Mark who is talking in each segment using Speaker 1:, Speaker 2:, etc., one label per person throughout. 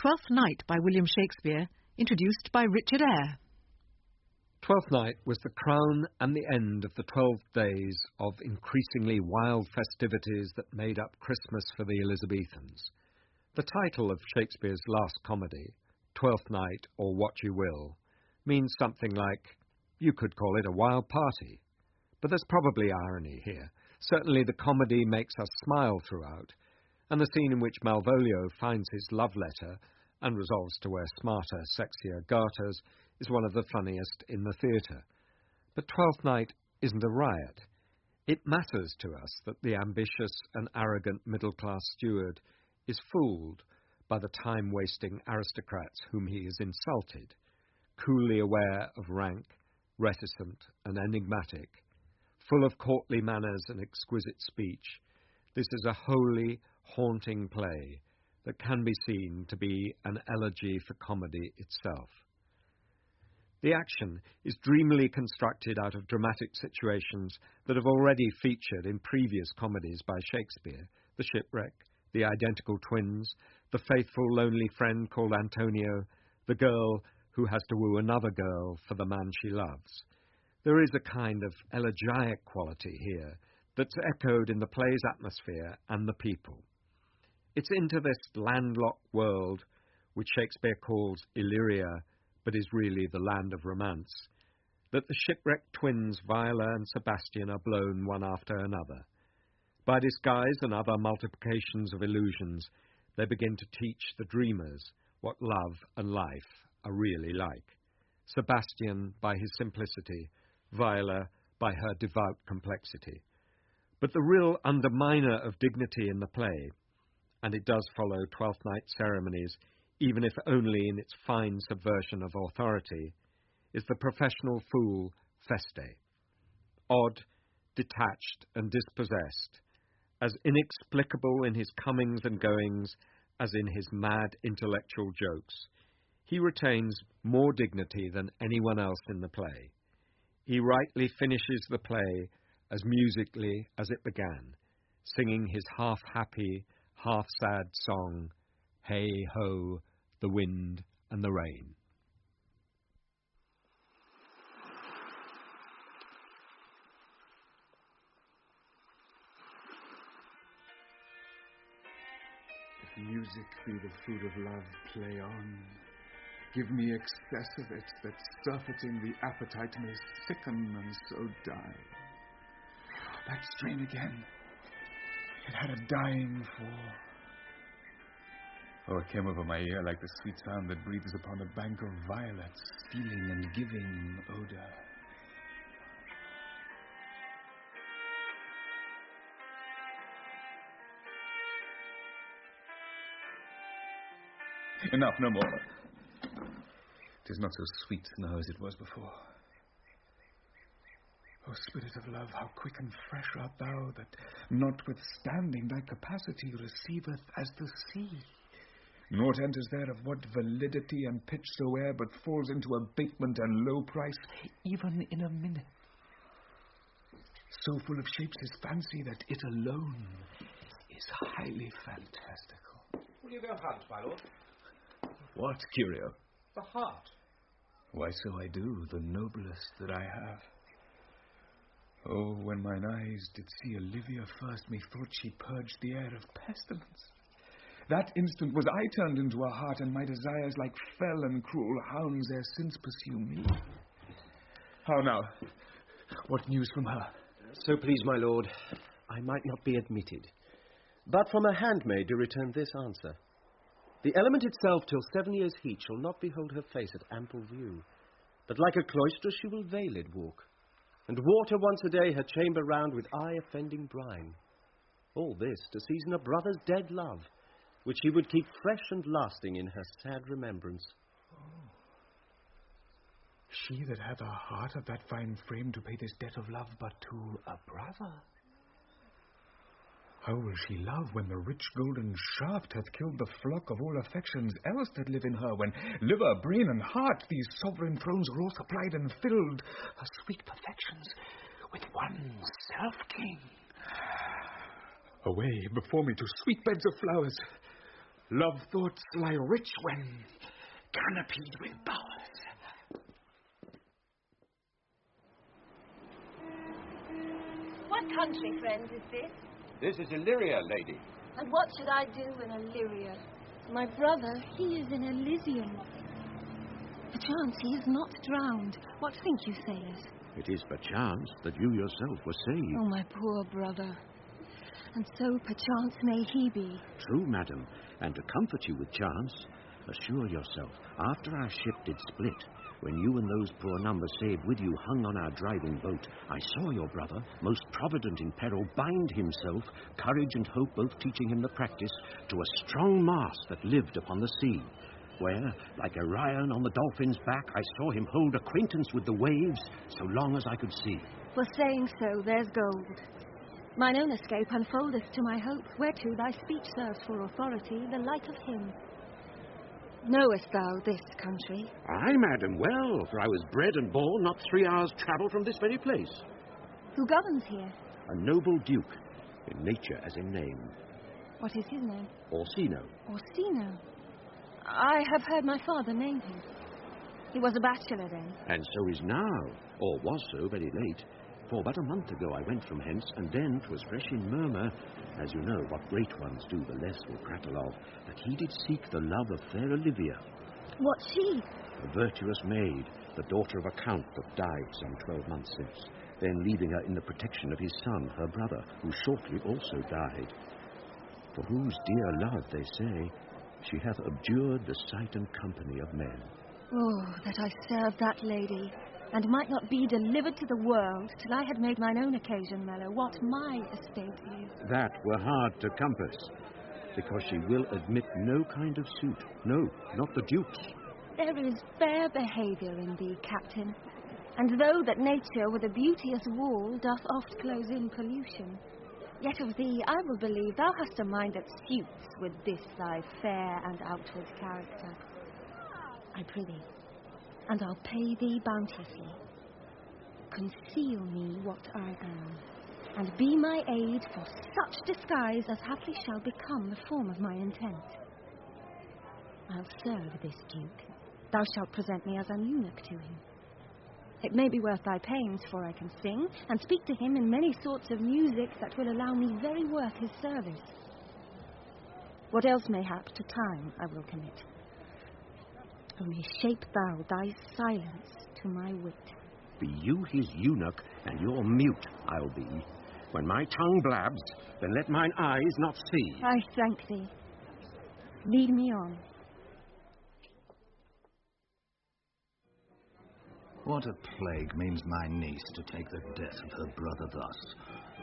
Speaker 1: Twelfth Night by William Shakespeare, introduced by Richard Eyre.
Speaker 2: Twelfth Night was the crown and the end of the 12 days of increasingly wild festivities that made up Christmas for the Elizabethans. The title of Shakespeare's last comedy, Twelfth Night or What You Will, means something like, you could call it a wild party. But there's probably irony here. Certainly the comedy makes us smile throughout, and the scene in which Malvolio finds his love letter and resolves to wear smarter, sexier garters is one of the funniest in the theatre. But Twelfth Night isn't a riot. It matters to us that the ambitious and arrogant middle-class steward is fooled by the time-wasting aristocrats whom he has insulted, coolly aware of rank, reticent and enigmatic, full of courtly manners and exquisite speech. This is a wholly haunting play that can be seen to be an elegy for comedy itself. The action is dreamily constructed out of dramatic situations that have already featured in previous comedies by Shakespeare: the shipwreck, the identical twins, the faithful lonely friend called Antonio, the girl who has to woo another girl for the man she loves. There is a kind of elegiac quality here that's echoed in the play's atmosphere and the people. It's into this landlocked world, which Shakespeare calls Illyria, but is really the land of romance, that the shipwrecked twins Viola and Sebastian are blown one after another. By disguise and other multiplications of illusions, they begin to teach the dreamers what love and life are really like. Sebastian by his simplicity, Viola by her devout complexity. But the real underminer of dignity in the play, and it does follow Twelfth Night ceremonies, even if only in its fine subversion of authority, is the professional fool Feste. Odd, detached and dispossessed, as inexplicable in his comings and goings as in his mad intellectual jokes, he retains more dignity than anyone else in the play. He rightly finishes the play as musically as it began, singing his half-happy, half-sad song, Hey Ho, the Wind and the Rain.
Speaker 3: If music be the food of love, play on. Give me excess of it, that surfeiting the appetite may sicken and so die. That strain again. It had a dying fall. Oh, it came over my ear like the sweet sound that breathes upon a bank of violets, stealing and giving odor. Enough, no more. It is not so sweet now as it was before. O Spirit of love, how quick and fresh art thou, that, notwithstanding thy capacity, receiveth as the sea. Naught enters there of what validity and pitch soe'er, but falls into abatement and low price, even in a minute. So full of shapes is fancy that it alone is highly fantastical.
Speaker 4: Will you go hunt, my lord?
Speaker 3: What, Curio?
Speaker 4: The hart.
Speaker 3: Why, so I do, the noblest that I have. Oh, when mine eyes did see Olivia first, methought she purged the air of pestilence. That instant was I turned into a hart, and my desires like fell and cruel hounds ere since pursue me. How now? What news from her?
Speaker 4: So please, my lord, I might not be admitted, but from a handmaid do return this answer. The element itself till 7 years heat shall not behold her face at ample view, but like a cloister she will veiled walk, and water once a day her chamber round with eye-offending brine. All this to season a brother's dead love, which he would keep fresh and lasting in her sad remembrance.
Speaker 3: Oh. She that hath a heart of that fine frame to pay this debt of love but to a brother. How will she love when the rich golden shaft hath killed the flock of all affections else that live in her, when liver, brain, and heart, these sovereign thrones are all supplied and filled, her sweet perfections, with one self-king? Away before me to sweet beds of flowers. Love thoughts lie rich when canopied with bowers.
Speaker 5: What country, friends, is this?
Speaker 6: This is Illyria, lady.
Speaker 5: And what should I do in Illyria? My brother, he is in Elysium. Perchance he is not drowned. What think you, sailors?
Speaker 7: It is perchance that you yourself were saved.
Speaker 5: Oh, my poor brother. And so perchance may he be.
Speaker 7: True, madam, and to comfort you with chance, assure yourself, after our ship did split, when you and those poor numbers saved with you hung on our driving boat, I saw your brother, most provident in peril, bind himself, courage and hope both teaching him the practice, to a strong mast that lived upon the sea, where, like Orion on the dolphin's back, I saw him hold acquaintance with the waves so long as I could see.
Speaker 5: For saying so, there's gold. Mine own escape unfoldeth to my hope, whereto thy speech serves for authority, the light of him. Knowest thou this country?
Speaker 7: Aye, madam, well, for I was bred and born not 3 hours' travel from this very place.
Speaker 5: Who governs here?
Speaker 7: A noble duke, in nature as in name.
Speaker 5: What is his name?
Speaker 7: Orsino.
Speaker 5: Orsino. I have heard my father name him. He was a bachelor then.
Speaker 7: And so is now, or was so very late. For but a month ago I went from hence, and then 'twas fresh in murmur, as you know, what great ones do the less will prattle of, that he did seek the love of fair Olivia.
Speaker 5: What she?
Speaker 7: A virtuous maid, the daughter of a count that died some 12 months since, then leaving her in the protection of his son, her brother, who shortly also died. For whose dear love, they say, she hath abjured the sight and company of men.
Speaker 5: Oh, that I served that lady, and might not be delivered to the world till I had made mine own occasion mellow what my estate is.
Speaker 7: That were hard to compass, because she will admit no kind of suit, no, not the Duke's.
Speaker 5: There is fair behaviour in thee, captain, and though that nature with a beauteous wall doth oft close in pollution, yet of thee I will believe thou hast a mind that suits with this thy fair and outward character. I prithee, and I'll pay thee bounteously. Conceal me what I am, and be my aid for such disguise as haply shall become the form of my intent. I'll serve this duke. Thou shalt present me as an eunuch to him. It may be worth thy pains, for I can sing, and speak to him in many sorts of music that will allow me very worth his service. What else mayhap to time I will commit. Only shape thou thy silence to my wit.
Speaker 7: Be you his eunuch, and you're mute, I'll be. When my tongue blabs, then let mine eyes not see.
Speaker 5: I thank thee. Lead me on.
Speaker 8: What a plague means my niece to take the death of her brother thus?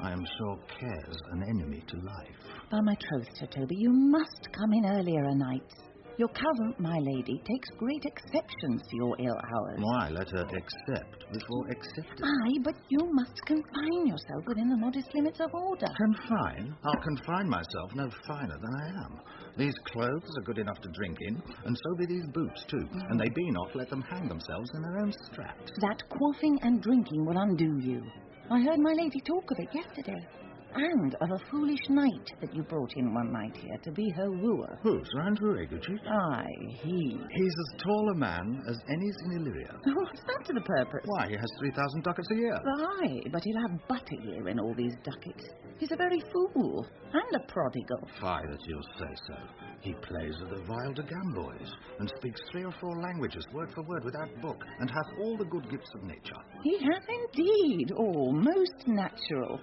Speaker 8: I am sure care's an enemy to life.
Speaker 9: By my troth, Sir Toby, you must come in earlier a night. Your cousin, my lady, takes great exceptions to your ill hours.
Speaker 8: Why, let her accept before accepting.
Speaker 9: Aye, but you must confine yourself within the modest limits of order.
Speaker 8: Confine? I'll confine myself no finer than I am. These clothes are good enough to drink in, and so be these boots too. And they be not, let them hang themselves in their own straps.
Speaker 9: That quaffing and drinking will undo you. I heard my lady talk of it yesterday. And of a foolish knight that you brought in one night here to be her wooer.
Speaker 8: Who, Sir Andrew Egerton?
Speaker 9: Aye, he.
Speaker 8: He's as tall a man as any's in Illyria.
Speaker 9: What's that to the purpose?
Speaker 8: Why, he has 3,000 ducats a year.
Speaker 9: Aye, but he'll have but a year in all these ducats. He's a very fool, and a prodigal.
Speaker 8: Fie that you'll say so. He plays with the vile de Gamboys, and speaks 3 or 4 languages, word for word, without book, and hath all the good gifts of nature.
Speaker 9: He hath indeed, all most natural.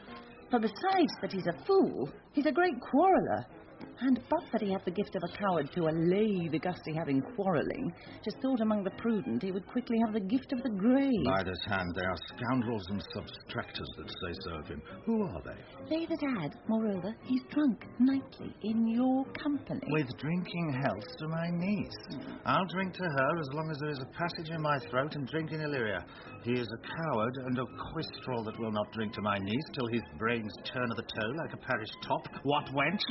Speaker 9: For besides that he's a fool, he's a great quarreller. And but that he hath the gift of a coward to allay the gusty having quarrelling, 'tis thought among the prudent he would quickly have the gift of the grave.
Speaker 8: By this hand, they are scoundrels and substractors that say so of him. Who are they?
Speaker 9: They that add, moreover, he's drunk nightly in your company.
Speaker 8: With drinking health to my niece. I'll drink to her as long as there is a passage in my throat and drink in Illyria. He is a coward and a quistral that will not drink to my niece till his brains turn of the toe like a parish top. What wench?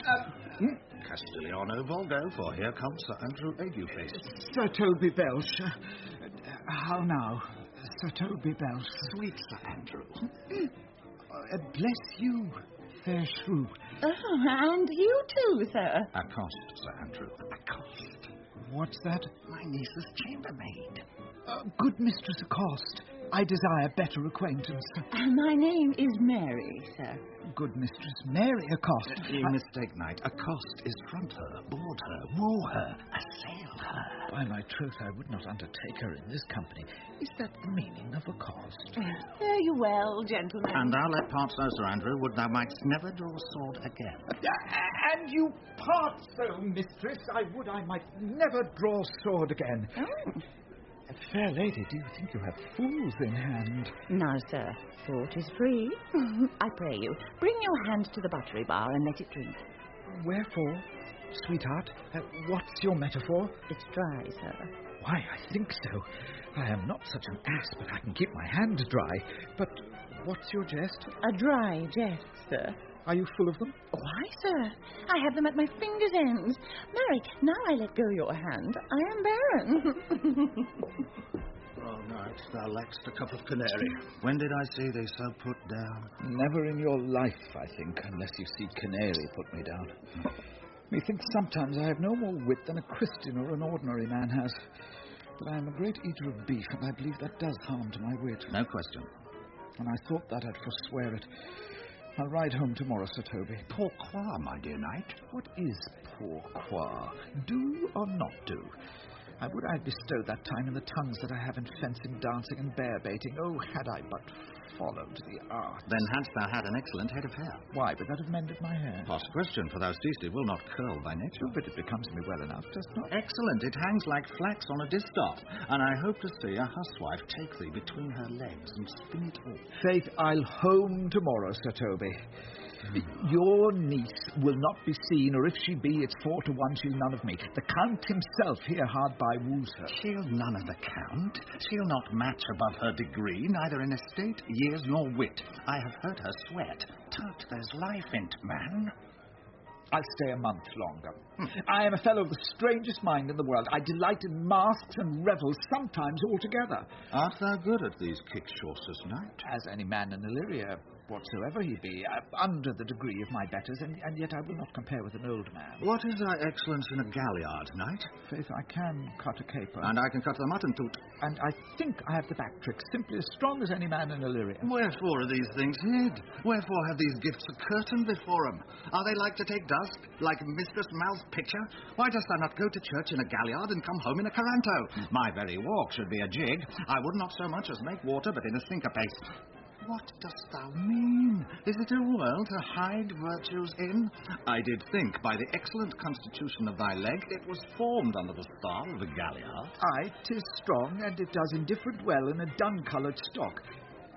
Speaker 8: Castigliano Volgo, for here comes Sir Andrew Agueface.
Speaker 3: Sir Toby Belch. How now, Sir Toby Belch?
Speaker 8: Sweet Sir Andrew.
Speaker 3: Bless you, fair shrew.
Speaker 9: Oh, and you too, sir.
Speaker 8: Accost, Sir Andrew.
Speaker 10: Accost. What's that?
Speaker 8: My niece's chambermaid.
Speaker 10: Good Mistress Accost, I desire better acquaintance.
Speaker 9: My name is Mary, sir.
Speaker 10: Good Mistress Mary Accost.
Speaker 8: You mistake, knight. Accost is front her, board her, woo her, assail her.
Speaker 10: By my troth, I would not undertake her in this company. Is that the meaning of accost?
Speaker 9: Fare you well, gentlemen.
Speaker 8: And thou let part so, Sir Andrew, would thou mightst never draw sword again.
Speaker 10: And you part so, mistress, I would I might never draw sword again.
Speaker 9: Oh.
Speaker 10: Fair lady, do you think you have fools in hand?
Speaker 9: Now, sir, thought is free. I pray you, bring your hand to the buttery bar and let it drink.
Speaker 10: Wherefore? Sweetheart, what's your metaphor?
Speaker 9: It's dry, sir.
Speaker 10: Why, I think so. I am not such an ass, but I can keep my hand dry. But what's your jest?
Speaker 9: A dry jest, sir.
Speaker 10: Are you full of them?
Speaker 9: Why, sir? I have them at my fingers' ends. Mary, now I let go your hand, I am barren.
Speaker 8: Oh, knight, thou lackst a cup of canary. When did I see thee so put down?
Speaker 10: Never in your life, I think, unless you see canary put me down. Methinks sometimes I have no more wit than a Christian or an ordinary man has. But I am a great eater of beef, and I believe that does harm to my wit.
Speaker 8: No question.
Speaker 10: And I thought that I'd forswear it. I'll ride home tomorrow, Sir Toby.
Speaker 8: Pourquoi, my dear knight?
Speaker 10: What is pourquoi? Do or not do? I would I had bestowed that time in the tongues that I have in fencing, dancing, and bear-baiting. Oh, had I but followed the art.
Speaker 8: Then hadst thou had an excellent head of hair.
Speaker 10: Why, but that have mended my hair.
Speaker 8: Past question, for thou seest it will not curl by nature.
Speaker 10: But it becomes me well enough, does not?
Speaker 8: Excellent. It hangs like flax on a distaff, and I hope to see a huswife take thee between her legs and spin it off.
Speaker 10: Faith, I'll home tomorrow, Sir Toby. Your niece will not be seen, or if she be, it's 4-1 she'll none of me. The Count himself here hard by woos her.
Speaker 8: She'll none of the Count. She'll not match above her degree, neither in estate, years, nor wit. I have heard her sweat. Tut, there's life in't, man.
Speaker 10: I'll stay a month longer. I am a fellow of the strangest mind in the world. I delight in masks and revels, sometimes altogether.
Speaker 8: Art thou good at these kickshaws, knight?
Speaker 10: As any man in Illyria, whatsoever he be, under the degree of my betters, and yet I will not compare with an old man.
Speaker 8: What is thy excellence in a galliard, knight?
Speaker 10: Faith, I can cut a caper.
Speaker 8: And I can cut the mutton toot.
Speaker 10: And I think I have the back trick, simply as strong as any man in Illyria.
Speaker 8: Wherefore are these things hid? Wherefore have these gifts a curtain before 'em? Are they like to take dusk, like Mistress Mal's picture? Why dost thou not go to church in a galliard and come home in a caranto? My very walk should be a jig. I would not so much as make water, but in a syncopace. What dost thou mean? Is it a world to hide virtues in? I did think, by the excellent constitution of thy leg, it was formed under the star of a galliard.
Speaker 10: Aye, 'tis strong, and it does indifferent well in a dun-coloured stock.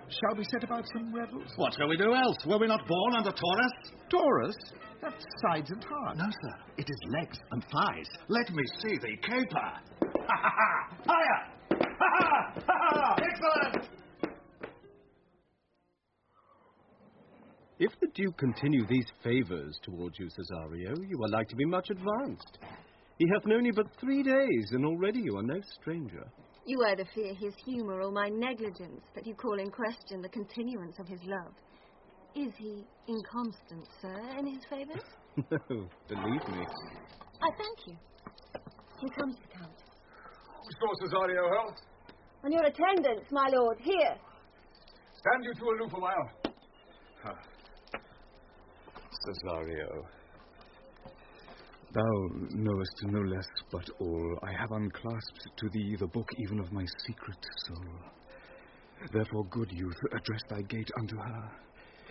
Speaker 10: Shall we set about some revels?
Speaker 8: What shall we do else? Were we not born under Taurus?
Speaker 10: Taurus? That's sides and heart.
Speaker 8: No, sir. It is legs and thighs. Let me see thee caper. Ha ha ha! Higher! Ha ha! Ha ha! Excellent!
Speaker 4: If the Duke continue these favours towards you, Cesario, you are like to be much advanced. He hath known you but 3 days, and already you are no stranger.
Speaker 5: You either fear his humour or my negligence, that you call in question the continuance of his love. Is he inconstant, sir, in his favours?
Speaker 4: No, believe me.
Speaker 5: I thank you. Here comes the Count.
Speaker 3: Restore Cesario, health.
Speaker 5: On your attendance, my lord, here.
Speaker 3: Stand you two aloof a while. Cesario,
Speaker 11: thou knowest no less but all. I have unclasped to thee the book even of my secret soul. Therefore, good youth, address thy gate unto her.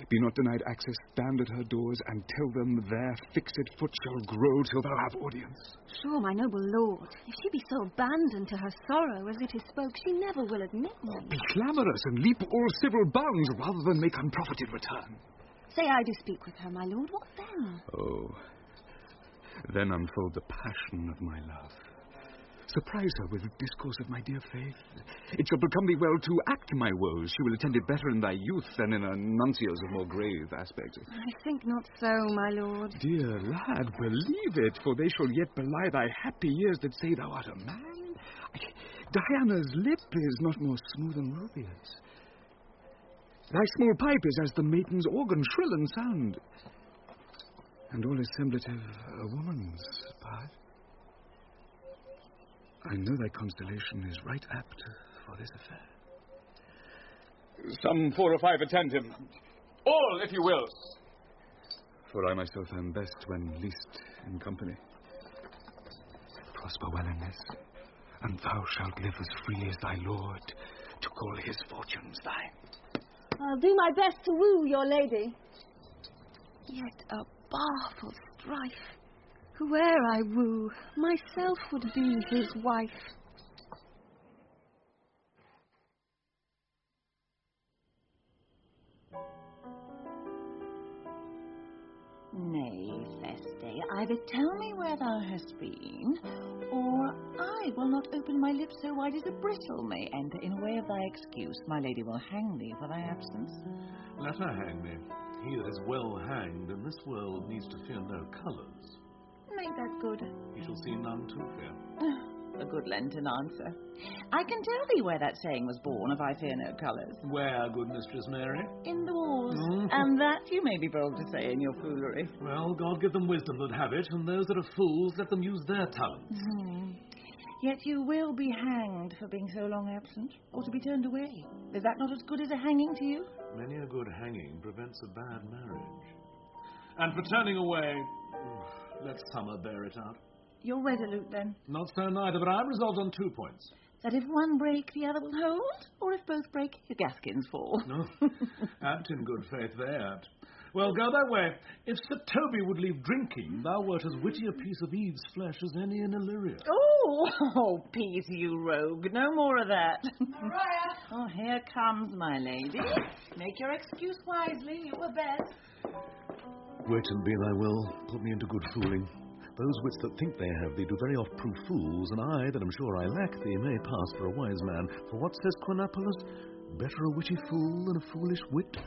Speaker 11: Be not denied access, stand at her doors, and tell them their fixed foot shall grow till thou have audience.
Speaker 5: Sure, my noble lord, if she be so abandoned to her sorrow as it is spoke, she never will admit me.
Speaker 11: Be clamorous and leap all civil bounds rather than make unprofited return.
Speaker 5: Say I do speak with her, my lord, what then?
Speaker 11: Oh, then unfold the passion of my love. Surprise her with discourse of my dear faith. It shall become thee well to act my woes. She will attend it better in thy youth than in a nuncio's of more grave aspect.
Speaker 5: I think not so, my lord.
Speaker 11: Dear lad, believe it, for they shall yet belie thy happy years that say thou art a man. Diana's lip is not more smooth than Rubia's. Thy small pipe is as the maiden's organ, shrill and sound. And all is semblative a woman's part. I know thy constellation is right apt for this affair.
Speaker 3: Some 4 or 5 attend him. All, if you will.
Speaker 11: For I myself am best when least in company. Prosper well in this, and thou shalt live as freely as thy lord, to call his fortunes thine.
Speaker 5: I'll do my best to woo your lady. Yet a baleful strife. Whoe'er I woo, myself would be his wife.
Speaker 9: Nay, Feste, either tell me where thou hast been, or I will not open my lips so wide as a bristle may enter in way of thy excuse. My lady will hang thee for thy absence.
Speaker 12: Let her hang me. He that is well hanged in this world needs to fear no colours.
Speaker 9: Make that good.
Speaker 12: He shall see none to fear.
Speaker 9: A good Lenten answer. I can tell thee where that saying was born, if I fear no colours.
Speaker 12: Where, good Mistress Mary?
Speaker 9: In the wars. And that you may be bold to say in your foolery.
Speaker 12: Well, God give them wisdom that have it, and those that are fools, let them use their talents.
Speaker 9: Yet you will be hanged for being so long absent, or to be turned away. Is that not as good as a hanging to you?
Speaker 12: Many a good hanging prevents a bad marriage. And for turning away, let summer bear it out.
Speaker 9: You're resolute, then?
Speaker 12: Not so neither, but I'm resolved on 2 points.
Speaker 9: That if one break, the other will hold, or if both break, your gaskins fall.
Speaker 12: No, apt in good faith they apt. Well, go that way. If Sir Toby would leave drinking, thou wert as witty a piece of Eve's flesh as any in Illyria.
Speaker 9: Oh, peace, you rogue. No more of that.
Speaker 5: Maria!
Speaker 9: Oh, here comes my lady. Make your excuse wisely. You were best.
Speaker 12: Wait and be thy will. Put me into good fooling. Those wits that think they have thee do very oft prove fools, and I, that am sure I lack thee, may pass for a wise man. For what says Quinopolis? Better a witty fool than a foolish wit.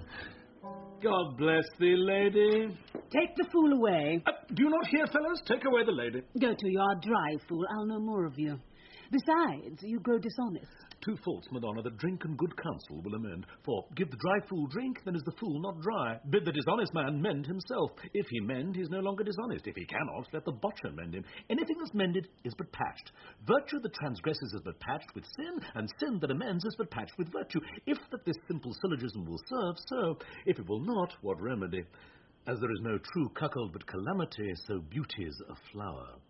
Speaker 12: God bless thee, lady.
Speaker 13: Take the fool away.
Speaker 12: Do you not hear, fellows? Take away the lady.
Speaker 13: Go to your dry fool. I'll know more of you. Besides, you grow dishonest.
Speaker 12: 2 faults, Madonna, that drink and good counsel will amend. For, give the dry fool drink, then is the fool not dry. Bid the dishonest man mend himself. If he mend, he's no longer dishonest. If he cannot, let the botcher mend him. Anything that's mended is but patched. Virtue that transgresses is but patched with sin, and sin that amends is but patched with virtue. If that this simple syllogism will serve, so. If it will not, what remedy? As there is no true cuckold but calamity, so beauty's a flower.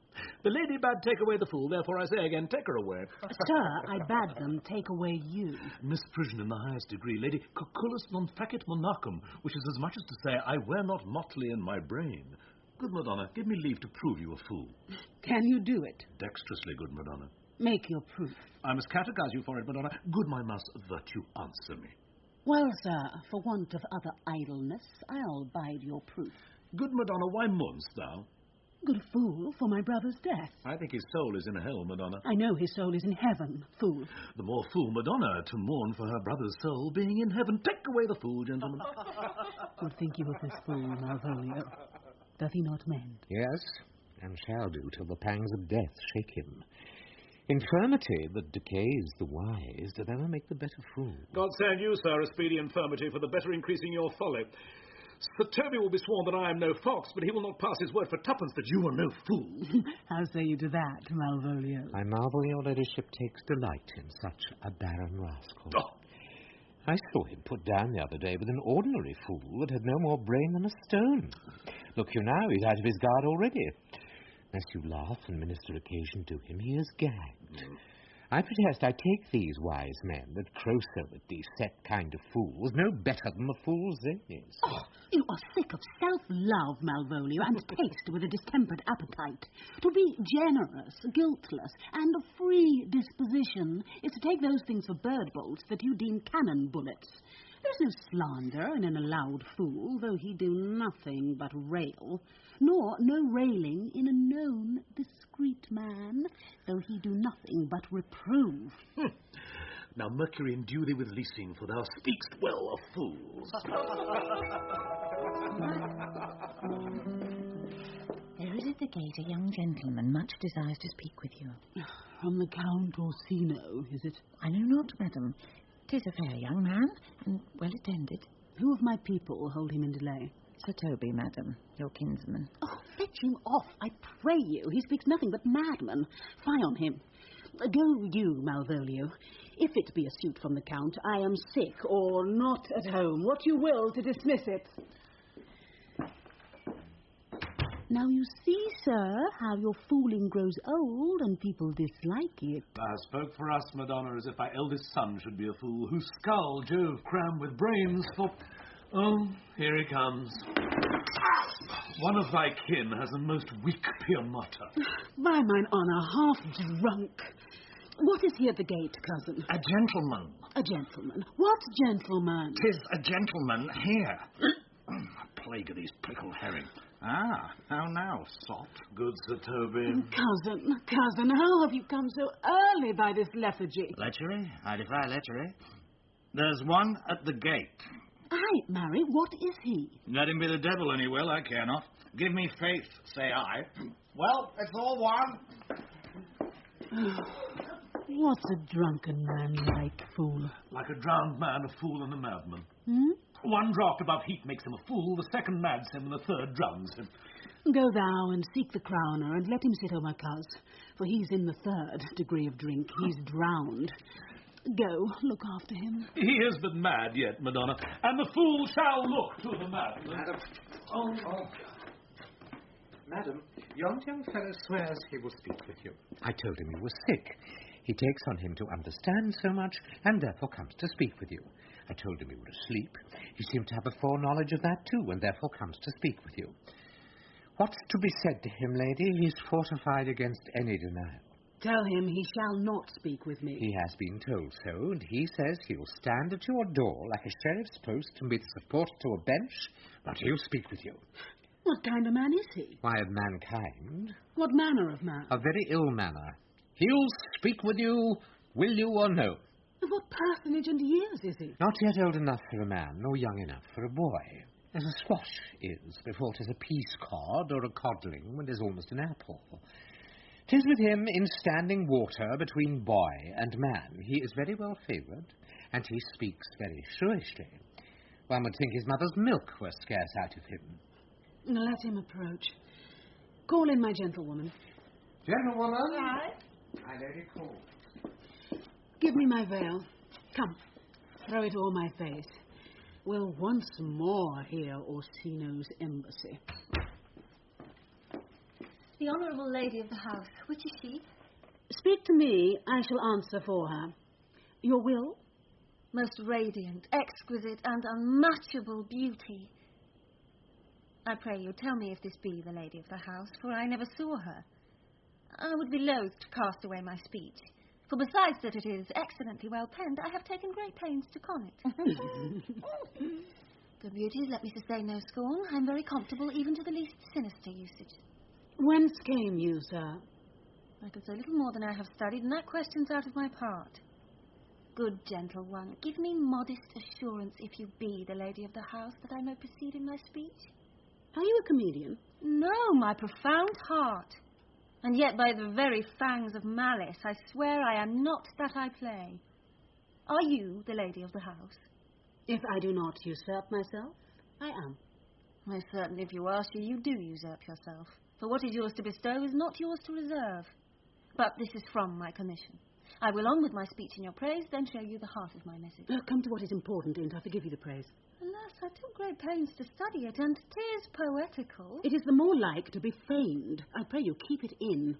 Speaker 12: The lady bade take away the fool, therefore I say again, take her away.
Speaker 13: Sir, I bade them take away you.
Speaker 12: Misprision in the highest degree, lady, cucullus non facit monachum, which is as much as to say, I wear not motley in my brain. Good Madonna, give me leave to prove you a fool.
Speaker 13: Can you do it?
Speaker 12: Dexterously, good Madonna.
Speaker 13: Make your proof.
Speaker 12: I must catechize you for it, Madonna. Good my mouse, virtue, answer me.
Speaker 13: Well, sir, for want of other idleness, I'll bide your proof.
Speaker 12: Good Madonna, why mourn'st thou?
Speaker 13: Good fool, for my brother's death.
Speaker 12: I think his soul is in hell, Madonna.
Speaker 13: I know his soul is in heaven, fool.
Speaker 12: The more fool, Madonna, to mourn for her brother's soul being in heaven. Take away the fool, gentlemen.
Speaker 13: What think you of this fool, Malvolio? Doth he not mend?
Speaker 7: Yes, and shall do till the pangs of death shake him. Infirmity that decays the wise doth ever make the better fool.
Speaker 12: God send you, sir, a speedy infirmity for the better increasing your folly. Sir Toby will be sworn that I am no fox, but he will not pass his word for twopence that you are no fool.
Speaker 13: How say you to that, Malvolio?
Speaker 7: I marvel your ladyship takes delight in such a barren rascal.
Speaker 12: Oh.
Speaker 7: I saw him put down the other day with an ordinary fool that had no more brain than a stone. Look you now, he's out of his guard already. Unless you laugh and minister occasion to him, he is gagged. I protest I take these wise men that crow so at these set kind of fools no better than the fools they is.
Speaker 13: Oh, you are sick of self-love, Malvolio, and taste with a distempered appetite. To be generous, guiltless, and of free disposition is to take those things for bird bolts that you deem cannon bullets. There's no slander in an allowed fool, though he do nothing but rail, nor no railing in a known discreet man, though he do nothing but reprove.
Speaker 12: Now Mercury endue thee with leasing, for thou speakst well of fools.
Speaker 9: There is at the gate a young gentleman much desires to speak with you.
Speaker 13: From the Count Orsino, is it?
Speaker 9: I know not, madam. 'Tis a fair young man, and well attended.
Speaker 13: Who of my people hold him in delay?
Speaker 9: Sir Toby, madam, your kinsman.
Speaker 13: Oh, fetch him off, I pray you. He speaks nothing but madman. Fie on him. Go you, Malvolio. If it be a suit from the Count, I am sick or not at home. What you will to dismiss it. Now you see, sir, how your fooling grows old and people dislike it.
Speaker 12: I spoke for us, Madonna, as if our eldest son should be a fool, whose skull Jove crammed with brains for... Oh, here he comes. One of thy kin has a most weak pianotta.
Speaker 13: By mine honour, half drunk. What is he at the gate, cousin?
Speaker 8: A gentleman.
Speaker 13: A gentleman? What gentleman?
Speaker 8: 'Tis a gentleman here. Plague of these pickled herring. Ah, how now, sot?
Speaker 12: Good Sir Toby.
Speaker 13: Cousin, how have you come so early by this lethargy?
Speaker 8: Lechery? I defy lechery. There's one at the gate.
Speaker 13: Aye, marry, what is he?
Speaker 8: Let him be the devil any will, I care not. Give me faith, say I. Well, it's all one.
Speaker 13: What's a drunken man like, fool?
Speaker 12: Like a drowned man, a fool, and a madman.
Speaker 13: Hmm?
Speaker 12: One draught above heat makes him a fool, the second mads him, and the third drowns him.
Speaker 13: Go thou and seek the crowner, and let him sit over cuz, for he's in the third degree of drink. He's drowned. Go, look after him.
Speaker 12: He is but mad yet, Madonna, and the fool shall look to the madman.
Speaker 4: Madam. Oh. Madam, yon young fellow swears he will speak with you.
Speaker 2: I told him you were sick. He takes on him to understand so much, and therefore comes to speak with you. I told him you were asleep. He seemed to have a foreknowledge of that too, and therefore comes to speak with you. What's to be said to him, lady? He's fortified against any denial.
Speaker 13: Tell him he shall not speak with me.
Speaker 2: He has been told so, and he says he'll stand at your door like a sheriff's post and be the supporter to a bench, but he'll speak with you.
Speaker 13: What kind of man is he?
Speaker 2: Why, of mankind.
Speaker 13: What manner of man?
Speaker 2: A very ill manner. He'll speak with you, will you or no?
Speaker 13: Of what personage and years is he?
Speaker 2: Not yet old enough for a man, nor young enough for a boy. As a squash is before 'tis a pease cod, or a codling when 'tis almost an apple. 'Tis with him in standing water between boy and man. He is very well favoured, and he speaks very shrewishly. One would think his mother's milk were scarce out of him.
Speaker 13: Let him approach. Call in my gentlewoman.
Speaker 2: Gentlewoman?
Speaker 5: Aye?
Speaker 2: My lady calls.
Speaker 13: Give me my veil. Come, throw it o'er my face. We'll once more hear Orsino's embassy.
Speaker 5: The honourable lady of the house, which is she?
Speaker 13: Speak to me, I shall answer for her. Your will?
Speaker 5: Most radiant, exquisite, and unmatchable beauty. I pray you, tell me if this be the lady of the house, for I never saw her. I would be loath to cast away my speech, for besides that it is excellently well penned, I have taken great pains to con it. Good beauties, let me sustain no scorn. I am very comfortable even to the least sinister usage.
Speaker 13: Whence came you, sir?
Speaker 5: I could say little more than I have studied, and that question's out of my part. Good gentle one, give me modest assurance, if you be the lady of the house, that I may proceed in my speech.
Speaker 13: Are you a comedian?
Speaker 5: No, my profound heart. And yet by the very fangs of malice, I swear I am not that I play. Are you the lady of the house?
Speaker 13: If I do not usurp myself, I am.
Speaker 5: Most certainly, if you are she, you do usurp yourself. For what is yours to bestow is not yours to reserve. But this is from my commission. I will on with my speech in your praise, then show you the heart of my message.
Speaker 13: Come to what is important, and I forgive you the praise.
Speaker 5: Alas, I took great pains to study it, and 'tis poetical.
Speaker 13: It is the more like to be feigned. I pray you, keep it in.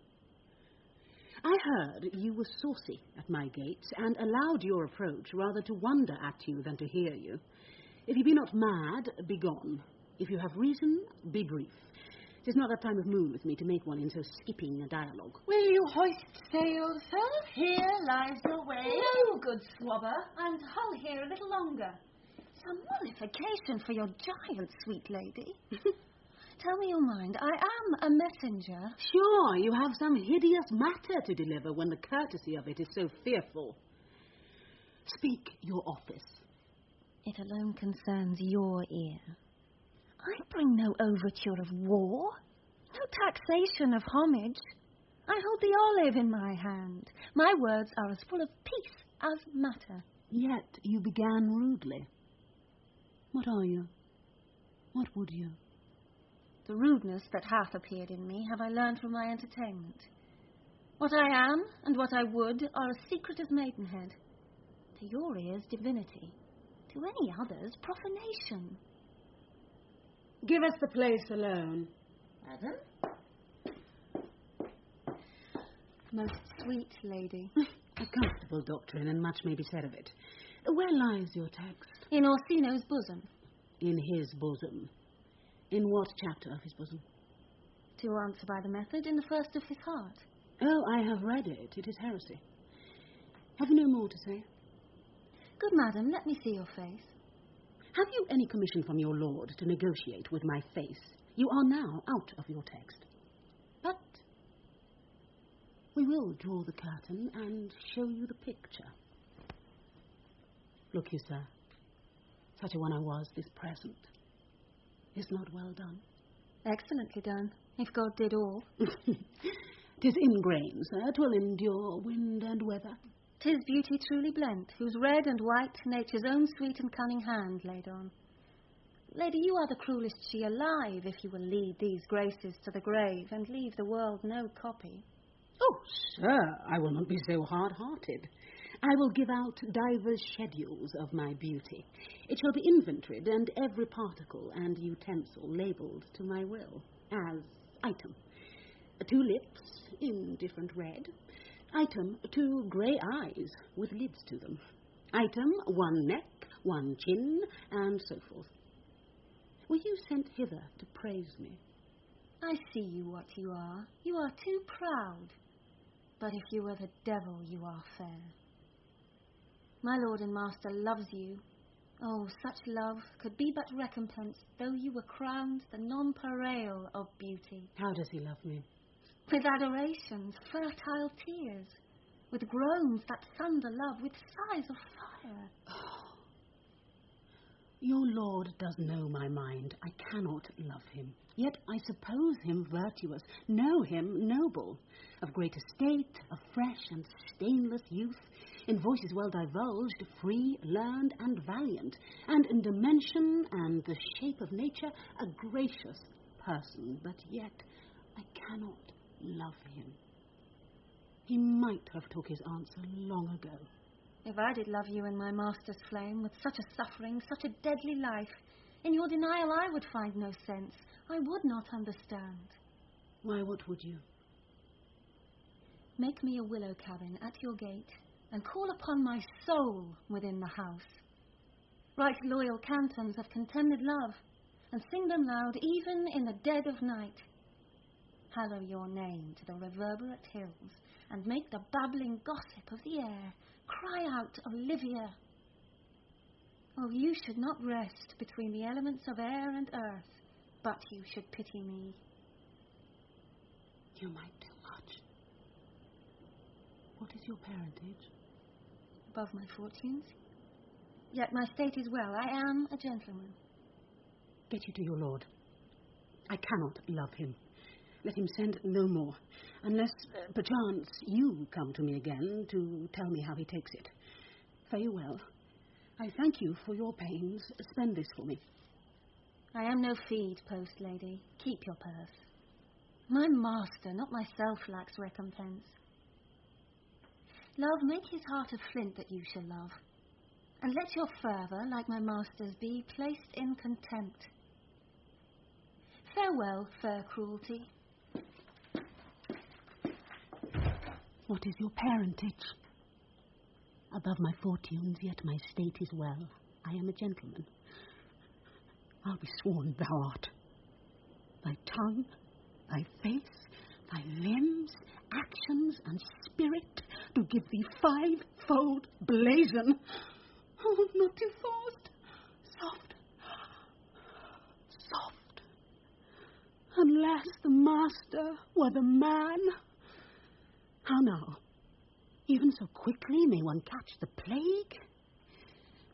Speaker 13: I heard you were saucy at my gates, and allowed your approach rather to wonder at you than to hear you. If you be not mad, be gone. If you have reason, be brief. 'Tis not that time of mood with me to make one in so skipping a dialogue.
Speaker 5: Will you hoist sail, sir? Here lies your way. No, good swabber, and hull here a little longer. Some mollification for your giant, sweet lady. Tell me your mind. I am a messenger.
Speaker 13: Sure, you have some hideous matter to deliver when the courtesy of it is so fearful. Speak your office.
Speaker 5: It alone concerns your ear. I bring no overture of war, no taxation of homage. I hold the olive in my hand. My words are as full of peace as matter.
Speaker 13: Yet you began rudely. What are you? What would you?
Speaker 5: The rudeness that hath appeared in me have I learned from my entertainment. What I am and what I would are a secret of maidenhead. To your ears, divinity. To any others, profanation.
Speaker 13: Give us the place alone.
Speaker 5: Madam? Most sweet lady.
Speaker 13: A comfortable doctrine, and much may be said of it. Where lies your text?
Speaker 5: In Orsino's bosom.
Speaker 13: In his bosom. In what chapter of his bosom?
Speaker 5: To answer by the method, in the first of his heart.
Speaker 13: Oh, I have read it. It is heresy. Have you no more to say?
Speaker 5: Good madam, let me see your face.
Speaker 13: Have you any commission from your lord to negotiate with my face? You are now out of your text. But we will draw the curtain and show you the picture. Look you, sir. Such a one I was, this present is not well done.
Speaker 5: Excellently done, if God did all.
Speaker 13: 'Tis in grain, sir. 'Twill endure wind and weather.
Speaker 5: 'Tis beauty truly blent, whose red and white nature's own sweet and cunning hand laid on. Lady, you are the cruelest she alive, if you will lead these graces to the grave and leave the world no copy.
Speaker 13: Oh, sir, I will not be so hard-hearted. I will give out divers schedules of my beauty. It shall be inventoried, and every particle and utensil labelled to my will, as item 2 lips in different red, item 2 grey eyes with lids to them, item 1 neck, 1 chin, and so forth. Were you sent hither to praise me?
Speaker 5: I see you what you are. You are too proud. But if you were the devil, you are fair. My lord and master loves you. Oh, such love could be but recompensed, though you were crowned the nonpareil of beauty.
Speaker 13: How does he love me?
Speaker 5: With adorations, fertile tears, with groans that thunder love, with sighs of fire.
Speaker 13: Your lord does know my mind. I cannot love him. Yet I suppose him virtuous, know him noble, of great estate, of fresh and stainless youth, in voices well divulged, free, learned, and valiant, and in dimension and the shape of nature a gracious person. But yet I cannot love him. He might have took his answer long ago.
Speaker 5: If I did love you in my master's flame, with such a suffering, such a deadly life, in your denial I would find no sense. I would not understand.
Speaker 13: Why, what would you?
Speaker 5: Make me a willow cabin at your gate, and call upon my soul within the house. Write loyal cantons of contented love, and sing them loud even in the dead of night. Hallow your name to the reverberate hills, and make the babbling gossip of the air cry out, Olivia. Oh, you should not rest between the elements of air and earth, but you should pity me.
Speaker 13: You might do much. What is your parentage?
Speaker 5: Above my fortunes. Yet my state is well. I am a gentleman.
Speaker 13: Get you to your lord. I cannot love him. Let him send no more, unless, perchance, you come to me again to tell me how he takes it. Fare you well. I thank you for your pains. Spend this for me.
Speaker 5: I am no feed, post lady. Keep your purse. My master, not myself, lacks recompense. Love, make his heart of flint that you shall love, and let your fervour, like my master's, be placed in contempt. Farewell, fair cruelty.
Speaker 13: What is your parentage? Above my fortunes, yet my state is well. I am a gentleman. I'll be sworn thou art. Thy tongue, thy face, thy limbs, actions, and spirit do give thee 5-fold blazon. Oh, not too fast. Soft. Soft. Unless the master were the man. How now? Even so quickly may one catch the plague?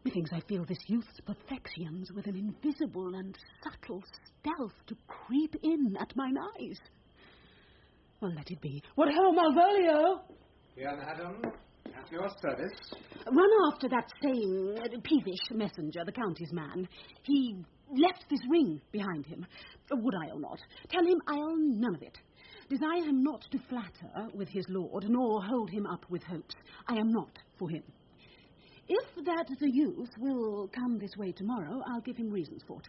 Speaker 13: Methinks I feel this youth's perfections with an invisible and subtle stealth to creep in at mine eyes. Well, let it be. What ho, Malvolio!
Speaker 2: Here, madam, at your service.
Speaker 13: Run after that same peevish messenger, the county's man. He left this ring behind him. Would I or not? Tell him I'll none of it. Desire him not to flatter with his lord, nor hold him up with hopes. I am not for him. If that the youth will come this way tomorrow, I'll give him reasons for it.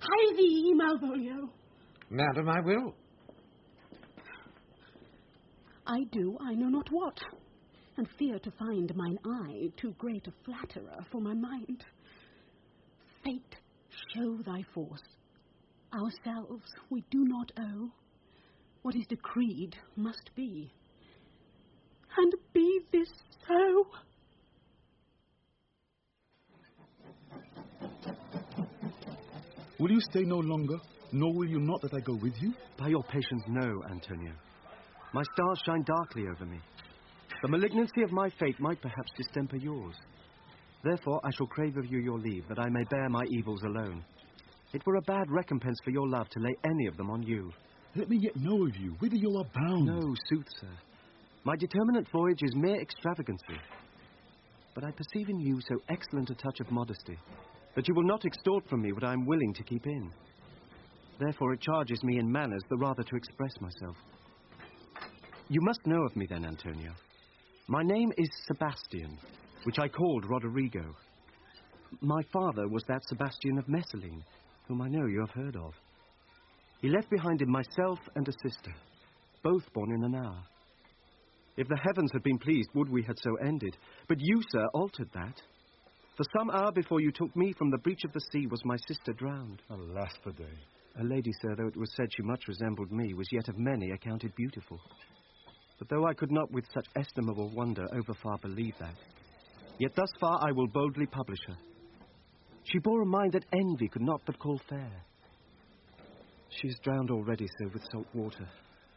Speaker 13: Hie thee, Malvolio.
Speaker 6: Madam, I will.
Speaker 13: I do, I know not what, and fear to find mine eye too great a flatterer for my mind. Fate, show thy force. Ourselves we do not owe. What is decreed must be. And be this so.
Speaker 11: Will you stay no longer, nor will you not that I go with you?
Speaker 4: By your patience, no, Antonio. My stars shine darkly over me. The malignancy of my fate might perhaps distemper yours. Therefore, I shall crave of you your leave, that I may bear my evils alone. It were a bad recompense for your love to lay any of them on you.
Speaker 11: Let me yet know of you, whither you are bound.
Speaker 4: No, sooth, sir. My determinate voyage is mere extravagancy. But I perceive in you so excellent a touch of modesty, that you will not extort from me what I am willing to keep in. Therefore it charges me in manners the rather to express myself. You must know of me then, Antonio. My name is Sebastian, which I called Roderigo. My father was that Sebastian of Messalene, whom I know you have heard of. He left behind him myself and a sister, both born in an hour. If the heavens had been pleased, would we had so ended. But you, sir, altered that. For some hour before you took me from the breach of the sea was my sister drowned.
Speaker 11: Alas for day.
Speaker 4: A lady, sir, though it was said she much resembled me, was yet of many accounted beautiful. But though I could not with such estimable wonder overfar believe that, yet thus far I will boldly publish her. She bore a mind that envy could not but call fair. She is drowned already, sir, with salt water,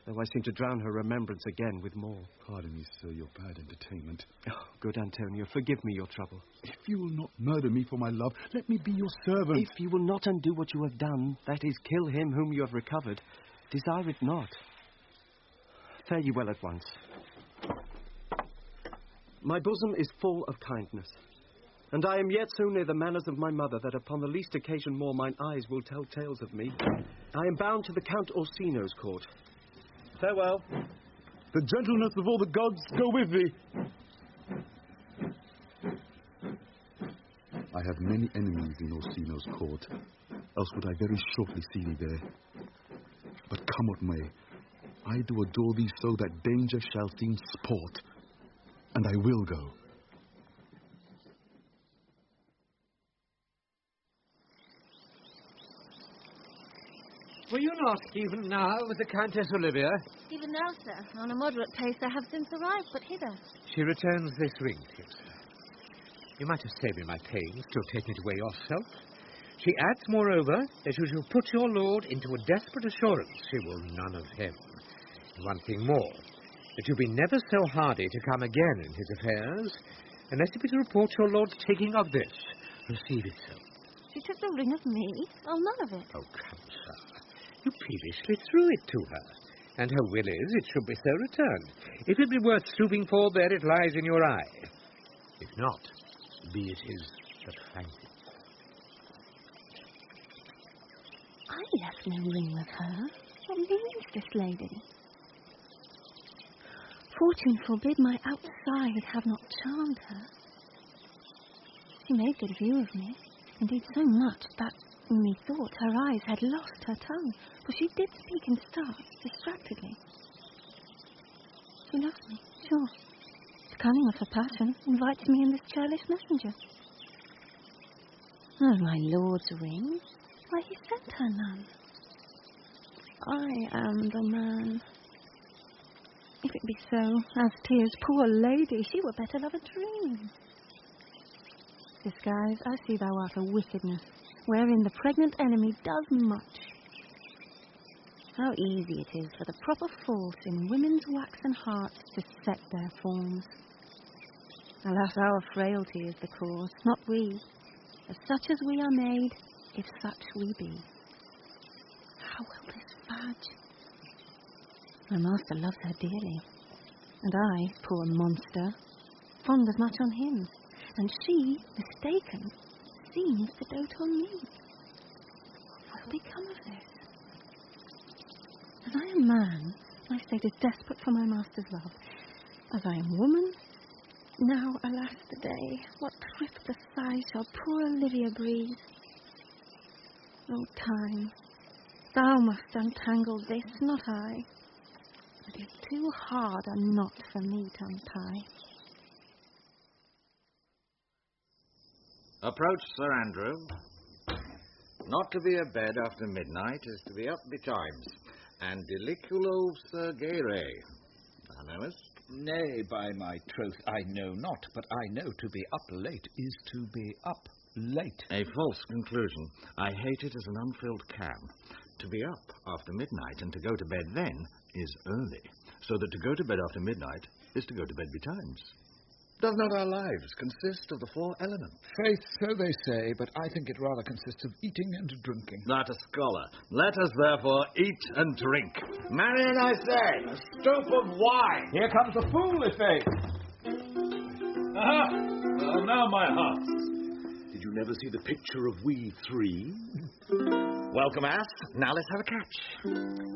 Speaker 4: though I seem to drown her remembrance again with more.
Speaker 11: Pardon me, sir, your bad entertainment.
Speaker 4: Oh, good Antonio, forgive me your trouble.
Speaker 11: If you will not murder me for my love, let me be your servant.
Speaker 4: If you will not undo what you have done, that is, kill him whom you have recovered, desire it not. Fare ye well at once. My bosom is full of kindness, and I am yet so near the manners of my mother that upon the least occasion more mine eyes will tell tales of me. I am bound to the Count Orsino's court. Farewell.
Speaker 11: The gentleness of all the gods go with thee. I have many enemies in Orsino's court, else would I very shortly see thee there. But come what may, I do adore thee so that danger shall seem sport, and I will go.
Speaker 2: Were you not even now with the Countess Olivia?
Speaker 5: Even now, sir. On a moderate pace I have since arrived, but hither.
Speaker 6: She returns this ring to you, sir. You might have saved me my pains to have taken it away yourself. She adds, moreover, that you shall put your lord into a desperate assurance she will none of him. And one thing more, that you be never so hardy to come again in his affairs, unless it be to report your lord's taking of this. Receive it so.
Speaker 5: She took the ring of me? Oh, none of it.
Speaker 6: Oh, come, sir. You peevishly threw it to her, and her will is it should be so returned. If it be worth stooping for, there it lies in your eye. If not, be it his that finds it.
Speaker 5: I left no ring with her. What means this lady? Fortune forbid my outside have not charmed her. She made good view of me, indeed so much that methought her eyes had lost her tongue, for she did speak in starts, distractedly. She loves me, sure. The cunning of her passion invites me in this churlish messenger. Oh, my lord's ring? Why, he sent her none. I am the man. If it be so, as 'tis, poor lady, she were better love a dream. Disguise, I see thou art a wickedness, wherein the pregnant enemy does much. How easy it is for the proper false in women's waxen hearts to set their forms. Alas, our frailty is the cause, not we. As such as we are made, if such we be. How will this fudge? My master loves her dearly, and I, poor monster, fond as much on him, and she, mistaken, seems to dote on me. become of this? As I am man, my state is desperate for my master's love. As I am woman, now, alas the day, what thriftless sigh shall poor Olivia breathe? O time, thou must untangle this, not I. It is too hard a knot for me to untie.
Speaker 8: Approach, Sir Andrew. Not to be abed after midnight is to be up betimes, and deliculo surgere. Thou knowest?
Speaker 10: Nay, by my troth, I know not, but I know to be up late is to be up late.
Speaker 8: A false conclusion. I hate it as an unfilled can. To be up after midnight and to go to bed then is early, so that to go to bed after midnight is to go to bed betimes. Does not our lives consist of the four elements?
Speaker 10: Faith, so they say, but I think it rather consists of eating and drinking.
Speaker 8: That a scholar. Let us therefore eat and drink. Marion, I say, a stoup of wine.
Speaker 10: Here comes the fool, Faith.
Speaker 12: Aha! Well, now, my heart. Did you never see the picture of we three?
Speaker 8: Welcome, ass. Now let's have a catch.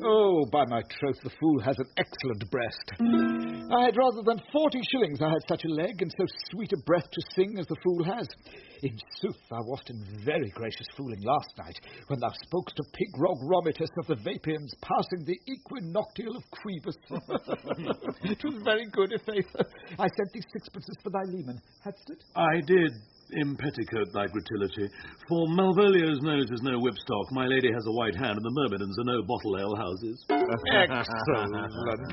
Speaker 10: Oh, by my troth, the fool has an excellent breast. I had rather than 40 shillings I had such a leg, and so sweet a breath to sing as the fool has. In sooth, thou wast in very gracious fooling last night, when thou spokest of Pigrog Romitus of the Vapians passing the equinoctial of Quibus. It was very good, i' faith. I sent thee sixpences for thy leman. Hadst it?
Speaker 12: I did. Impetticoat thy gratillity. For Malvolio's nose is no whipstock, my lady has a white hand, and the Myrmidons are no bottle ale houses.
Speaker 10: Excellent.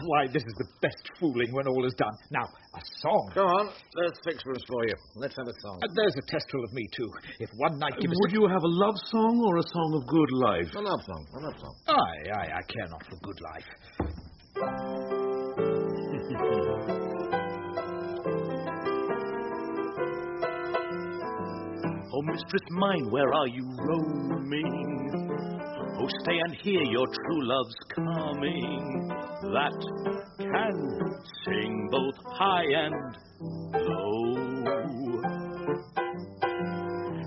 Speaker 10: Why, this is the best fooling when all is done. Now, a song.
Speaker 8: Go on. There's fixtures for you. Let's have a song.
Speaker 10: There's a testrel of me, too. If one night give us...
Speaker 12: Would you have a love song or a song of good life?
Speaker 8: A love song. A love song.
Speaker 10: Aye, I care not for good life.
Speaker 14: Oh, mistress mine, where are you roaming? Oh, stay and hear your true love's coming, that can sing both high and low.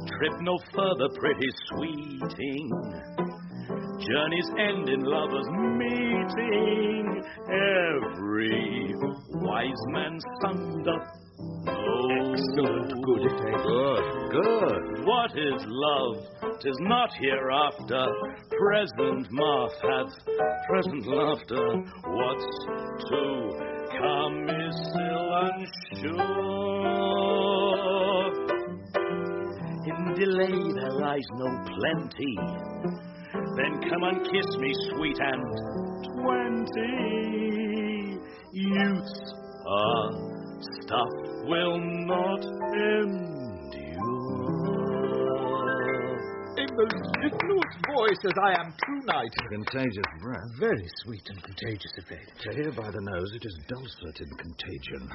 Speaker 14: Trip no further, pretty sweeting. Journeys end in lovers' meeting. Every wise man's son doth know.
Speaker 10: Excellent, good,
Speaker 8: Good.
Speaker 14: What is love? 'Tis not hereafter. Present mirth hath present laughter. What's to come is still unsure. In delay there lies no plenty. Then come and kiss me, sweet and 20. Youth's stuff will not endure.
Speaker 10: In the littlest voice as I am tonight.
Speaker 8: Contagious breath.
Speaker 10: Very sweet and contagious, effect.
Speaker 8: To hear by the nose, it is dulcet in contagion.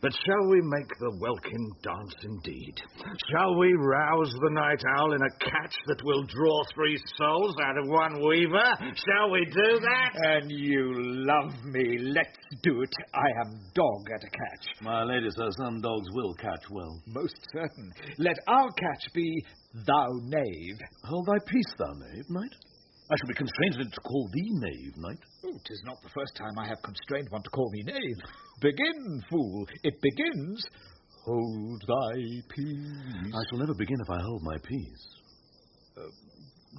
Speaker 8: But shall we make the welkin dance indeed? Shall we rouse the night owl in a catch that will draw 3 souls out of one weaver? Shall we do that?
Speaker 10: And you love me. Let's do it. I am dog at a catch.
Speaker 12: My lady says some dogs will catch well.
Speaker 10: Most certain. Let our catch be thou knave.
Speaker 12: Hold thy peace, thou knave, knight. I shall be constrained to call thee knave, knight.
Speaker 10: Oh, 'tis not the first time I have constrained one to call me knave. Begin, fool. It begins. Hold thy peace.
Speaker 12: I shall never begin if I hold my peace.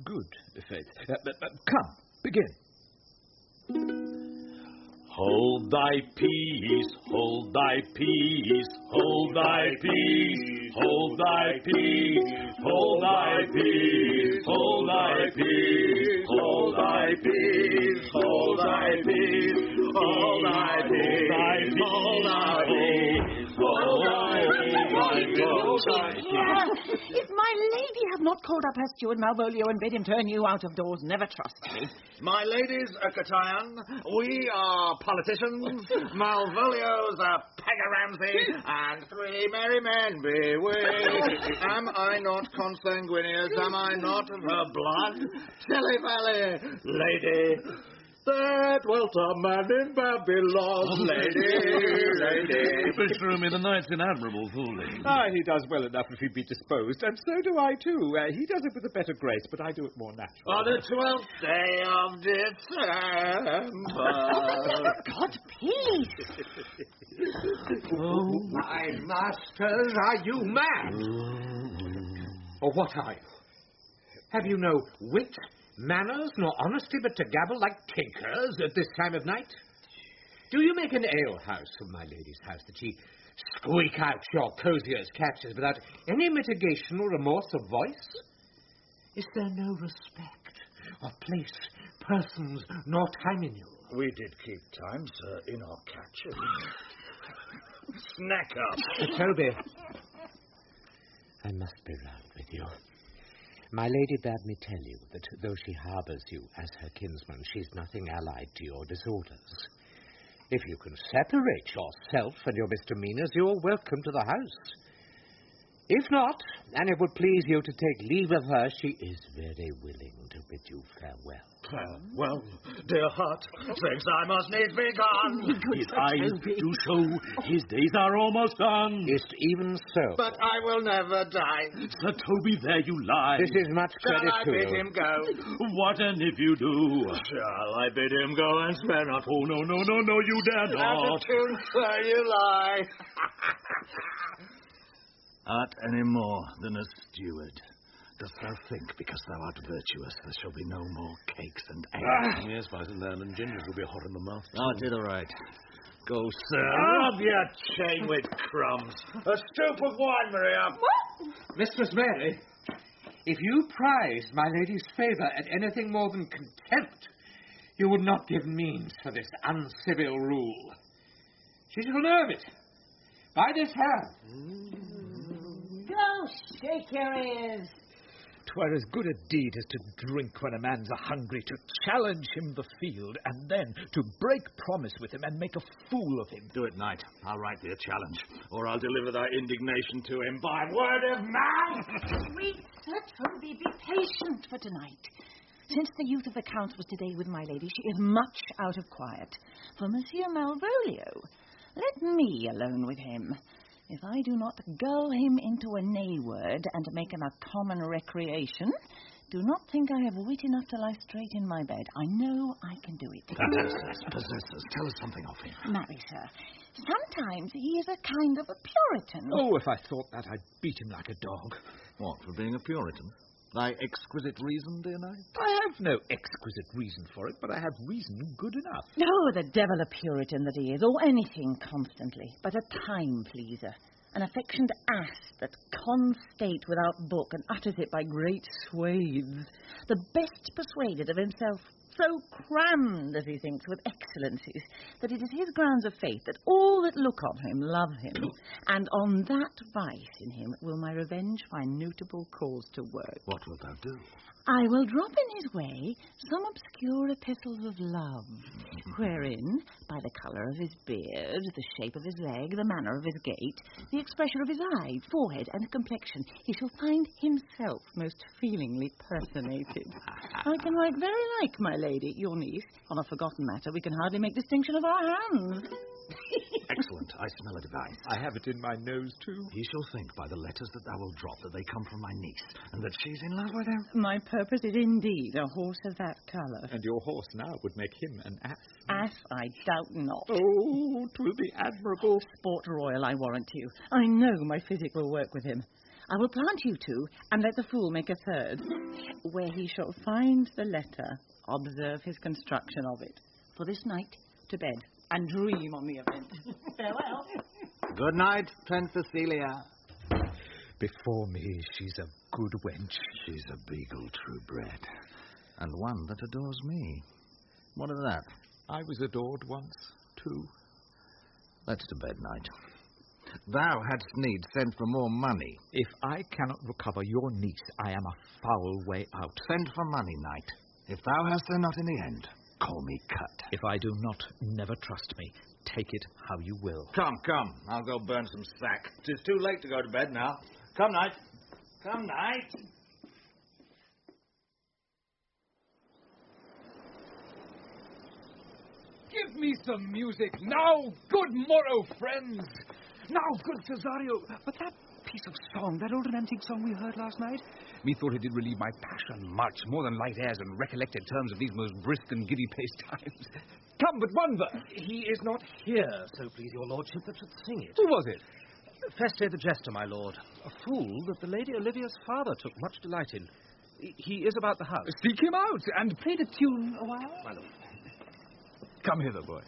Speaker 10: Good, faith. Come, begin.
Speaker 14: Hold thy peace, hold thy peace, hold thy peace, hold thy peace, hold thy peace, hold thy peace, hold thy peace, hold thy peace, hold thy peace, hold thy peace, hold thy peace.
Speaker 9: If my lady have not called up her steward Malvolio and bid him turn you out of doors, never trust me.
Speaker 8: My ladies, Catayan, we are politicians, Malvolio's a Pegaramsey, and 3 merry men be we. Am I not consanguineous? Am I not of her blood? Tilly Valley, lady,
Speaker 14: There dwelt a man in Babylon, lady.
Speaker 12: Beshrew me, the knight's in admirable fooling.
Speaker 10: He does well enough if he be disposed, and so do I too. He does it with a better grace, but I do it more naturally.
Speaker 14: On the 12th day of December.
Speaker 9: God, peace!
Speaker 6: Oh, my masters, are you mad? Or what are you? Have you no wit, manners, nor honesty, but to gabble like tinkers at this time of night? Do you make an alehouse of my lady's house, that she squeak out your coziers catches without any mitigation or remorse of voice? Is there no respect of place, persons, nor time in you?
Speaker 14: We did keep time, sir, in our catches. Snack up.
Speaker 6: Toby, I must be round with you. My lady bade me tell you that though she harbours you as her kinsman, she's nothing allied to your disorders. If you can separate yourself and your misdemeanours, you're welcome to the house. If not, and it would please you to take leave of her, she is very willing to bid you farewell.
Speaker 14: Well, dear heart, thinks I must needs be gone.
Speaker 12: His eyes do show his days are almost done.
Speaker 6: It's even so.
Speaker 14: But I will never die.
Speaker 12: Sir Toby, there you lie.
Speaker 6: This is much credit
Speaker 14: Shall I
Speaker 6: to
Speaker 14: bid
Speaker 6: you.
Speaker 14: him go?
Speaker 12: What and if you do?
Speaker 14: Shall I bid him go and spare not?
Speaker 12: Oh, no, you dare
Speaker 14: At
Speaker 12: not.
Speaker 14: the tune, sir, you lie. Art any more than a steward? Dost thou think, because thou art virtuous, there shall be no more cakes and eggs?
Speaker 12: Yes, by the lamb and gingers will be hot in the mouth.
Speaker 14: Did all right. Go, sir, rub your chain with crumbs. A stoup of wine, Maria.
Speaker 6: Mistress Mary, if you prized my lady's favour at anything more than contempt, you would not give means for this uncivil rule. She shall know of it. By this hand.
Speaker 9: Go, shake your ears!
Speaker 10: 'Twere as good a deed as to drink when a man's a-hungry, to challenge him the field, and then to break promise with him and make a fool of him.
Speaker 14: Do it, knight. I'll write thee a challenge, or I'll deliver thy indignation to him by word of mouth.
Speaker 9: Sweet Sir Toby, be patient for tonight. Since the youth of the Count was today with my lady, she is much out of quiet. For Monsieur Malvolio, let me alone with him. If I do not gull him into a nay word and make him a common recreation, do not think I have wit enough to lie straight in my bed. I know I can do it.
Speaker 14: Possess us. Tell us something of him.
Speaker 9: Marry, sir, sometimes he is a kind of a Puritan.
Speaker 10: Oh, if I thought that, I'd beat him like a dog.
Speaker 14: What, for being a Puritan? Thy exquisite reason, dear knight?
Speaker 10: I have no exquisite reason for it, but I have reason good enough.
Speaker 9: Oh, the devil a Puritan that he is, or anything constantly, but a time pleaser. An affectioned ass that cons state without book and utters it by great swathes. The best persuaded of himself, so crammed, as he thinks, with excellencies, that it is his grounds of faith that all that look on him love him. And on that vice in him will my revenge find notable cause to work.
Speaker 14: What wilt thou do?
Speaker 9: I will drop in his way some obscure epistles of love, wherein, by the colour of his beard, the shape of his leg, the manner of his gait, the expression of his eye, forehead, and complexion, he shall find himself most feelingly personated. I can write very like my lady, your niece. On a forgotten matter, we can hardly make distinction of our hands.
Speaker 14: Excellent. I smell a device.
Speaker 10: I have it in my nose, too.
Speaker 14: He shall think by the letters that thou wilt drop that they come from my niece, and that she's in love with him.
Speaker 9: My purpose is indeed a horse of that colour.
Speaker 10: And your horse now would make him an ass.
Speaker 9: Ass, I doubt not.
Speaker 10: Oh, 'twill be admirable.
Speaker 9: Sport royal, I warrant you. I know my physic will work with him. I will plant you two, and let the fool make a third. Where he shall find the letter, observe his construction of it. For this night, to bed, and dream on the event. Farewell.
Speaker 14: Good night, Princess Celia.
Speaker 10: Before me, she's a good wench.
Speaker 14: She's a beagle true bred, and one that adores me. What of that?
Speaker 10: I was adored once, too.
Speaker 14: Let's to bed, knight. Thou hadst need send for more money.
Speaker 10: If I cannot recover your niece, I am a foul way out.
Speaker 14: Send for money, knight. If thou hast her not in the end, call me cut.
Speaker 10: If I do not, never trust me. Take it how you will.
Speaker 14: Come, I'll go burn some sack. 'Tis too late to go to bed now. Come, knight. Come, knight.
Speaker 10: Give me some music now, good morrow, friends.
Speaker 11: Now, good Cesario, but that piece of song, that old and antique song we heard last night, methought it did relieve my passion much more than light airs and recollected terms of these most brisk and giddy-paced times. Come, but one verse.
Speaker 4: He is not here, so please your lordship, that should sing it.
Speaker 11: Who was it?
Speaker 4: Feste the jester, my lord. A fool that the Lady Olivia's father took much delight in. He is about the house.
Speaker 11: Seek him out, and play the tune a while.
Speaker 4: My lord.
Speaker 11: Come hither, boy.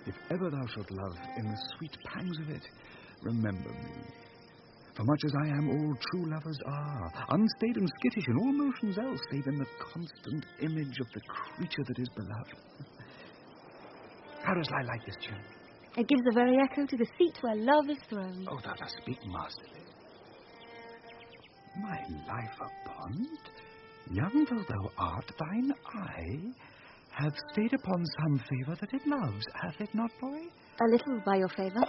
Speaker 11: If ever thou shalt love in the sweet pangs of it, remember me. For much as I am, all true lovers are, unstaid and skittish in all motions else, save in the constant image of the creature that is beloved. How does I like this tune?
Speaker 5: It gives the very echo to the seat where love is throned.
Speaker 11: Oh, thou dost speak masterly. My life upon it, young though thou art, thine eye hath stayed upon some favour that it loves, hath it not, boy?
Speaker 5: A little by your favour.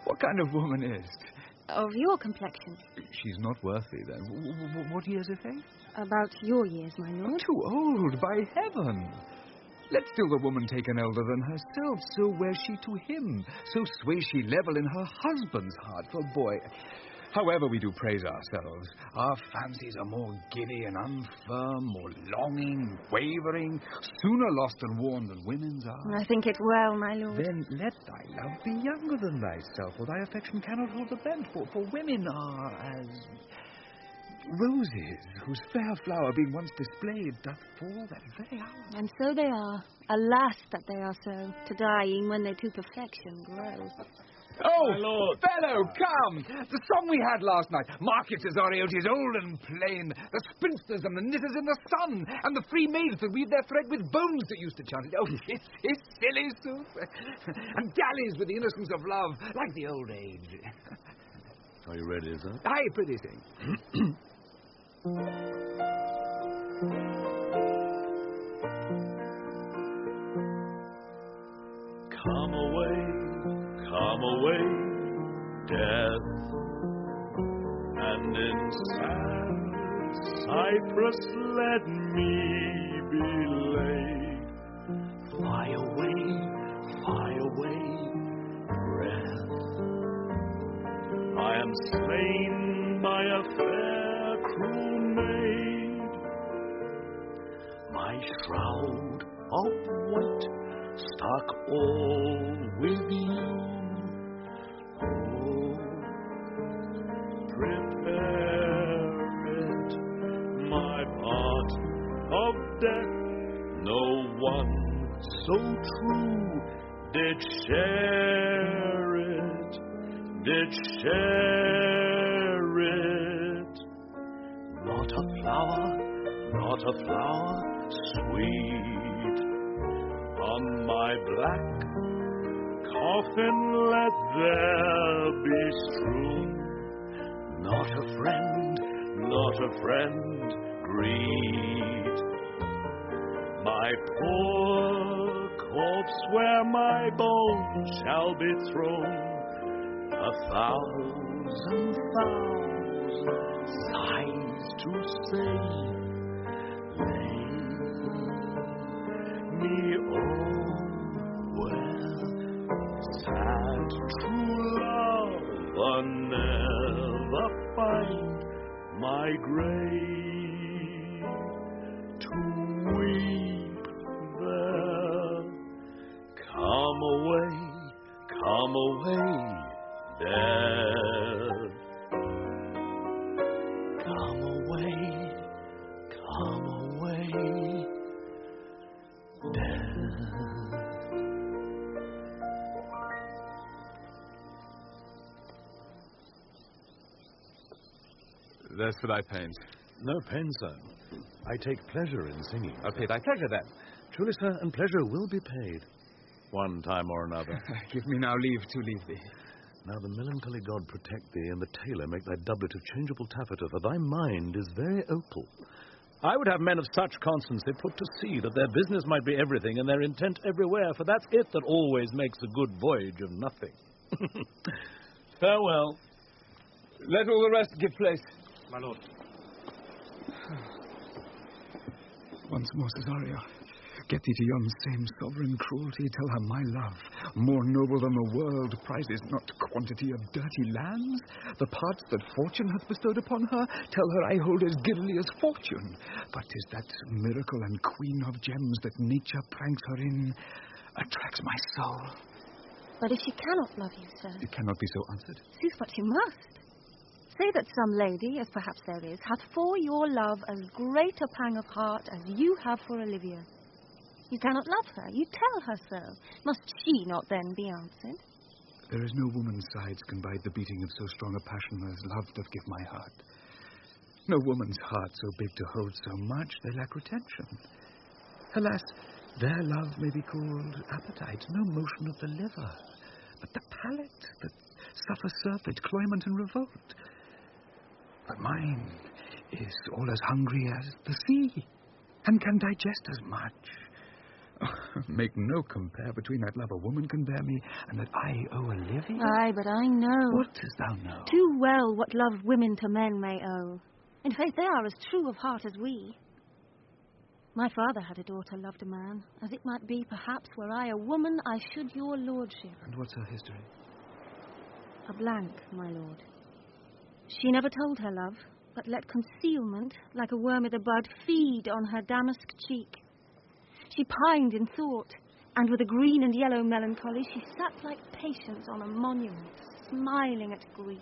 Speaker 11: What kind of woman is?
Speaker 5: Of your complexion.
Speaker 11: She's not worthy, then. What years is it?
Speaker 5: About your years, my lord.
Speaker 11: Too old, by heaven. Let still the woman take an elder than herself, so wears she to him, so sways she level in her husband's heart. For boy, however we do praise ourselves, our fancies are more giddy and unfirm, more longing, wavering, sooner lost and worn than women's are.
Speaker 5: I think it well, my lord.
Speaker 11: Then let thy love be younger than thyself, for thy affection cannot hold the bent, for women are as roses, whose fair flower being once displayed doth fall that very hour.
Speaker 5: And so they are. Alas that they are so, to dying when they to perfection grow.
Speaker 11: Oh,
Speaker 14: my lord.
Speaker 11: Fellow, come! The song we had last night. Mark it, Cesario, 'tis old and plain. The spinsters and the knitters in the sun, and the free maids that weave their thread with bones that used to chant it. Oh, it's silly, sooth. And galleys with the innocence of love, like the old age.
Speaker 14: Are you ready, sir?
Speaker 11: Aye, pretty thing.
Speaker 14: Come away, death, and in sad cypress let me be laid. Fly away, breath. I am slain by a fair cruel maid. My shroud of white stuck all with you. Oh, prepare it, my part of death. No one so true did share it, Not a flower sweet on my black coffin let there be strewn. Not a friend greet my poor corpse where my bones shall be thrown. 1,000 sighs to say, lay me where sad true love never find my grave to weep there. Come away, death. Come away, death.
Speaker 11: There's for thy pains.
Speaker 12: No pain, sir. I take pleasure in singing.
Speaker 11: I'll pay thy pleasure, then.
Speaker 12: Truly, sir, and pleasure will be paid, one time or another.
Speaker 11: Give me now leave to leave thee.
Speaker 12: Now the melancholy god protect thee, and the tailor make thy doublet of changeable taffeta, for thy mind is very opal. I would have men of such constancy put to sea, that their business might be everything, and their intent everywhere, for that's it that always makes a good voyage of nothing. Farewell.
Speaker 11: Let all the rest give place.
Speaker 12: My lord.
Speaker 11: Once more, Cesario. Get thee to yon same sovereign cruelty, tell her my love, more noble than the world, prizes not quantity of dirty lands. The parts that fortune hath bestowed upon her, tell her I hold as giddily as fortune. But 'tis that miracle and queen of gems that nature pranks her in, attracts my soul.
Speaker 5: But if she cannot love you, sir...
Speaker 11: It cannot be so answered.
Speaker 5: Sooth, but she must. Say that some lady, as perhaps there is, hath for your love as great a pang of heart as you have for Olivia. You cannot love her. You tell her so. Must she not then be answered?
Speaker 11: There is no woman's sides can bide the beating of so strong a passion as love doth give my heart. No woman's heart so big to hold so much, they lack retention. Alas, their love may be called appetite, no motion of the liver, but the palate that suffers surfeit, cloyment, and revolt. But mine is all as hungry as the sea, and can digest as much. Make no compare between that love a woman can bear me and that I owe Olivia.
Speaker 5: Aye, but I know.
Speaker 11: What dost thou know?
Speaker 5: Too well what love women to men may owe. In faith, they are as true of heart as we. My father had a daughter loved a man, as it might be, perhaps, were I a woman, I should your lordship.
Speaker 11: And what's her history?
Speaker 5: A blank, my lord. She never told her love, but let concealment, like a worm i' the bud, feed on her damask cheek. She pined in thought, and with a green and yellow melancholy, she sat like Patience on a monument, smiling at grief.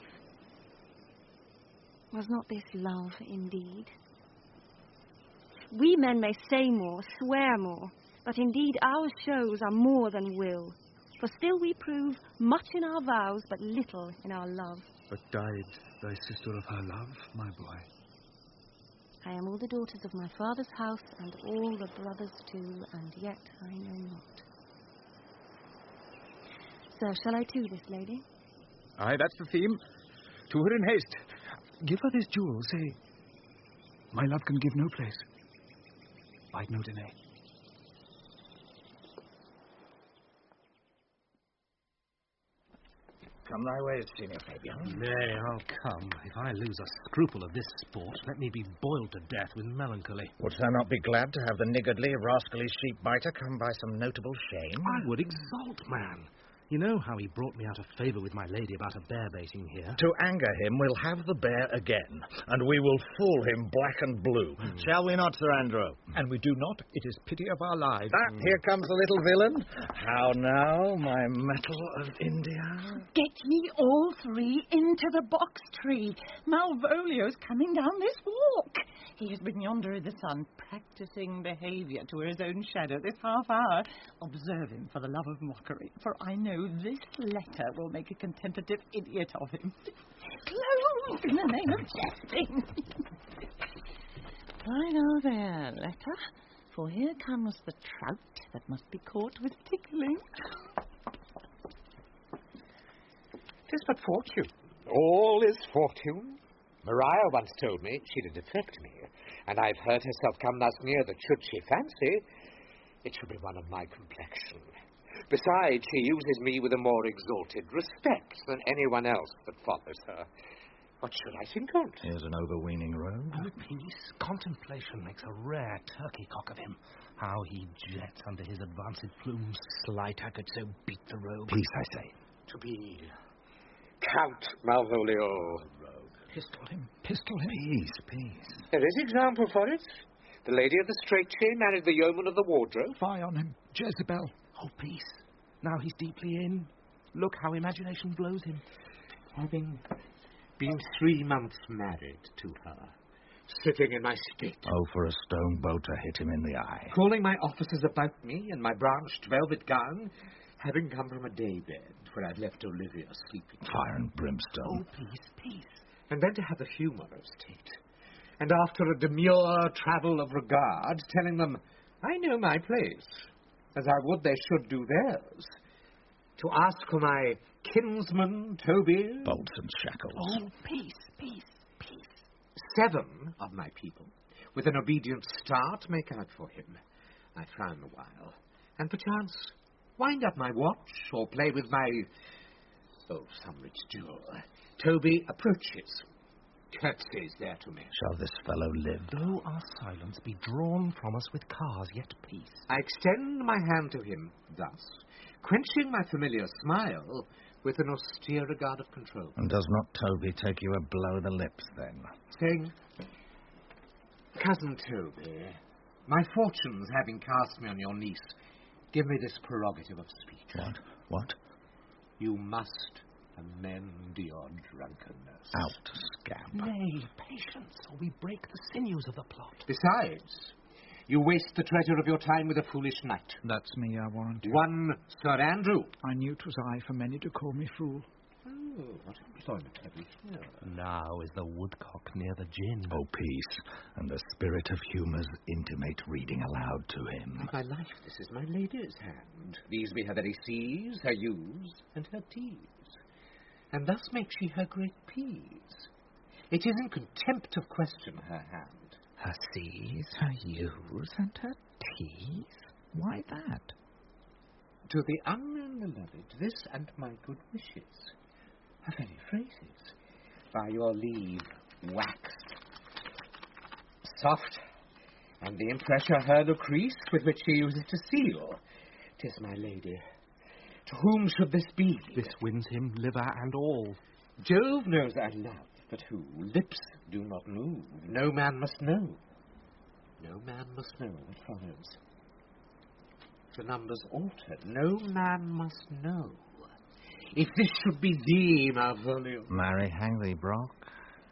Speaker 5: Was not this love indeed? We men may say more, swear more, but indeed our shows are more than will, for still we prove much in our vows, but little in our love.
Speaker 11: But died thy sister of her love, my boy?
Speaker 5: I am all the daughters of my father's house, and all the brothers too, and yet I know not. Sir, shall I to this lady?
Speaker 11: Aye, that's the theme. To her in haste. Give her this jewel, say, my love can give no place. Bide no delay.
Speaker 8: Come thy ways, Senior Fabian.
Speaker 4: Nay, I'll come. If I lose a scruple of this sport, let me be boiled to death with melancholy.
Speaker 8: Wouldst thou not be glad to have the niggardly, rascally sheep-biter come by some notable shame?
Speaker 4: I would exult, man. You know how he brought me out of favour with my lady about a bear baiting here?
Speaker 8: To anger him, we'll have the bear again, and we will fool him black and blue. Shall we not, Sir Andrew?
Speaker 10: And we do not. It is pity of our lives.
Speaker 8: Here comes the little villain. How now, my metal of India?
Speaker 9: Get ye all three into the box tree. Malvolio's coming down this walk. He has been yonder in the sun, practising behaviour to his own shadow this half hour. Observe him for the love of mockery, for I know this letter will make a contemplative idiot of him. Close, in the name of jesting. Right now there, letter, for here comes the trout that must be caught with tickling.
Speaker 6: 'Tis but fortune. All is fortune. Maria once told me she'd affect me, and I've heard herself come thus near that should she fancy, it should be one of my complexion. Besides, she uses me with a more exalted respect than anyone else that follows her. What should I think on't?
Speaker 8: Here's an overweening rogue.
Speaker 4: Oh, peace. Contemplation makes a rare turkey cock of him. How he jets under his advanced plumes. Slight I could so beat the rogue.
Speaker 8: Peace, I say.
Speaker 6: To be Count Malvolio.
Speaker 10: Pistol him, pistol him.
Speaker 8: Peace.
Speaker 6: There is example for it. The lady of the straight chain married the yeoman of the wardrobe.
Speaker 10: Fie on him, Jezebel.
Speaker 4: Oh, peace. Now he's deeply in. Look how imagination blows him.
Speaker 6: Having been 3 months married to her, sitting in my state.
Speaker 8: Oh, for a stone bow to hit him in the eye.
Speaker 6: Calling my officers about me in my branched velvet gown, having come from a daybed where I'd left Olivia sleeping.
Speaker 8: Fire and brimstone.
Speaker 4: Oh, peace.
Speaker 6: And then to have the humour of state. And after a demure travel of regard, telling them, I know my place, as I would they should do theirs, to ask for my kinsman, Toby.
Speaker 8: Bolts and shackles.
Speaker 4: Oh, peace.
Speaker 6: 7 of my people, with an obedient start, make out for him. I frown a while, and perchance wind up my watch, or play with my, some rich jewel. Toby approaches. curtsies there to me.
Speaker 8: Shall this fellow live?
Speaker 4: Though our silence be drawn from us with cars, yet peace.
Speaker 6: I extend my hand to him thus, quenching my familiar smile with an austere regard of control.
Speaker 8: And does not Toby take you a blow the lips, then?
Speaker 6: Saying, Cousin Toby, my fortunes having cast me on your niece, give me this prerogative of speech.
Speaker 8: What?
Speaker 6: You must amend your drunkenness.
Speaker 8: Out, scamp.
Speaker 4: Nay, patience, or we break the sinews of the plot.
Speaker 6: Besides, you waste the treasure of your time with a foolish knight.
Speaker 10: That's me, I warrant you.
Speaker 6: One Sir Andrew.
Speaker 10: I knew 'twas I for many to call me fool.
Speaker 6: Oh, what employment have we here?
Speaker 4: Now is the woodcock near the gin.
Speaker 8: Oh, peace, and the spirit of humour's intimate reading aloud to him.
Speaker 6: By my life, this is my lady's hand. These be her very C's, her U's, and her T's. And thus makes she her great P's. It is in contempt of question her hand.
Speaker 10: Her C's, her U's, and her T's? Why that?
Speaker 6: To the unknown beloved, this and my good wishes. Her very phrases, by your leave, waxed, soft, and the impressure her Lucrece, with which she uses to seal. 'Tis my lady. To whom should this be?
Speaker 4: This wins him liver and all.
Speaker 6: Jove knows I love, but who? Lips do not move. No man must know. No man must know what follows. The number's altered. No man must know. If this should be thee, Malvolio.
Speaker 8: Marry, hang thee, Brock.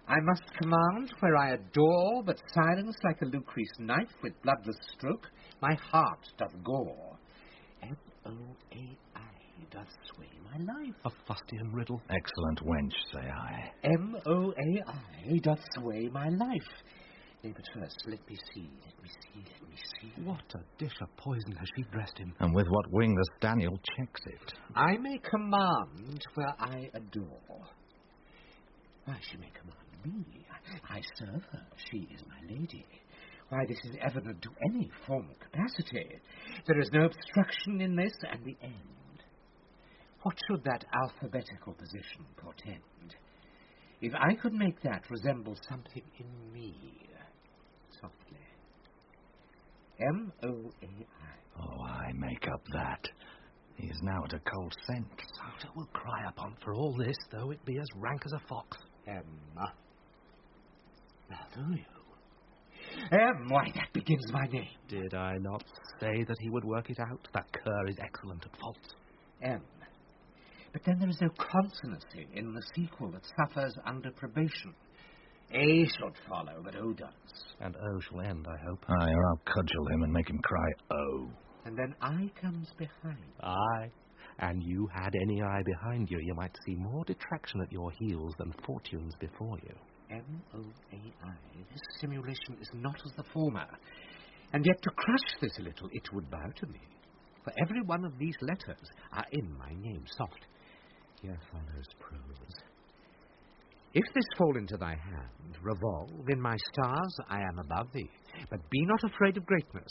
Speaker 6: I must command where I adore, but silence like a Lucrece knife with bloodless stroke, my heart doth gore. M-O-A-I doth sway my life.
Speaker 4: A fustian riddle.
Speaker 8: Excellent wench, say I.
Speaker 6: M-O-A-I doth sway my life. Nay, but first, let me see.
Speaker 4: What a dish of poison has she dressed him.
Speaker 8: And with what wing the Daniel checks it.
Speaker 6: I may command where I adore. Why, she may command me. I serve her. She is my lady. Why, this is evident to any formal capacity. There is no obstruction in this, and the end. What should that alphabetical position portend? If I could make that resemble something in me, softly. M-O-A-I.
Speaker 8: Oh, I make up that. He is now at a cold scent.
Speaker 4: Souter will cry upon for all this, though it be as rank as a fox.
Speaker 6: Emma. Malvolio. Why, that begins my name.
Speaker 4: Did I not say that he would work it out? That cur is excellent at faults.
Speaker 6: M. But then there is no consonancy in the sequel that suffers under probation. A should follow, but O does.
Speaker 4: And O shall end, I hope.
Speaker 8: Aye, or I'll cudgel him and make him cry O.
Speaker 6: And then I comes behind.
Speaker 4: Aye. And you had any eye behind you, you might see more detraction at your heels than fortunes before you.
Speaker 6: M-O-A-I. This simulation is not as the former. And yet to crush this a little, it would bow to me. For every one of these letters are in my name, soft. Here follows prose. If this fall into thy hand, revolve in my stars, I am above thee. But be not afraid of greatness.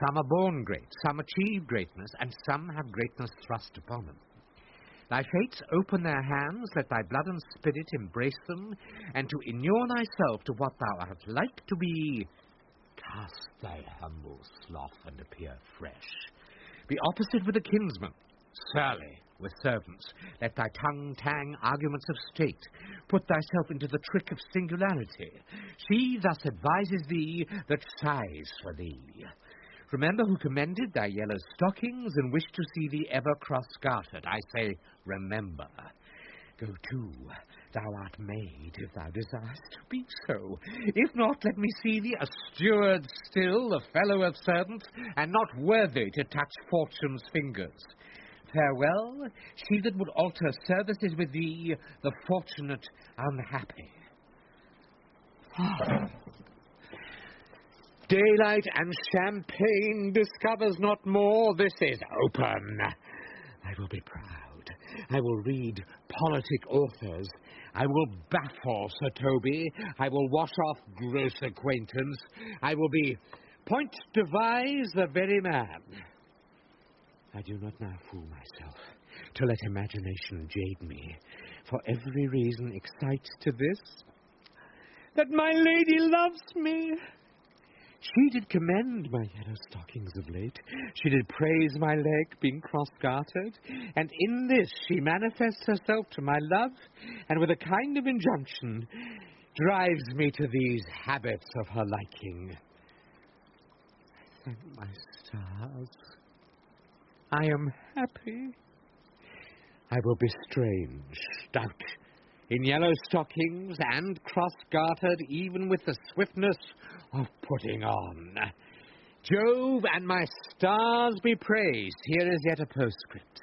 Speaker 6: Some are born great, some achieve greatness, and some have greatness thrust upon them. Thy fates open their hands, let thy blood and spirit embrace them, and to inure thyself to what thou art like to be, cast thy humble sloth and appear fresh. Be opposite with a kinsman, surly with servants. Let thy tongue tang arguments of state. Put thyself into the trick of singularity. She thus advises thee that sighs for thee. Remember who commended thy yellow stockings and wished to see thee ever cross-gartered. I say, remember. Go to, thou art made, if thou desirest to be so. If not, let me see thee a steward still, a fellow of servants, and not worthy to touch fortune's fingers. Farewell, she that would alter services with thee, the fortunate unhappy. Daylight and champagne discovers not more. This is open. I will be proud. I will read politic authors. I will baffle Sir Toby. I will wash off gross acquaintance. I will be point devise the very man. I do not now fool myself to let imagination jade me, for every reason excites to this. that my lady loves me. She did commend my yellow stockings of late. She did praise my leg being cross-gartered, and in this she manifests herself to my love, and with a kind of injunction drives me to these habits of her liking. Thank my stars. I am happy. I will be strange, stout, in yellow stockings and cross-gartered, even with the swiftness of putting on. Jove and my stars be praised. Here is yet a postscript.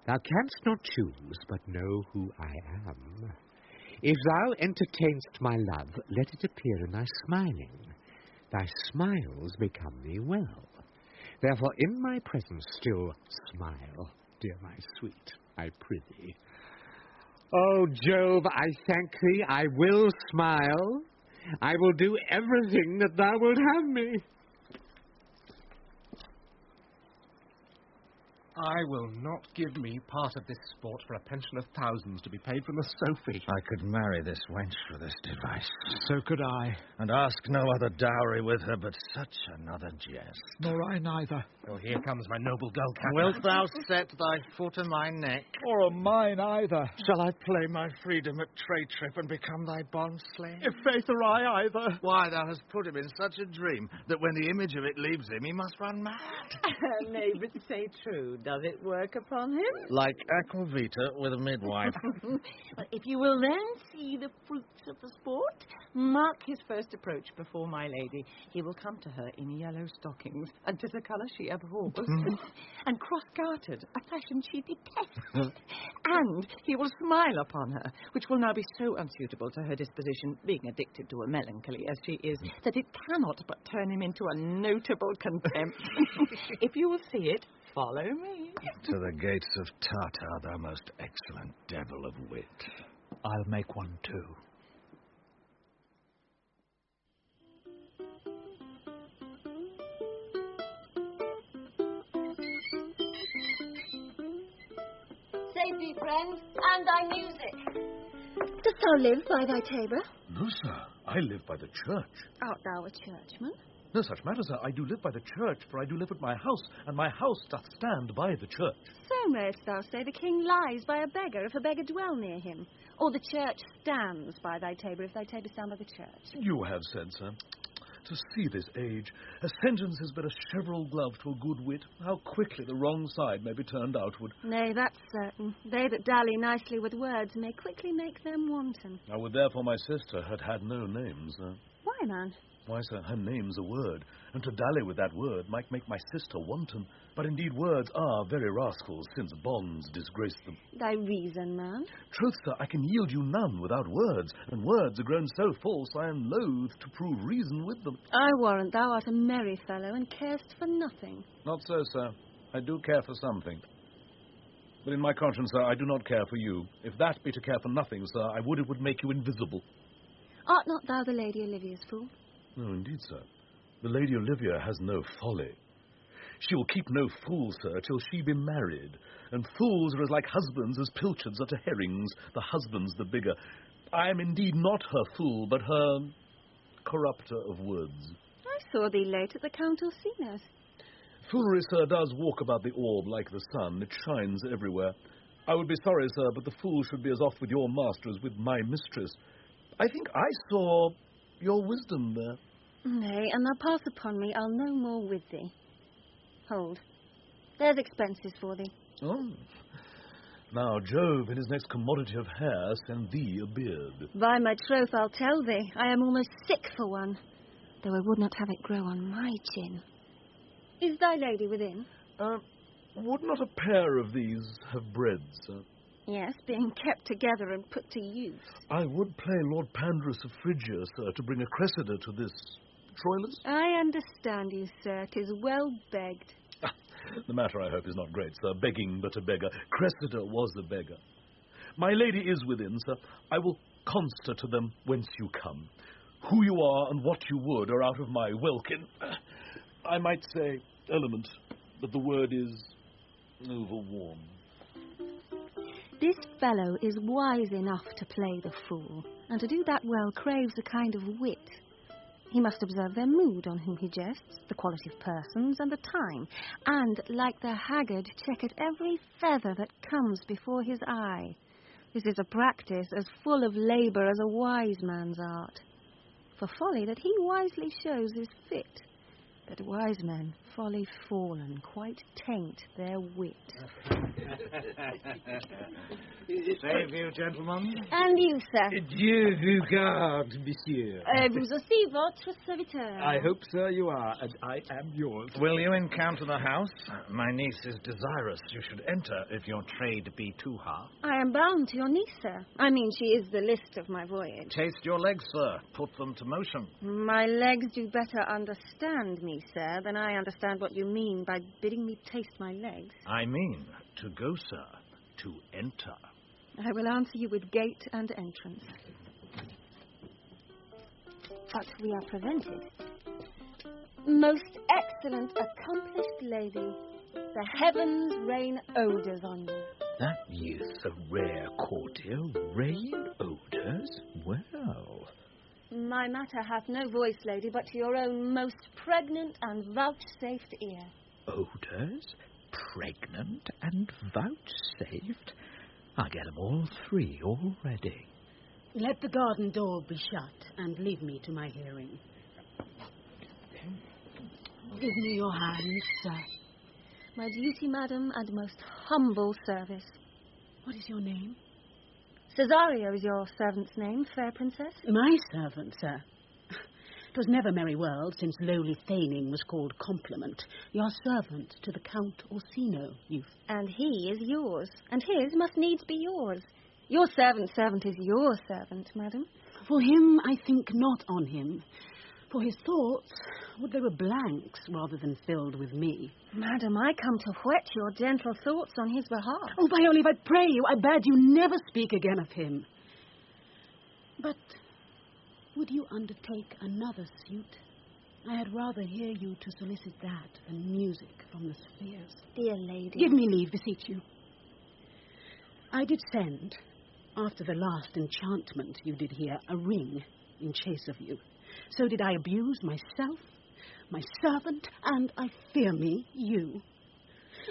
Speaker 6: Thou canst not choose but know who I am. If thou entertainst my love, let it appear in thy smiling. Thy smiles become thee well. Therefore in my presence still smile, dear my sweet, I prithee. Oh, Jove, I thank thee, I will smile. I will do everything that thou wilt have me.
Speaker 4: I will not give me part of this sport for a pension of thousands to be paid from the Sophie.
Speaker 8: I could marry this wench for this device.
Speaker 10: So could I.
Speaker 8: And ask no other dowry with her but such another jest.
Speaker 10: Nor I neither.
Speaker 4: Oh, here comes my noble girl, Captain.
Speaker 8: Wilt thou set thy foot on my neck?
Speaker 10: Or on mine either.
Speaker 8: Shall I play my freedom at trade trip and become thy bond slave?
Speaker 10: If faith or I either.
Speaker 8: Why, thou hast put him in such a dream that when the image of it leaves him, he must run mad.
Speaker 9: Nay, but say true, does it work upon him?
Speaker 8: Like Aquavita with a midwife.
Speaker 9: Well, if you will then see the fruits of the sport, mark his first approach before my lady. He will come to her in yellow stockings, and 'tis a colour she abhors, and cross-gartered, a fashion she detests. And he will smile upon her, which will now be so unsuitable to her disposition, being addicted to a melancholy as she is, that it cannot but turn him into a notable contempt. If you will see it, follow me.
Speaker 8: To the gates of Tartar, thou most excellent devil of wit.
Speaker 10: I'll make one too.
Speaker 5: Safety, friend, and thy music. Dost thou live by thy tabor?
Speaker 12: No, sir. I live by the church.
Speaker 5: Art thou a churchman?
Speaker 12: No such matter, sir. I do live by the church, for I do live at my house, and my house doth stand by the church.
Speaker 5: So mayst thou say the king lies by a beggar if a beggar dwell near him, or the church stands by thy tabor if thy tabor stand by the church.
Speaker 12: You have said, sir. To see this age, a sentence is but a cheverel glove to a good wit. How quickly the wrong side may be turned outward.
Speaker 5: Nay, that's certain. They that dally nicely with words may quickly make them wanton.
Speaker 12: I would therefore my sister had no name, sir.
Speaker 5: Why, man?
Speaker 12: Why, sir, her name's a word, and to dally with that word might make my sister wanton. But indeed words are very rascals, since bonds disgrace them.
Speaker 5: Thy reason, man?
Speaker 12: Truth, sir, I can yield you none without words, and words are grown so false I am loath to prove reason with them.
Speaker 5: I warrant thou art a merry fellow, and carest for nothing.
Speaker 12: Not so, sir. I do care for something. But in my conscience, sir, I do not care for you. If that be to care for nothing, sir, I would it would make you invisible.
Speaker 5: Art not thou the Lady Olivia's fool?
Speaker 12: No, indeed, sir. The Lady Olivia has no folly. She will keep no fool, sir, till she be married. And fools are as like husbands as pilchards are to herrings, the husband's the bigger. I am indeed not her fool, but her corrupter of words.
Speaker 5: I saw thee late at the Count Orsino's.
Speaker 12: Foolery, sir, does walk about the orb like the sun. It shines everywhere. I would be sorry, sir, but the fool should be as oft with your master as with my mistress. I think I saw your wisdom there.
Speaker 5: Nay, and thou pass upon me, I'll no more with thee. Hold. There's expenses for thee.
Speaker 12: Oh. Now, Jove, in his next commodity of hair, send thee a beard.
Speaker 5: By my troth, I'll tell thee, I am almost sick for one, though I would not have it grow on my chin. Is thy lady within?
Speaker 12: Would not a pair of these have bred, sir?
Speaker 5: Yes, being kept together and put to use.
Speaker 12: I would play Lord Pandarus of Phrygia, sir, to bring a Cressida to this Troilus.
Speaker 5: I understand you, sir. 'Tis well begged.
Speaker 12: The matter, I hope, is not great, sir. Begging but a beggar. Cressida was a beggar. My lady is within, sir. I will conster to them whence you come. Who you are and what you would are out of my welkin. I might say element, but the word is overwarm.
Speaker 5: this fellow is wise enough to play the fool, and to do that well craves a kind of wit. He must observe their mood on whom he jests, the quality of persons, and the time, and, like the haggard, check at every feather that comes before his eye. This is a practice as full of labour as a wise man's art. For folly that he wisely shows is fit, but wise men, folly fallen, quite taint their wit.
Speaker 8: Save you, gentlemen.
Speaker 5: And you, sir.
Speaker 10: Dieu vous garde, monsieur.
Speaker 5: Vous aussi, votre serviteur.
Speaker 10: I hope, sir, you are, and I am yours.
Speaker 8: Will you encounter the house? My niece is desirous you should enter, if your trade be too hard.
Speaker 5: I am bound to your niece, sir. I mean, she is the list of my voyage.
Speaker 8: Taste your legs, sir. Put them to motion.
Speaker 5: My legs do better understand me, sir, than I understand what you mean by bidding me taste my legs.
Speaker 8: I mean, to go, sir, to enter.
Speaker 5: I will answer you with gate and entrance. But we are prevented. Most excellent, accomplished lady, the heavens rain odours on you.
Speaker 10: That youth a rare courtier, rain odours? Well...
Speaker 5: My matter hath no voice, lady, but to your own most pregnant and vouchsafed ear.
Speaker 10: Odours? Pregnant and vouchsafed? I get 'em all three already.
Speaker 13: Let the garden door be shut and leave me to my hearing. Give me your hand, sir.
Speaker 5: My duty, madam, and most humble service.
Speaker 13: What is your name?
Speaker 5: Cesario is your servant's name, fair princess.
Speaker 13: My servant, sir. 'Twas never merry world since lowly feigning was called compliment. Your servant to the Count Orsino, youth.
Speaker 5: And he is yours, and his must needs be yours. Your servant's servant is your servant, madam.
Speaker 13: For him I think not on him. For his thoughts, would they were blanks rather than filled with me.
Speaker 5: Madam, I come to whet your gentle thoughts on his behalf.
Speaker 13: Oh, Viola, I pray you, I bade you never speak again of him. But would you undertake another suit? I had rather hear you to solicit that than music from the spheres.
Speaker 5: Dear lady.
Speaker 13: Give me leave, beseech you. I did send, after the last enchantment you did hear, a ring in chase of you. So did I abuse myself, my servant, and, I fear me, you.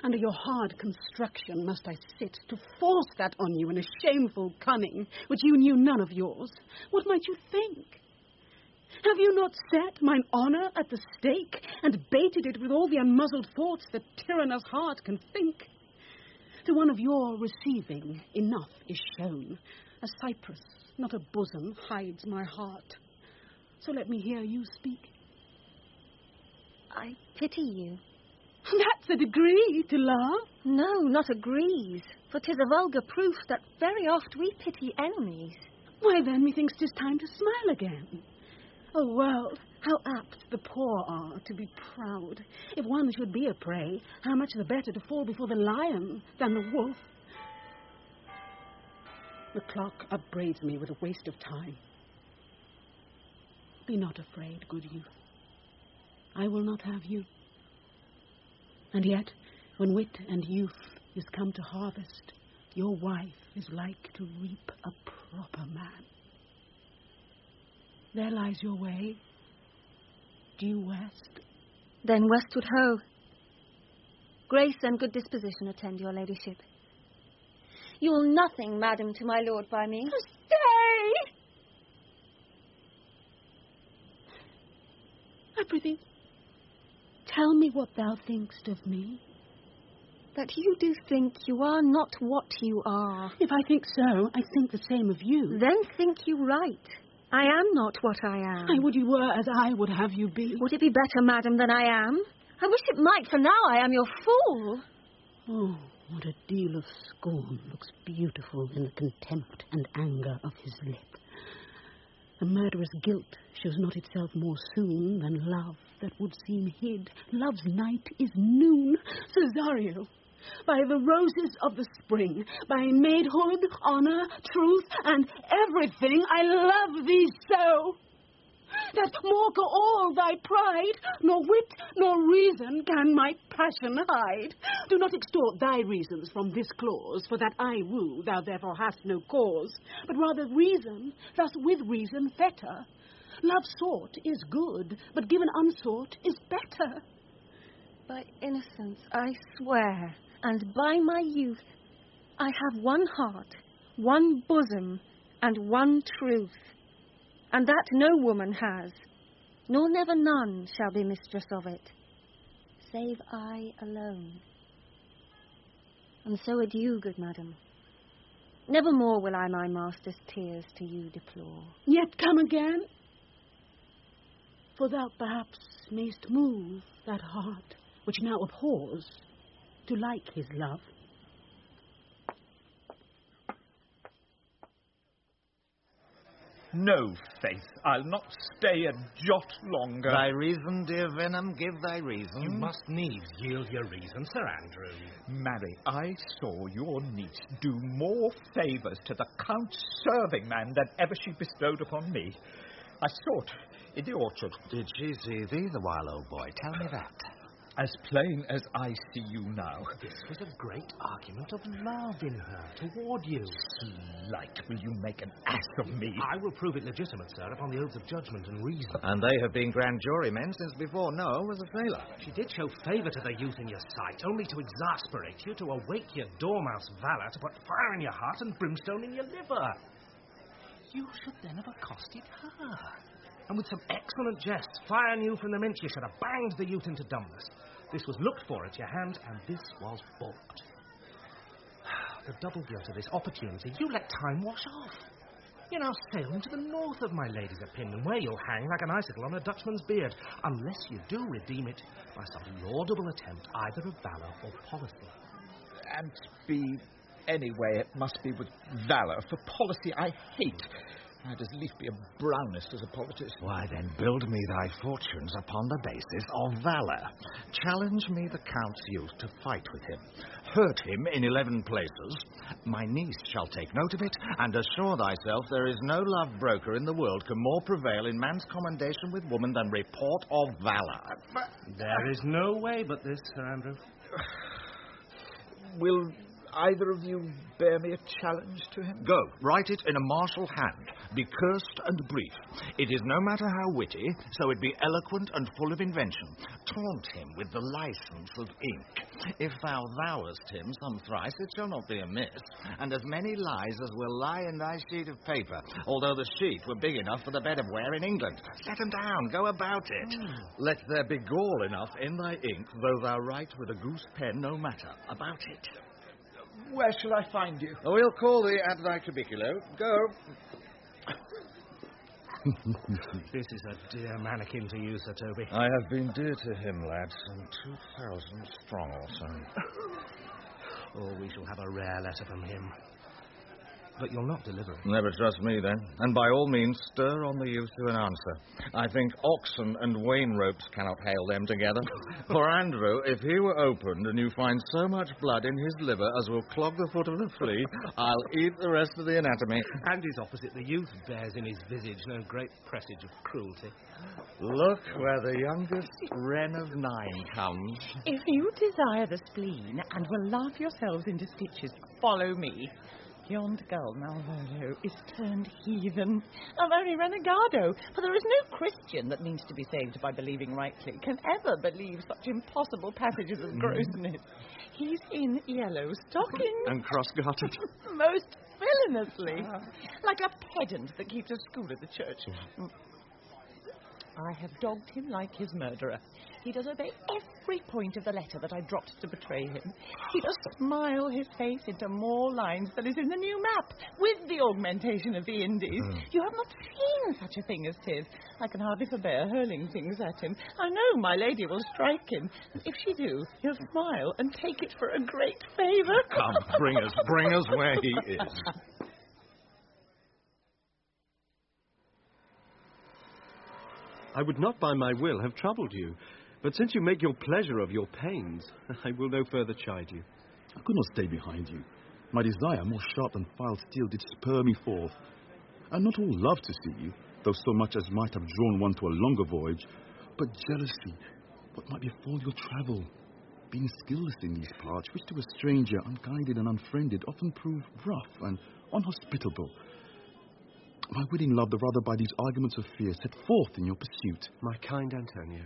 Speaker 13: Under your hard construction must I sit to force that on you in a shameful cunning, which you knew none of yours. What might you think? Have you not set mine honour at the stake, and baited it with all the unmuzzled thoughts that tyrannous heart can think? To one of your receiving enough is shown. A cypress, not a bosom, hides my heart. So let me hear you speak.
Speaker 5: I pity you.
Speaker 13: That's a degree to love.
Speaker 5: No, not agrees, for 'tis a vulgar proof that very oft we pity enemies.
Speaker 13: Why then, methinks 'tis time to smile again. O world, how apt the poor are to be proud. If one should be a prey, how much the better to fall before the lion than the wolf. The clock upbraids me with a waste of time. Be not afraid, good youth. I will not have you. And yet, when wit and youth is come to harvest, your wife is like to reap a proper man. There lies your way, due west.
Speaker 5: Then westward ho. Grace and good disposition attend your ladyship. You'll nothing, madam, to my lord by me.
Speaker 13: Stay! I prithee, tell me what thou thinkst of me.
Speaker 5: That you do think you are not what you are.
Speaker 13: If I think so, I think the same of you.
Speaker 5: Then think you right. I am not what I am.
Speaker 13: I would you were as I would have you be.
Speaker 5: Would it be better, madam, than I am? I wish it might, for now I am your fool.
Speaker 13: Oh, what a deal of scorn looks beautiful in the contempt and anger of his lip. The murderous guilt shows not itself more soon than love that would seem hid. Love's night is noon. Cesario, by the roses of the spring, by maidhood, honour, truth, and everything, I love thee so. that mock all thy pride, nor wit nor reason can my passion hide. Do not extort thy reasons from this clause, for that I woo, thou therefore hast no cause, but rather reason, thus with reason fetter. Love sought is good, but given unsought is better.
Speaker 5: By innocence I swear, and by my youth, I have one heart, one bosom, and one truth, and that no woman has, nor never none shall be mistress of it, save I alone. And so adieu, good madam. Nevermore will I my master's tears to you deplore.
Speaker 13: Yet come again, for thou perhaps mayst move that heart which now abhors to like his love.
Speaker 10: No, Faith, I'll not stay a jot longer.
Speaker 8: Thy reason, dear Venom, give thy reason.
Speaker 6: You must needs yield your reason, Sir Andrew.
Speaker 10: Marry, I saw your niece do more favours to the Count's serving man than ever she bestowed upon me. I saw it in the orchard.
Speaker 8: Did she see thee the while, old boy? Tell me that.
Speaker 10: As plain as I see you now.
Speaker 6: This was a great argument of love in her toward you.
Speaker 10: Slight, will you make an ass of me?
Speaker 6: I will prove it legitimate, sir, upon the oaths of judgment and reason.
Speaker 8: And they have been grand jurymen since before Noah was a sailor.
Speaker 6: She did show favour to the youth in your sight, only to exasperate you, to awake your dormouse valour, to put fire in your heart and brimstone in your liver. You should then have accosted her. And with some excellent jests, fire new from the mint, you should have banged the youth into dumbness. This was looked for at your hand, and this was balked. The double guilt of this opportunity, you let time wash off. You now sail into the north of my lady's opinion, where you'll hang like an icicle on a Dutchman's beard, unless you do redeem it by some laudable attempt either of valour or policy.
Speaker 10: And be anyway, it must be with valour, for policy I hate. I'd as lief be a brownist as a politician.
Speaker 8: Why, then, build me thy fortunes upon the basis of valour. Challenge me the Count's youth to fight with him. Hurt him in 11 places. My niece shall take note of it, and assure thyself there is no love broker in the world can more prevail in man's commendation with woman than report of valour.
Speaker 6: But there is no way but this, Sir Andrew.
Speaker 10: Will either of you bear me a challenge to him?
Speaker 8: Go, write it in a martial hand. Be cursed and brief. It is no matter how witty, so it be eloquent and full of invention. Taunt him with the license of ink. If thou vowest him some thrice, it shall not be amiss, and as many lies as will lie in thy sheet of paper, although the sheet were big enough for the bed of ware in England. Set 'em down, go about it. Let there be gall enough in thy ink, though thou write with a goose pen, no matter. About it.
Speaker 10: Where shall I find you?
Speaker 8: We'll call thee at thy cubiculo. Go.
Speaker 6: This is a dear mannequin to you, Sir Toby.
Speaker 8: I have been dear to him, lad, some 2,000 strong or so.
Speaker 6: Oh, we shall have a rare letter from him. But you'll not deliver it.
Speaker 8: Never trust me, then. And by all means, stir on the youth to an answer. I think oxen and wain ropes cannot hail them together. For Andrew, if he were opened and you find so much blood in his liver as will clog the foot of the flea, I'll eat the rest of the anatomy.
Speaker 6: And his opposite, the youth bears in his visage no great presage of cruelty.
Speaker 8: Look where the youngest wren of 9 comes.
Speaker 9: If you desire the spleen and will laugh yourselves into stitches, follow me. Yond gull, Malvolio, is turned heathen, a very renegado, for there is no Christian that means to be saved by believing rightly can ever believe such impossible passages of grossness. He's in yellow stockings.
Speaker 8: And cross-gartered.
Speaker 9: Most villainously. Like a pedant that keeps a school at the church. I have dogged him like his murderer. He does obey every point of the letter that I dropped to betray him. He does smile his face into more lines than is in the new map, with the augmentation of the Indies. You have not seen such a thing as 'tis. I can hardly forbear hurling things at him. I know my lady will strike him. If she do, he'll smile and take it for a great favour.
Speaker 8: Come, bring us where he is.
Speaker 4: I would not by my will have troubled you, but since you make your pleasure of your pains, I will no further chide you.
Speaker 11: I could not stay behind you. My desire, more sharp than filed steel, did spur me forth. And not all love to see you, though so much as might have drawn one to a longer voyage. But jealousy, what might befall your travel? Being skilless in these parts, which to a stranger, unguided and unfriended, often prove rough and unhospitable. My wedding love, the rather by these arguments of fear, set forth in your pursuit.
Speaker 4: My kind Antonio,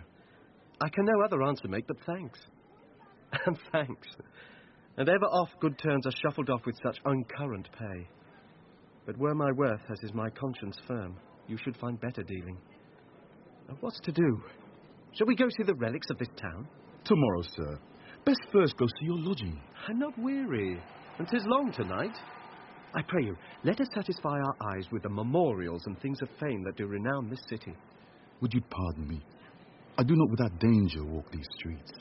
Speaker 4: I can no other answer make but thanks. And thanks. And ever oft good turns are shuffled off with such uncurrent pay. But were my worth, as is my conscience, firm, you should find better dealing. Now, what's to do? Shall we go see the relics of this town?
Speaker 11: Tomorrow, sir. Best first go see your lodging.
Speaker 4: I'm not weary, and 'tis long tonight. I pray you, let us satisfy our eyes with the memorials and things of fame that do renown this city.
Speaker 11: Would you pardon me? I do not without danger walk these streets.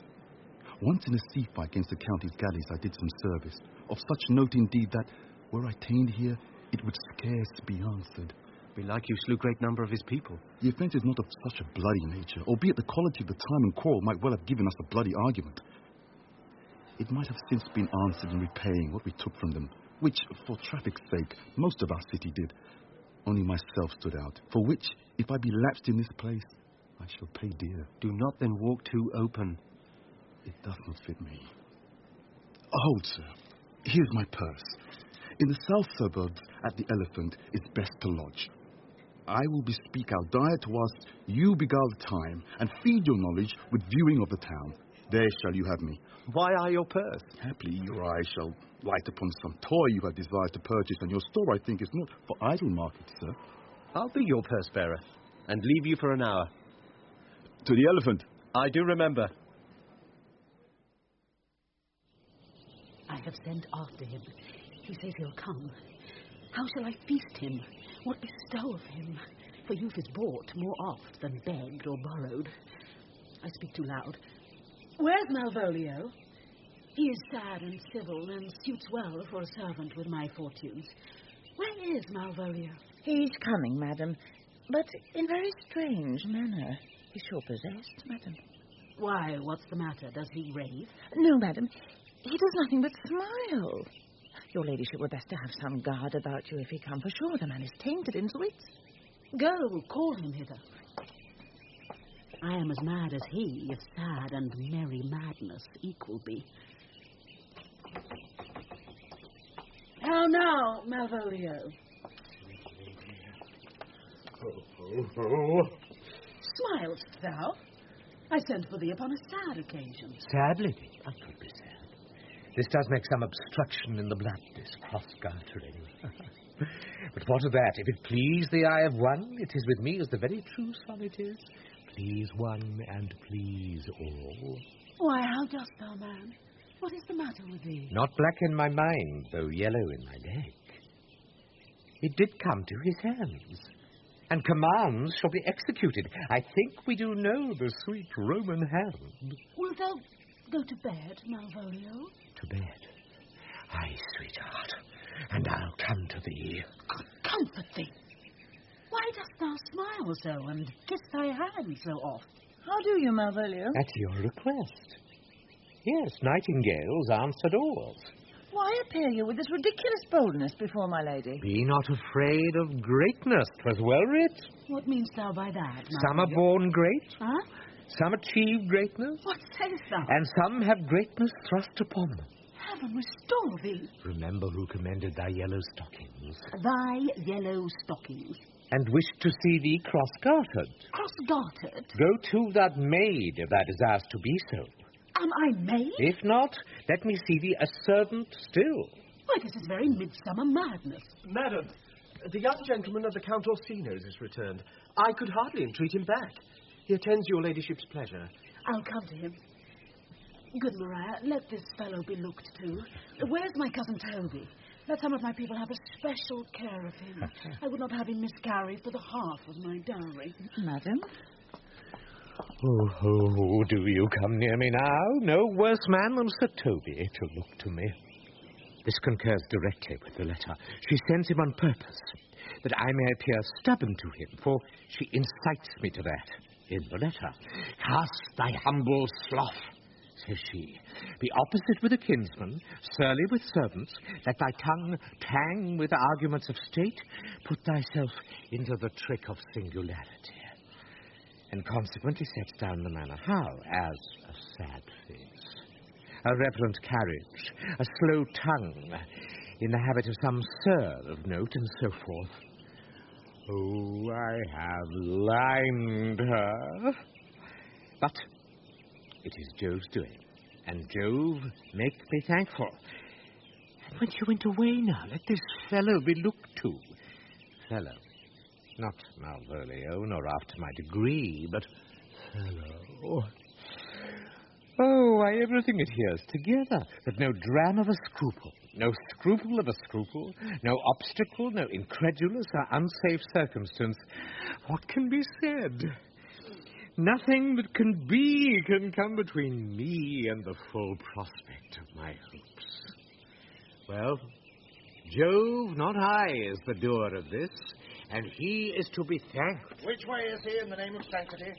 Speaker 11: Once in a sea fight against the county's galleys I did some service, of such note indeed that, were I ta'en here, it would scarce be answered.
Speaker 4: Belike you slew great number of his people.
Speaker 11: The offence is not of such a bloody nature, albeit the quality of the time and quarrel might well have given us a bloody argument. It might have since been answered in repaying what we took from them, which, for traffic's sake, most of our city did. Only myself stood out, for which, if I be lapsed in this place, I shall pay dear.
Speaker 4: Do not then walk too open.
Speaker 11: It does not fit me. Hold, sir. Here's my purse. In the south suburbs, at the Elephant, it's best to lodge. I will bespeak our diet whilst you beguile the time, and feed your knowledge with viewing of the town. There shall you have me.
Speaker 4: Why I your purse?
Speaker 11: Haply your eye shall light upon some toy you have desired to purchase, and your store, I think, is not for idle market, sir.
Speaker 4: I'll be your purse bearer, and leave you for an hour.
Speaker 11: To the Elephant.
Speaker 4: I do remember.
Speaker 13: I have sent after him. He says he'll come. How shall I feast him? What bestow of him? For youth is bought more oft than begged or borrowed. I speak too loud. Where's Malvolio? He is sad and civil, and suits well for a servant with my fortunes. Where is Malvolio?
Speaker 9: He's coming, madam, but in very strange manner. He's sure possessed, madam.
Speaker 13: Why, what's the matter? Does he rave?
Speaker 9: No, madam. He does nothing but smile. Your ladyship were best to have some guard about you if he come, for sure the man is tainted in his wits.
Speaker 13: Go, call him hither. I am as mad as he, if sad and merry madness equal be. How now, Malvolio? Smilest thou? I sent for thee upon a sad occasion.
Speaker 6: Sad, lady? I could be sad. This does make some obstruction in the blood, this cross-gartering. But what of that? If it please the eye of one, it is with me as the very true sonnet is. Please one and please all.
Speaker 13: Why, how dost thou, man? What is the matter with thee?
Speaker 6: Not black in my mind, though yellow in my leg. It did come to his hands, and commands shall be executed. I think we do know the sweet Roman hand.
Speaker 13: Wilt thou go to bed, Malvolio?
Speaker 6: To bed? Aye, sweetheart, and I'll come to thee.
Speaker 13: Comfort thee. Why dost thou smile so and kiss thy hand so oft?
Speaker 9: How do you, Malvolio?
Speaker 6: At your request. Yes, nightingales answered alls.
Speaker 9: Why appear you with this ridiculous boldness before my lady?
Speaker 6: Be not afraid of greatness, 'twas well writ.
Speaker 13: What meanest thou by that, Malvolio?
Speaker 6: Some are born great.
Speaker 13: Huh?
Speaker 6: Some achieve greatness.
Speaker 13: What sayest thou?
Speaker 6: And some have greatness thrust upon them.
Speaker 13: Heaven restore thee.
Speaker 6: Remember who commended thy yellow stockings.
Speaker 13: Thy yellow stockings.
Speaker 6: And wished to see thee cross-gartered.
Speaker 13: Cross-gartered?
Speaker 6: Go to that maid, if thou desirest to be so.
Speaker 13: Am I maid?
Speaker 6: If not, let me see thee a servant still.
Speaker 13: Why, this is very midsummer madness.
Speaker 4: Madam, the young gentleman of the Count Orsino's is returned. I could hardly entreat him back. He attends your ladyship's pleasure.
Speaker 13: I'll come to him. Good Maria, let this fellow be looked to. Where's my cousin Toby? Let some of my people have a special care of him. I would not have him miscarry for the half of my dowry.
Speaker 9: Madam?
Speaker 6: Oh, do you come near me now? No worse man than Sir Toby to look to me. This concurs directly with the letter. She sends him on purpose, that I may appear stubborn to him, for she incites me to that in the letter. Cast thy humble slough says she. Be opposite with a kinsman, surly with servants, let thy tongue tang with arguments of state, put thyself into the trick of singularity. And consequently sets down the manner how? As a sad face, a reverent carriage, a slow tongue, in the habit of some sir of note, and so forth. Oh, I have limed her. But it is Jove's doing, and Jove makes me thankful. And when she went away now, let this fellow be looked to. Fellow. Not Malvolio, nor after my degree, but fellow. Oh, why, everything adheres together, but no dram of a scruple, no scruple of a scruple, no obstacle, no incredulous or unsafe circumstance. What can be said? Nothing that can be can come between me and the full prospect of my hopes. Well, Jove, not I, is the doer of this, and he is to be thanked.
Speaker 8: Which way is he in the name of sanctity?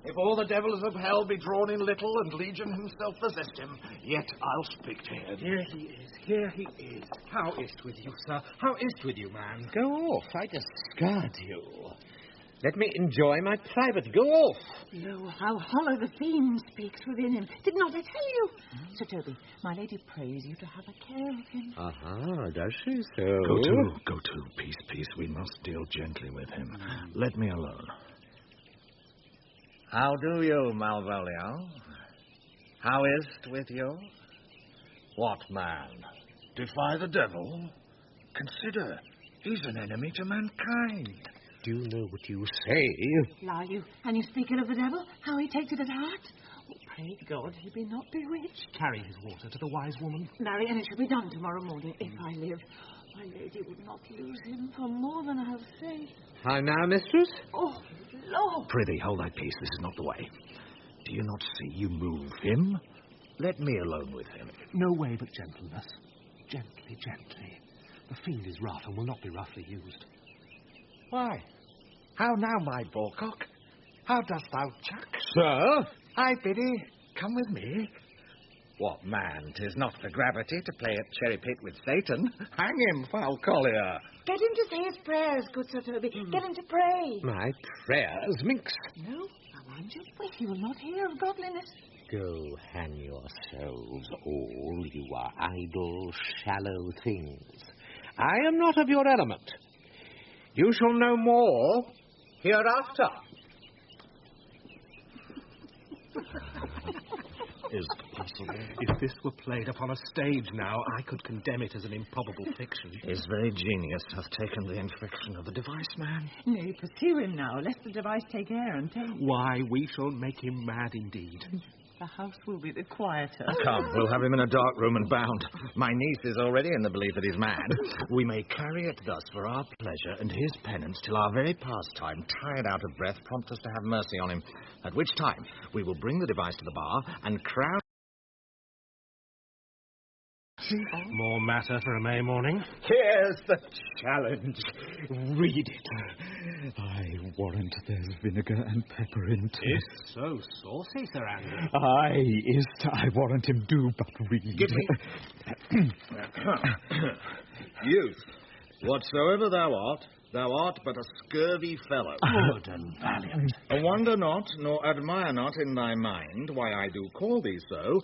Speaker 8: If all the devils of hell be drawn in little, and Legion himself possessed him, yet I'll speak to him.
Speaker 6: Here he is, here he is. How is't with you, sir? How is't with you, man? Go off, I discard you. Let me enjoy my private. Go off.
Speaker 9: Lo, how hollow the fiend speaks within him. Did not I tell you? Sir Toby, my lady prays you to have a care of him.
Speaker 6: Aha, does she so?
Speaker 12: Go to. Peace. We must deal gently with him. Let me alone.
Speaker 8: How do you, Malvolio? How is't with you? What man? Defy the devil? Consider, he's an enemy to mankind.
Speaker 6: Do you know what you say?
Speaker 9: Lie you, and you speak ill of the devil? How he takes it at heart? Oh, pray God he be not bewitched.
Speaker 6: Carry his water to the wise woman.
Speaker 9: Marry, and it shall be done tomorrow morning, if I live. My lady would not lose him for more than I have said.
Speaker 6: How now, mistress?
Speaker 9: Oh, Lord!
Speaker 12: Prithee, hold thy peace. This is not the way. Do you not see you move him? Let me alone with him.
Speaker 6: No way but gentleness. Gently. The fiend is rough and will not be roughly used.
Speaker 8: Why? How now, my ballcock? How dost thou chuck?
Speaker 6: Sir?
Speaker 8: Aye, Biddy, come with me. What, man, 'tis not for gravity to play at cherry pit with Satan. Hang him, foul collier.
Speaker 5: Get him to say his prayers, good Sir Toby. Get him to pray.
Speaker 6: My prayers, minx.
Speaker 9: No, I mind you, wait, he will not hear of godliness.
Speaker 6: Go hang yourselves all, you are idle, shallow things. I am not of your element. You shall know more hereafter.
Speaker 12: Is it possible?
Speaker 6: If this were played upon a stage now, I could condemn it as an improbable fiction.
Speaker 8: His very genius hath taken the infection of the device, man.
Speaker 9: Nay, pursue him now, lest the device take air and take.
Speaker 6: Why, we shall make him mad indeed.
Speaker 9: The house will be the quieter.
Speaker 8: Come, we'll have him in a dark room and bound. My niece is already in the belief that he's mad. We may carry it thus for our pleasure and his penance till our very pastime, tired out of breath, prompt us to have mercy on him. At which time we will bring the device to the bar and crowd.
Speaker 6: More matter for a May morning.
Speaker 10: Here's the challenge. Read it. I warrant there's vinegar and pepper in it.
Speaker 6: It's so saucy, Sir Andrew.
Speaker 10: Aye, is't. I warrant him do but read.
Speaker 8: Give me. Youth, whatsoever thou art but a scurvy fellow.
Speaker 6: Good and valiant.
Speaker 8: Wonder not, nor admire not in thy mind why I do call thee so,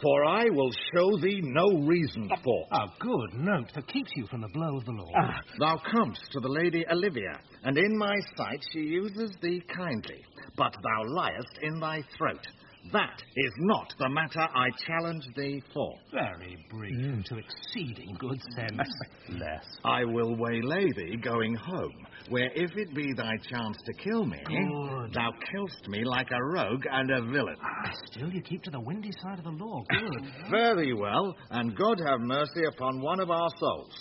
Speaker 8: for I will show thee no reason for.
Speaker 6: A good note that keeps you from the blow of the law.
Speaker 8: Thou comest to the lady Olivia, and in my sight she uses thee kindly, but thou liest in thy throat. That is not the matter I challenge thee for.
Speaker 6: Very brief to exceeding good sense.
Speaker 8: Less. I will waylay thee going home, where if it be thy chance to kill me,
Speaker 6: good.
Speaker 8: Thou kill'st me like a rogue and a villain.
Speaker 6: Still you keep to the windy side of the law. Good.
Speaker 8: Fare thee well, and God have mercy upon one of our souls.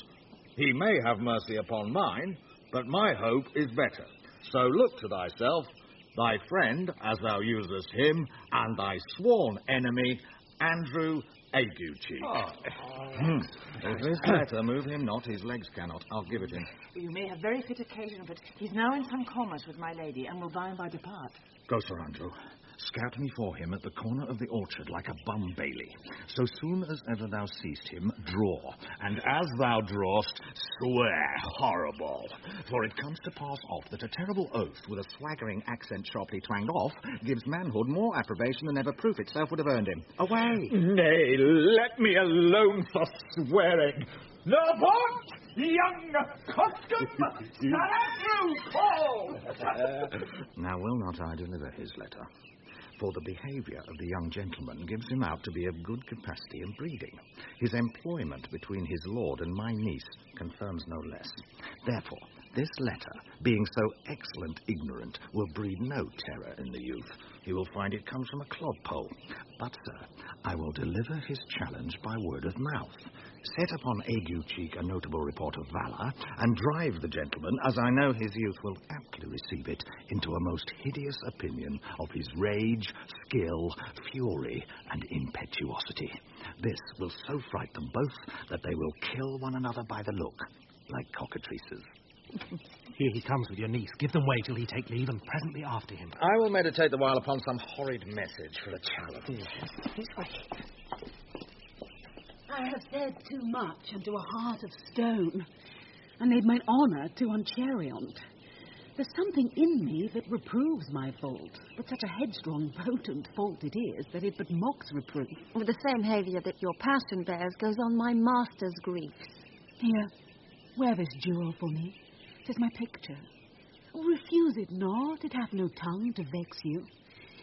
Speaker 8: He may have mercy upon mine, but my hope is better. So look to thyself, thy friend, as thou usest him, and thy sworn enemy, Andrew Aguecheek. If this letter move him not, his legs cannot. I'll give it him.
Speaker 9: You may have very fit occasion of it. He's now in some commerce with my lady, and will by and by depart.
Speaker 8: Go, Sir Andrew. Scout me for him at the corner of the orchard like a bum bailey. So soon as ever thou seest him, draw, and as thou drawest, swear horrible. For it comes to pass off that a terrible oath with a swaggering accent sharply twanged off gives manhood more approbation than ever proof itself would have earned him. Away!
Speaker 3: Nay, let me alone for swearing. The what? Young custom, through call!
Speaker 8: Now will not I deliver his letter? For the behaviour of the young gentleman gives him out to be of good capacity and breeding. His employment between his lord and my niece confirms no less. Therefore, this letter, being so excellent ignorant, will breed no terror in the youth. He will find it comes from a clodpole. But, sir, I will deliver his challenge by word of mouth. Set upon ague cheek a notable report of valour, and drive the gentleman, as I know his youth will aptly receive it, into a most hideous opinion of his rage, skill, fury, and impetuosity. This will so fright them both that they will kill one another by the look, like cockatrices.
Speaker 6: Here he comes with your niece. Give them way till he take leave, and presently after him.
Speaker 8: I will meditate the while upon some horrid message for a challenge.
Speaker 13: This way. I have said too much unto a heart of stone, and made mine honour too unchariot. There's something in me that reproves my fault, but such a headstrong, potent fault it is that it but mocks reproof.
Speaker 5: With the same haviour that your passion bears goes on my master's griefs.
Speaker 13: Here, wear this jewel for me. 'Tis my picture. Refuse it not, it hath no tongue to vex you.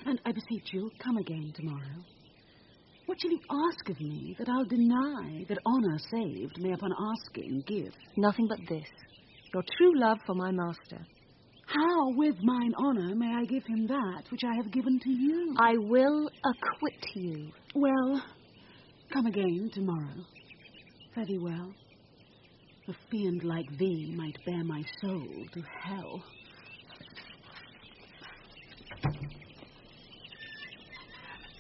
Speaker 13: And I beseech you, come again tomorrow. What shall you ask of me that I'll deny, that honour saved may upon asking give?
Speaker 5: Nothing but this, your true love for my master.
Speaker 13: How with mine honour may I give him that which I have given to you?
Speaker 5: I will acquit you.
Speaker 13: Well, come again tomorrow. Fare thee well. A fiend like thee might bear my soul to hell.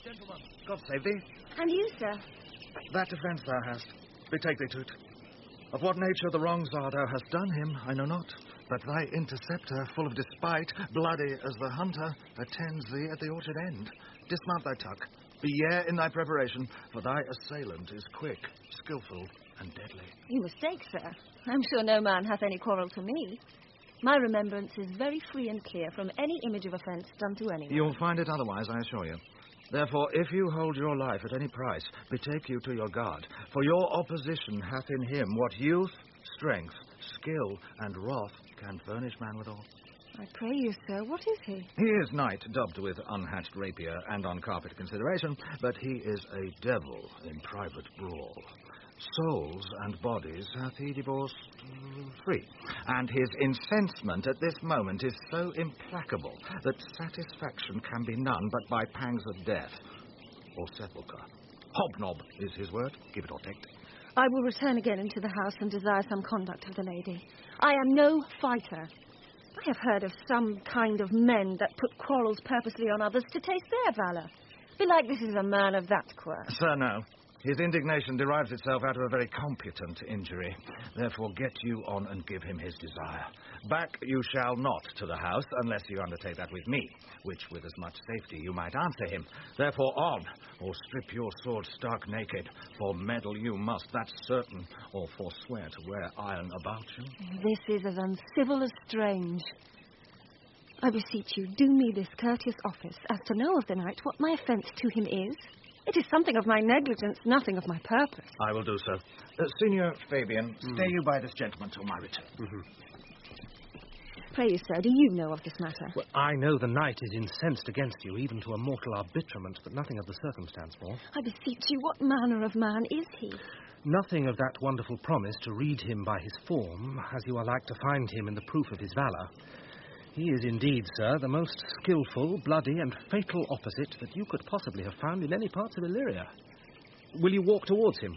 Speaker 8: Gentlemen, God save thee.
Speaker 5: And you, sir?
Speaker 8: That defence thou hast, betake thee to't. Of what nature the wrongs are thou hast done him, I know not. But thy interceptor, full of despite, bloody as the hunter, attends thee at the orchard end. Dismount thy tuck. Be yare in thy preparation, for thy assailant is quick, skilful, and deadly.
Speaker 5: You mistake, sir. I'm sure no man hath any quarrel to me. My remembrance is very free and clear from any image of offence done to anyone.
Speaker 8: You'll find it otherwise, I assure you. Therefore, if you hold your life at any price, betake you to your guard, for your opposition hath in him what youth, strength, skill, and wrath can furnish man withal.
Speaker 5: I pray you, sir, what is he?
Speaker 8: He is knight, dubbed with unhatched rapier and on carpet consideration, but he is a devil in private brawl. Souls and bodies hath he divorced free, and his incensement at this moment is so implacable that satisfaction can be none but by pangs of death or sepulchre. Hobnob is his word, give it or take.
Speaker 5: I will return again into the house and desire some conduct of the lady. I am no fighter. I have heard of some kind of men that put quarrels purposely on others to taste their valour. Belike this is a man of that quirk.
Speaker 8: Sir, no. His indignation derives itself out of a very competent injury. Therefore, get you on and give him his desire. Back you shall not to the house, unless you undertake that with me, which with as much safety you might answer him. Therefore, on, or strip your sword stark naked, for meddle you must, that's certain, or forswear to wear iron about you.
Speaker 5: This is as uncivil as strange. I beseech you, do me this courteous office, as to know of the knight what my offence to him is. It is something of my negligence, nothing of my purpose.
Speaker 8: I will do so. Senior Fabian, stay you by this gentleman till my return.
Speaker 5: Pray you, sir, do you know of this matter?
Speaker 6: Well, I know the knight is incensed against you, even to a mortal arbitrament, but nothing of the circumstance more.
Speaker 5: I beseech you, what manner of man is he?
Speaker 6: Nothing of that wonderful promise to read him by his form, as you are like to find him in the proof of his valour. He is indeed, sir, the most skilful, bloody, and fatal opposite that you could possibly have found in any parts of Illyria. Will you walk towards him?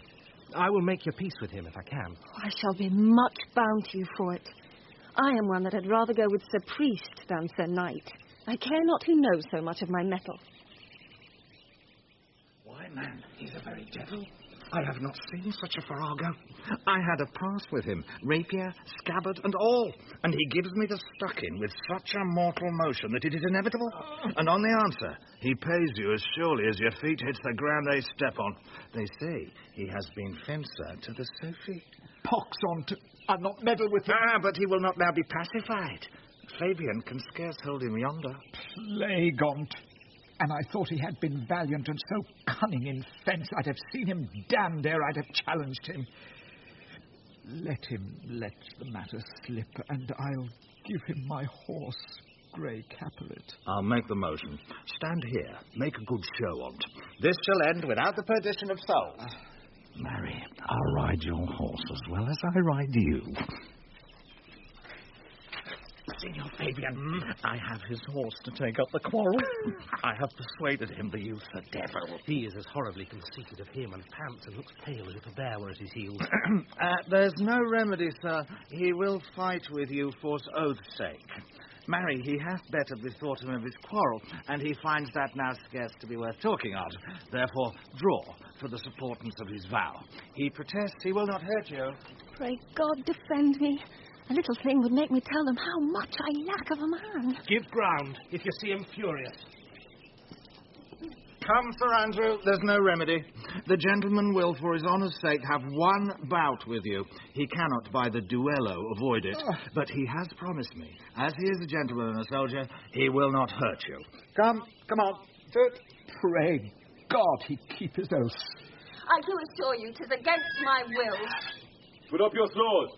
Speaker 6: I will make your peace with him if I can.
Speaker 5: I shall be much bound to you for it. I am one that had rather go with Sir Priest than Sir Knight. I care not who knows so much of my mettle.
Speaker 8: Why, man, he's a very devil. I have not seen such a farrago. I had a pass with him, rapier, scabbard, and all, and he gives me the stuck-in with such a mortal motion that it is inevitable. And on the answer, he pays you as surely as your feet hits the ground they step on. They say he has been fencer to the Sophie.
Speaker 10: Pox on to... I'll not meddle with him.
Speaker 8: Ah, but he will not now be pacified. Fabian can scarce hold him yonder.
Speaker 10: Plague on't. And I thought he had been valiant and so cunning in fence, I'd have seen him damned ere I'd have challenged him. Let him let the matter slip, and I'll give him my horse, Grey Capulet.
Speaker 8: I'll make the motion. Stand here. Make a good show on't. This shall end without the perdition of souls.
Speaker 15: Marry, I'll ride your horse as well as I ride you.
Speaker 8: Signor Fabian, I have his horse to take up the quarrel. I have persuaded him, the youth, a devil.
Speaker 4: He is as horribly conceited of him and pants and looks pale as if a bear were at his heels.
Speaker 8: There's no remedy, sir. He will fight with you for oath's sake. Marry, he hath better bethought him of his quarrel, and he finds that now scarce to be worth talking of. Therefore, draw for the supportance of his vow. He protests he will not hurt you.
Speaker 5: Pray God defend me. A little thing would make me tell them how much I lack of a man.
Speaker 4: Give ground if you see him furious.
Speaker 8: Come, Sir Andrew, there's no remedy. The gentleman will, for his honour's sake, have one bout with you. He cannot, by the duello, avoid it. But he has promised me, as he is a gentleman and a soldier, he will not hurt you. Come on, sit.
Speaker 10: Pray God he keep his oath.
Speaker 5: I do assure you 'tis against my will.
Speaker 16: Put up your swords.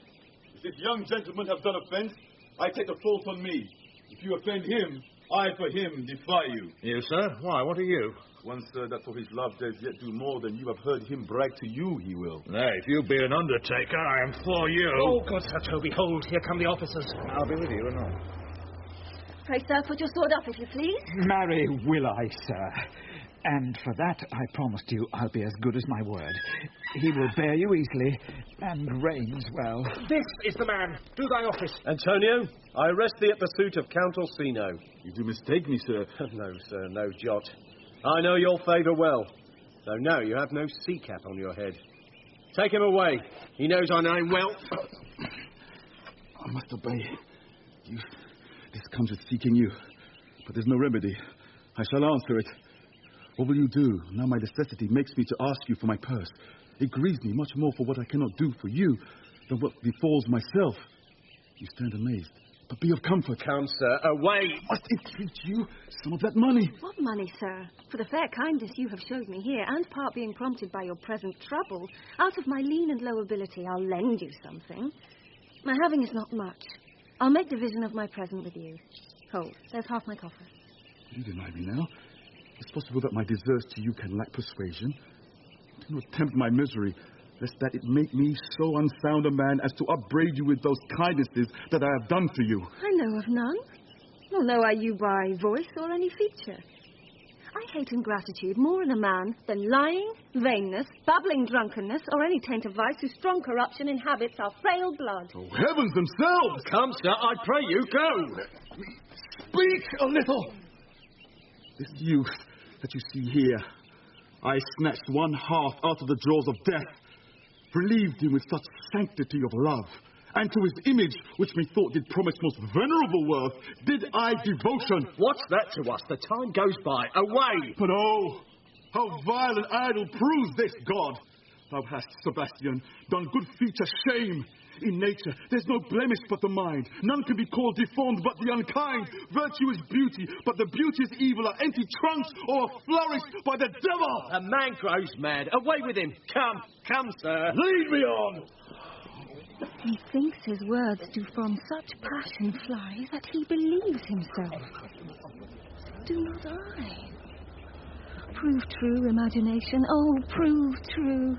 Speaker 16: If this young gentleman have done offence, I take the fault on me. If you offend him, I for him defy you.
Speaker 8: You, sir? Why, what are you?
Speaker 16: One, sir, that for his love does yet do more than you have heard him brag to you, he will.
Speaker 8: Nay, if you be an undertaker, I am for you.
Speaker 4: Oh, God, Sir Toby, hold, here come the officers.
Speaker 8: I'll be with you anon.
Speaker 5: Pray, sir, put your sword up, if you please.
Speaker 10: Marry will I, sir. And for that, I promised you I'll be as good as my word. He will bear you easily, and reigns well.
Speaker 4: This is the man. Do thy office. Antonio, I arrest thee at the suit of Count Orsino.
Speaker 16: You do mistake me, sir.
Speaker 4: No, sir, no jot. I know your favour well, though no, you have no sea cap on your head. Take him away. He knows I know him well.
Speaker 11: I must obey. This comes with seeking you, but there's no remedy. I shall answer it. What will you do? Now my necessity makes me to ask you for my purse. It grieves me much more for what I cannot do for you than what befalls myself. You stand amazed, but be of comfort.
Speaker 4: Come, sir, away!
Speaker 11: I must entreat you some of that money.
Speaker 5: What money, sir? For the fair kindness you have showed me here, and part being prompted by your present trouble, out of my lean and low ability, I'll lend you something. My having is not much. I'll make division of my present with you. Hold, there's half my coffer.
Speaker 11: You deny me now. It's possible that my deserts to you can lack persuasion. Do not tempt my misery, lest that it make me so unsound a man as to upbraid you with those kindnesses that I have done to you.
Speaker 5: I know of none. Nor know I you by voice or any feature. I hate ingratitude more in a man than lying, vainness, babbling drunkenness, or any taint of vice whose strong corruption inhabits our frail blood.
Speaker 11: Oh, heavens themselves!
Speaker 4: Come, sir, I pray you, go!
Speaker 11: Speak a little! This youth that you see here, I snatched one half out of the jaws of death, relieved him with such sanctity of love, and to his image, which methought did promise most venerable worth, did I devotion.
Speaker 4: What's that to us? The time goes by. Away!
Speaker 11: But oh, how vile and idle proves this God! Thou hast, Sebastian, done good feature shame. In nature, there's no blemish but the mind. None can be called deformed but the unkind. Virtue is beauty, but the beauteous evil are empty trunks or flourished by the devil.
Speaker 4: A man grows mad. Away with him. Come, sir.
Speaker 11: Lead me on.
Speaker 5: He thinks his words do from such passion fly that he believes himself. Do not I? Prove true, imagination, oh, prove true,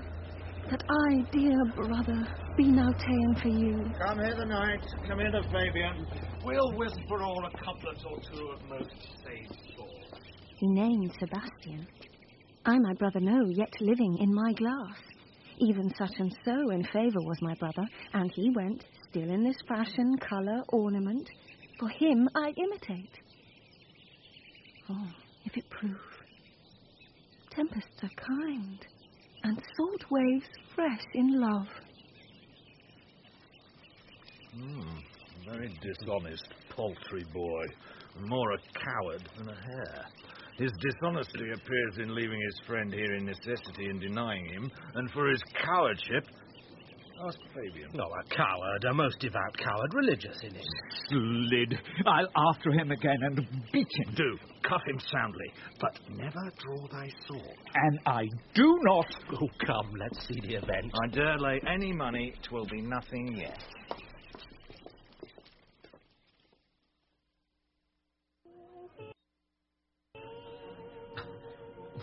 Speaker 5: that I, dear brother, be now ta'en for you.
Speaker 8: Come hither, knight. Come hither, Fabian. We'll whisper all a couplet or two of most sage thought.
Speaker 5: He named Sebastian. I my brother know, yet living in my glass. Even such and so in favour was my brother, and he went, still in this fashion, colour, ornament. For him I imitate. Oh, if it prove. Tempests are kind, and salt waves fresh in love.
Speaker 12: Very dishonest, paltry boy. More a coward than a hare. His dishonesty appears in leaving his friend here in necessity and denying him, and for his cowardship... Ask Fabian.
Speaker 6: No, a coward, a most devout coward, religious in it.
Speaker 15: Slid. I'll after him again and beat him.
Speaker 6: Do. Cuff him soundly, but never draw thy sword.
Speaker 15: And I do not.
Speaker 6: Oh, come, let's see the event.
Speaker 8: I dare lay any money 'twill be nothing yet.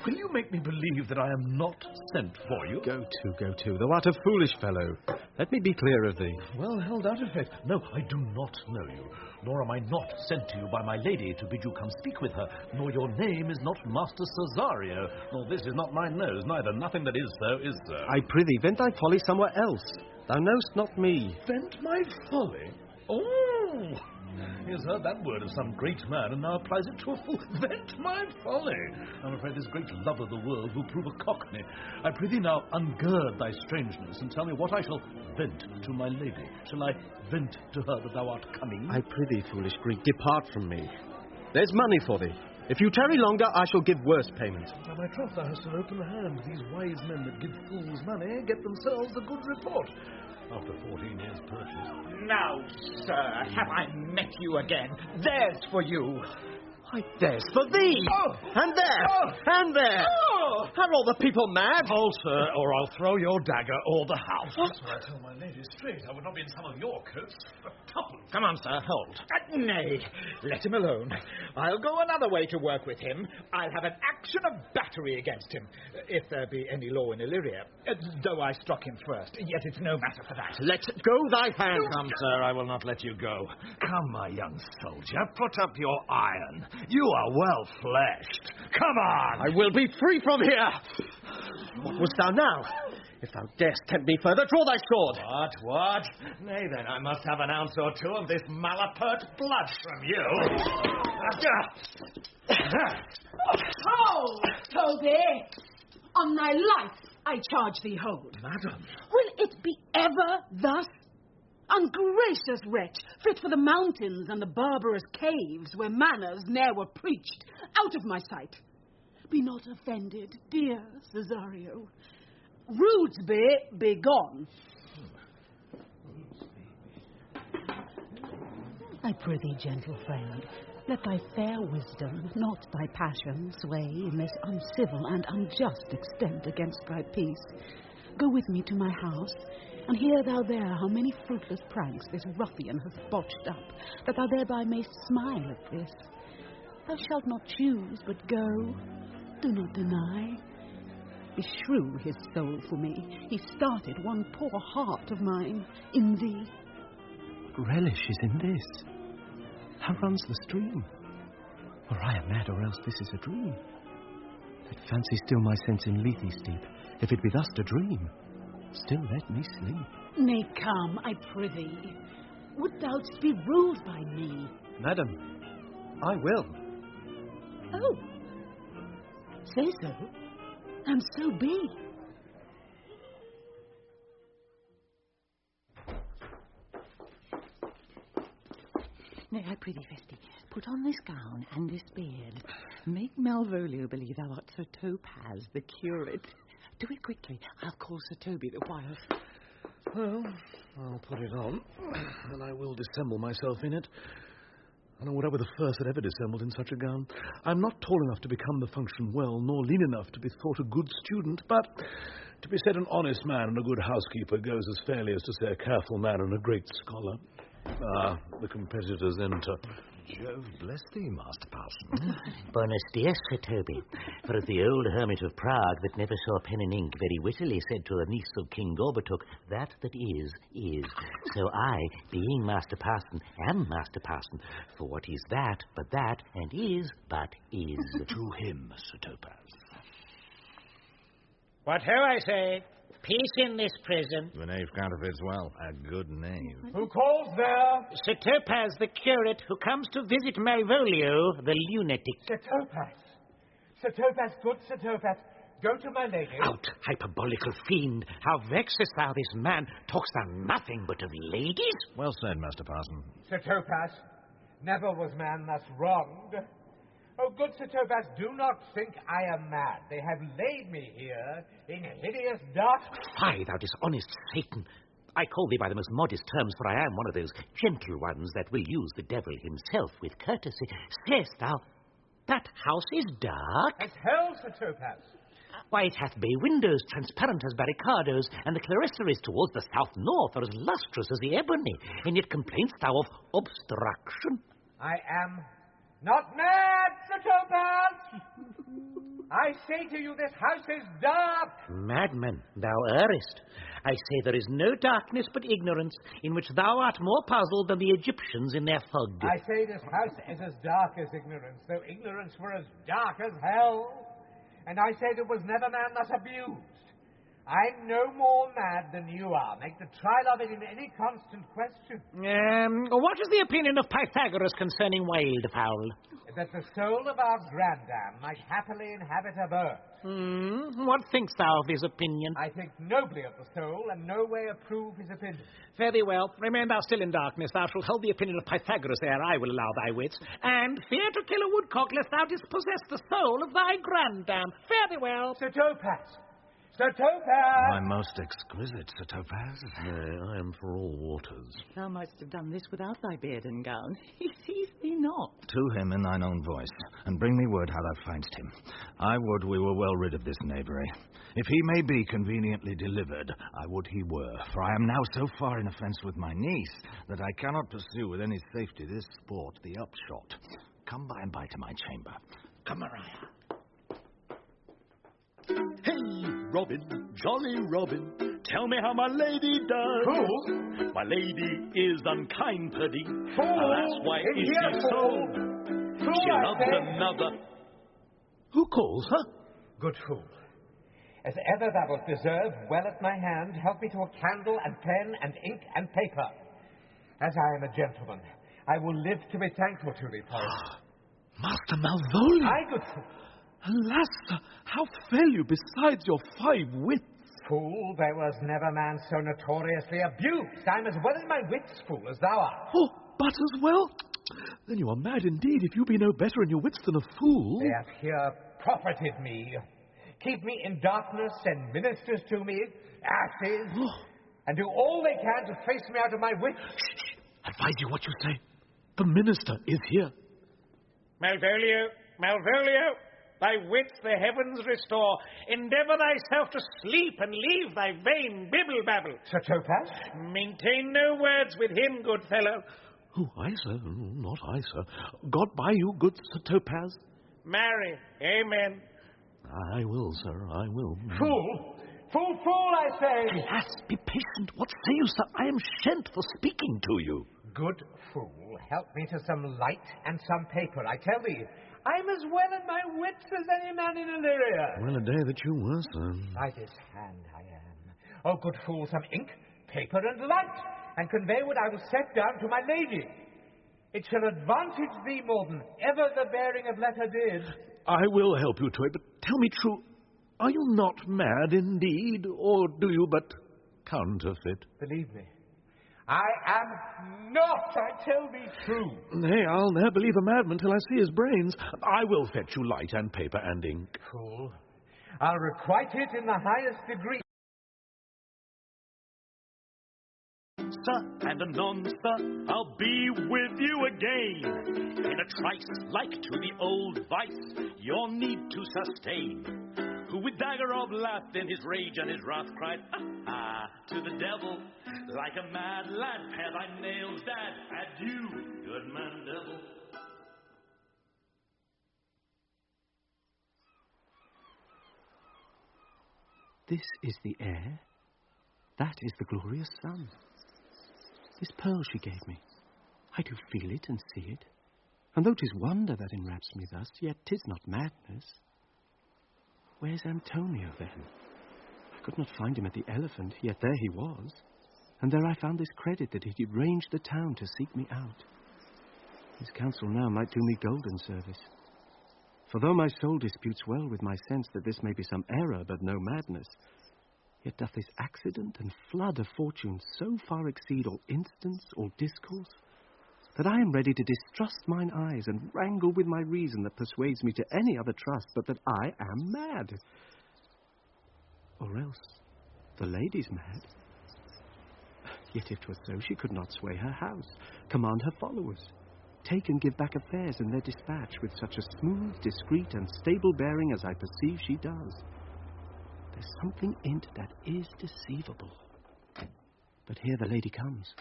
Speaker 12: Will you make me believe that I am not sent for you?
Speaker 4: Go to. Thou art a foolish fellow. Let me be clear of thee.
Speaker 12: Well held out, in fact. No, I do not know you, nor am I not sent to you by my lady to bid you come speak with her, nor your name is not Master Cesario, nor this is not my nose, neither nothing that is so is so.
Speaker 4: I prithee, vent thy folly somewhere else. Thou know'st not me.
Speaker 12: Vent my folly? Oh! He has heard that word of some great man and now applies it to a fool. Vent my folly! I'm afraid this great love of the world will prove a cockney. I prithee now ungird thy strangeness and tell me what I shall vent to my lady. Shall I vent to her that thou art coming?
Speaker 4: I prithee, foolish Greek, depart from me. There's money for thee. If you tarry longer, I shall give worse payment.
Speaker 12: Now, my troth, thou hast an open hand. These wise men that give fools money get themselves a good report. After 14 years' purchase.
Speaker 15: Now, sir, have I met you again? There's for you.
Speaker 4: Why, there's for thee!
Speaker 15: Oh!
Speaker 4: And there!
Speaker 15: Oh!
Speaker 4: And there!
Speaker 15: Oh!
Speaker 4: Are all the people mad?
Speaker 12: Hold, sir, or I'll throw your dagger or the house. That's what I tell my lady straight. I would not be in some of your coats for tuppence.
Speaker 15: Come on, sir, hold. Nay, let him alone. I'll go another way to work with him. I'll have an action of battery against him, if there be any law in Illyria. Though I struck him first, yet it's no matter for that.
Speaker 4: Let go thy hand.
Speaker 6: Come, sir, I will not let you go. Come, my young soldier, put up your iron. You are well fleshed. Come on!
Speaker 4: I will be free from here! What wouldst thou now? If thou darest tempt me further, draw thy sword!
Speaker 6: What? Nay, then, I must have an ounce or two of this malapert blood from you.
Speaker 13: Hold, Toby! On thy life, I charge thee hold.
Speaker 12: Madam.
Speaker 13: Will it be ever thus? Ungracious wretch, fit for the mountains and the barbarous caves where manners ne'er were preached. Out of my sight. Be not offended, dear Cesario. Rudesby, be gone.
Speaker 17: I prithee, gentle friend, let thy fair wisdom, not thy passion, sway in this uncivil and unjust extent against thy peace. Go with me to my house, and hear thou there how many fruitless pranks this ruffian hath botched up, that thou thereby mayst smile at this. Thou shalt not choose, but go. Do not deny. Beshrew his soul for me. He started one poor heart of mine in thee.
Speaker 4: What relish is in this? How runs the stream? Or I am mad, or else this is a dream. Let fancy still my sense in Lethe steep. If it be thus to dream, still let me sleep.
Speaker 13: Nay, come, I prithee. Would thou be ruled by me?
Speaker 4: Madam, I will.
Speaker 13: Oh, say so, and so be.
Speaker 9: Nay, I prithee, Festi, put on this gown and this beard. Make Malvolio believe thou art Sir Topaz, the curate. Do it quickly. I'll call Sir Toby the while.
Speaker 12: Well, I'll put it on, and I will dissemble myself in it. I know what I were the first that ever dissembled in such a gown. I'm not tall enough to become the function well, nor lean enough to be thought a good student, but to be said an honest man and a good housekeeper goes as fairly as to say a careful man and a great scholar. Ah, the competitors enter.
Speaker 6: Jove bless thee, Master Parson.
Speaker 18: Bonus dies, Sir Toby. For as the old hermit of Prague that never saw pen and ink very wittily said to a niece of King Gorbatuk, that is. So I, being Master Parson, am Master Parson. For what is that but that, and is but is.
Speaker 6: To him, Sir Topaz.
Speaker 18: What ho, I say? Peace in this prison.
Speaker 8: The knave counterfeits well. A good knave.
Speaker 18: Who calls there? Sir Topaz, the curate, who comes to visit Malvolio, the lunatic.
Speaker 19: Sir Topaz. Sir Topaz, good Sir Topaz.
Speaker 15: Go to my lady.
Speaker 18: Out, hyperbolical fiend! How vexest thou this man? Talkst thou nothing but of ladies?
Speaker 8: Well said, Master Parson.
Speaker 15: Sir Topaz, never was man thus wronged. Oh, good Sir Topaz, do not think I am mad. They have laid me here in hideous darkness.
Speaker 18: Fie, thou dishonest Satan! I call thee by the most modest terms, for I am one of those gentle ones that will use the devil himself with courtesy. Sayest thou, that house is dark?
Speaker 15: As hell, Sir Topaz.
Speaker 18: Why, it hath bay windows, transparent as barricadoes, and the clerestories towards the south-north are as lustrous as the ebony, and yet complainst thou of obstruction?
Speaker 15: I am not mad, Sir Topaz! I say to you, this house is dark!
Speaker 18: Madman, thou errest. I say there is no darkness but ignorance, in which thou art more puzzled than the Egyptians in their fog.
Speaker 15: I say this house is as dark as ignorance, though ignorance were as dark as hell. And I say there was never man thus abused. I'm no more mad than you are. Make the trial of it in any constant question.
Speaker 18: What is the opinion of Pythagoras concerning wildfowl?
Speaker 15: That the soul of our grandam might happily inhabit a bird.
Speaker 18: What thinkst thou of his opinion?
Speaker 15: I think nobly of the soul, and no way approve his opinion.
Speaker 18: Fare thee well. Remain thou still in darkness. Thou shalt hold the opinion of Pythagoras ere I will allow thy wits. And fear to kill a woodcock, lest thou dispossess the soul of thy grandam. Fare thee well.
Speaker 15: Sir Topaz! Sir Topaz!
Speaker 8: My most exquisite Sir Topaz.
Speaker 7: Nay, I am for all waters.
Speaker 9: Thou mightst have done this without thy beard and gown. He sees thee not.
Speaker 8: To him in thine own voice, and bring me word how thou find'st him. I would we were well rid of this knavery. If he may be conveniently delivered, I would he were, for I am now so far in offence with my niece that I cannot pursue with any safety this sport, the upshot. Come by and by to my chamber. Come, Maria.
Speaker 14: Hey, Robin, jolly Robin, tell me how my lady does.
Speaker 15: Fool!
Speaker 14: My lady is unkind, Purdy.
Speaker 15: Fool!
Speaker 14: Alas, why is she so?
Speaker 15: Fool,
Speaker 14: She
Speaker 15: I
Speaker 14: loves
Speaker 15: say.
Speaker 14: another. Who calls her?
Speaker 15: Good fool. As ever thou wilt deserve, well at my hand, help me to a candle and pen and ink and paper. As I am a gentleman, I will live to be thankful to thee for it.
Speaker 12: Master Malvolio!
Speaker 15: Aye, good fool.
Speaker 12: Alas, sir, how fell you besides your 5 wits?
Speaker 15: Fool, there was never man so notoriously abused. I'm as well in my wits, fool, as thou art.
Speaker 12: Oh, but as well? Then you are mad indeed if you be no better in your wits than a fool.
Speaker 15: They have here profited me. Keep me in darkness, send ministers to me, asses, and do all they can to face me out of my wits.
Speaker 12: Shh. Advise you what you say. The minister is here.
Speaker 19: Malvolio, thy wits the heavens restore. Endeavour thyself to sleep and leave thy vain bibble-babble.
Speaker 15: Sir Topaz?
Speaker 19: Maintain no words with him, good fellow.
Speaker 12: Who, I, sir? Not I, sir. God by you, good Sir Topaz.
Speaker 19: Marry, amen.
Speaker 12: I will, sir, I will.
Speaker 15: Fool! Fool, I say!
Speaker 12: Alas, be patient. What say you, sir? I am shent for speaking to you.
Speaker 15: Good fool, help me to some light and some paper. I tell thee, I'm as well in my wits as any man in Illyria.
Speaker 12: Well, a day that you were, sir.
Speaker 15: By this hand I am. Oh, good fool, some ink, paper, and light, and convey what I will set down to my lady. It shall advantage thee more than ever the bearing of letter did.
Speaker 12: I will help you to it, but tell me true, are you not mad indeed, or do you but counterfeit?
Speaker 15: Believe me, I am not, I tell thee true.
Speaker 12: Nay, I'll ne'er believe a madman till I see his brains. I will fetch you light and paper and ink.
Speaker 15: Fool, I'll requite it in the highest degree.
Speaker 14: Sir, and anon, sir, I'll be with you again. In a trice, like to the old vice, your need to sustain. Who with dagger of laugh in his rage and his wrath cried, ah, to the devil, like a mad lad, pare thy nails, dad, adieu, good man devil.
Speaker 4: This is the air. That is the glorious sun. This pearl she gave me, I do feel it and see it. And though 'tis wonder that enwraps me thus, yet 'tis not madness. Where's Antonio, then? I could not find him at the Elephant, yet there he was. And there I found this credit that he did range the town to seek me out. His counsel now might do me golden service. For though my soul disputes well with my sense that this may be some error, but no madness, yet doth this accident and flood of fortune so far exceed all instance, all discourse, that I am ready to distrust mine eyes and wrangle with my reason that persuades me to any other trust but that I am mad. Or else the lady's mad. Yet if 'twas so, she could not sway her house, command her followers, take and give back affairs in their dispatch with such a smooth, discreet, and stable bearing as I perceive she does. There's something in't that is deceivable. But here the lady comes.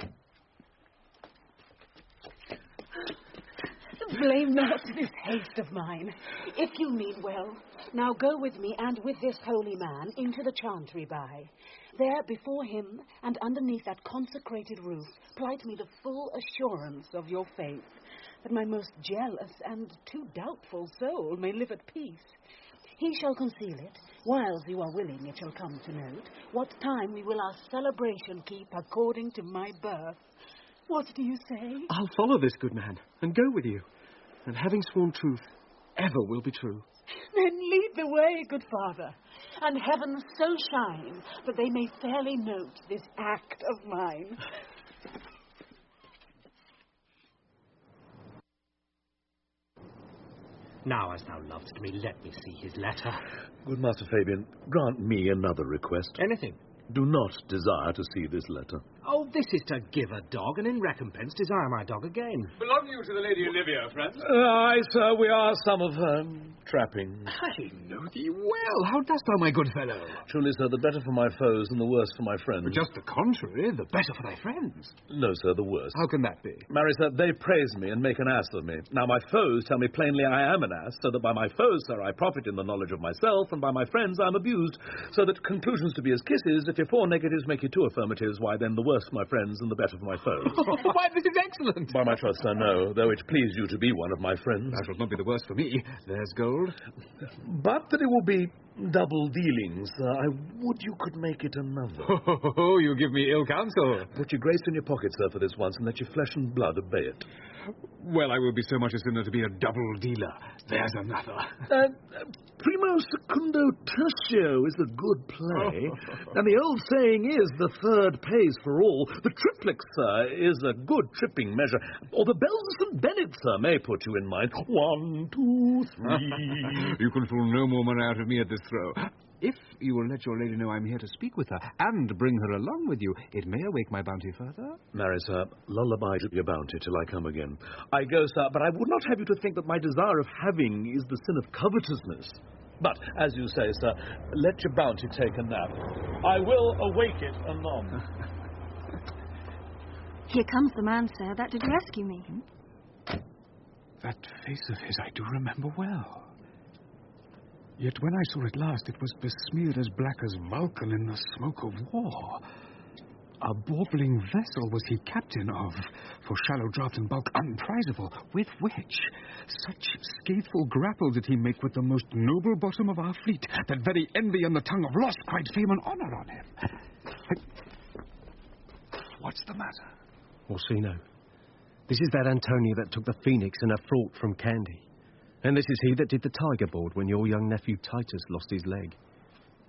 Speaker 17: Blame not this haste of mine. If you mean well, now go with me and with this holy man into the chantry by. There before him and underneath that consecrated roof plight me the full assurance of your faith, that my most jealous and too doubtful soul may live at peace. He shall conceal it, whiles you are willing it shall come to note, what time we will our celebration keep according to my birth. What do you say?
Speaker 4: I'll follow this good man and go with you, and having sworn truth, ever will be true.
Speaker 17: Then lead the way, good father, and heaven so shine that they may fairly note this act of mine.
Speaker 4: Now, as thou lovest me, let me see his letter.
Speaker 14: Good Master Fabian, grant me another request.
Speaker 4: Anything?
Speaker 14: Do not desire to see this letter.
Speaker 4: Oh, this is to give a dog, and in recompense desire my dog again.
Speaker 16: Belong you to the Lady Olivia, friends?
Speaker 12: Aye, sir, we are some of her trappings.
Speaker 11: I know thee well. How dost thou, my good fellow?
Speaker 14: Truly, sir, the better for my foes and the worse for my friends.
Speaker 11: Just the contrary, the better for thy friends.
Speaker 14: No, sir, the worse.
Speaker 11: How can that be?
Speaker 14: Marry, sir, they praise me and make an ass of me. Now my foes tell me plainly I am an ass, so that by my foes, sir, I profit in the knowledge of myself, and by my friends I'm abused, so that conclusions to be as kisses, if your 4 negatives make you 2 affirmatives, why then the worse for my friends and the better for my foes.
Speaker 11: Why, this is excellent.
Speaker 14: By my trust, sir, no, though it please you to be one of my friends.
Speaker 11: That will not be the worse for me. There's gold.
Speaker 14: But that it will be double dealings, sir. I would you could make it another.
Speaker 11: Oh, you give me ill counsel.
Speaker 14: Put your grace in your pocket, sir, for this once, and let your flesh and blood obey it.
Speaker 11: Well, I will be so much a sinner to be a double dealer. There's another.
Speaker 14: Primo secundo tertio is a good play. And the old saying is, the third pays for all. The triplex, sir, is a good tripping measure. Or the bells of St. Bennet, sir, may put you in mind. 1, 2, 3.
Speaker 11: You can fool no more money out of me at this throw. If you will let your lady know I'm here to speak with her, and bring her along with you, it may awake my bounty further.
Speaker 14: Marry, sir, lullaby to your bounty till I come again. I go, sir, but I would not have you to think that my desire of having is the sin of covetousness. But, as you say, sir, let your bounty take a nap. I will awake it anon.
Speaker 5: Here comes the man, sir, that did rescue me.
Speaker 11: That face of his I do remember well. Yet when I saw it last, it was besmeared as black as Vulcan in the smoke of war. A bawbling vessel was he captain of, for shallow draught and bulk unprizable, with which such scatheful grapple did he make with the most noble bottom of our fleet, that very envy and the tongue of loss cried fame and honour on him. What's the matter?
Speaker 4: Orsino, this is that Antonio that took the Phoenix and a fraught from Candy. And this is he that did the tiger board when your young nephew Titus lost his leg.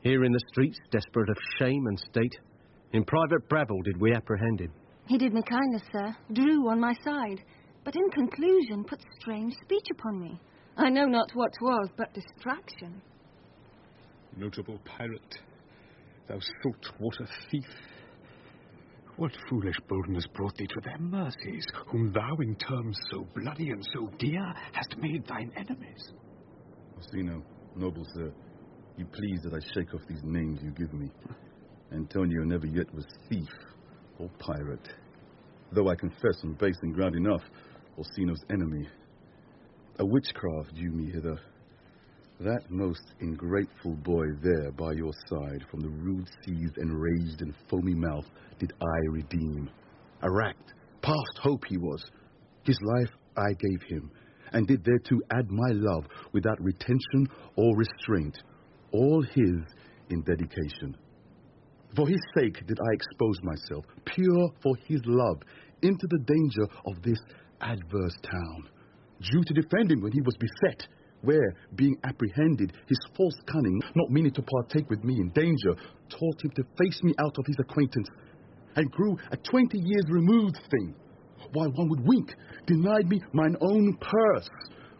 Speaker 4: Here in the streets, desperate of shame and state, in private brabble did we apprehend him.
Speaker 5: He did me kindness, sir, drew on my side, but in conclusion put strange speech upon me. I know not what 'twas, but distraction.
Speaker 11: Notable pirate, thou saltwater thief, what foolish boldness brought thee to their mercies, whom thou in terms so bloody and so dear hast made thine enemies?
Speaker 16: Orsino, noble sir, you please that I shake off these names you give me. Antonio never yet was thief or pirate, though I confess on base and ground enough, Orsino's enemy. A witchcraft drew me hither. That most ingrateful boy there by your side, from the rude seas enraged and foamy mouth, did I redeem. A racked, past hope he was. His life I gave him, and did thereto add my love without retention or restraint, all his in dedication. For his sake did I expose myself, pure for his love, into the danger of this adverse town, due to defend him when he was beset, where, being apprehended, his false cunning, not meaning to partake with me in danger, taught him to face me out of his acquaintance, and grew a 20 years removed thing, while one would wink, denied me mine own purse,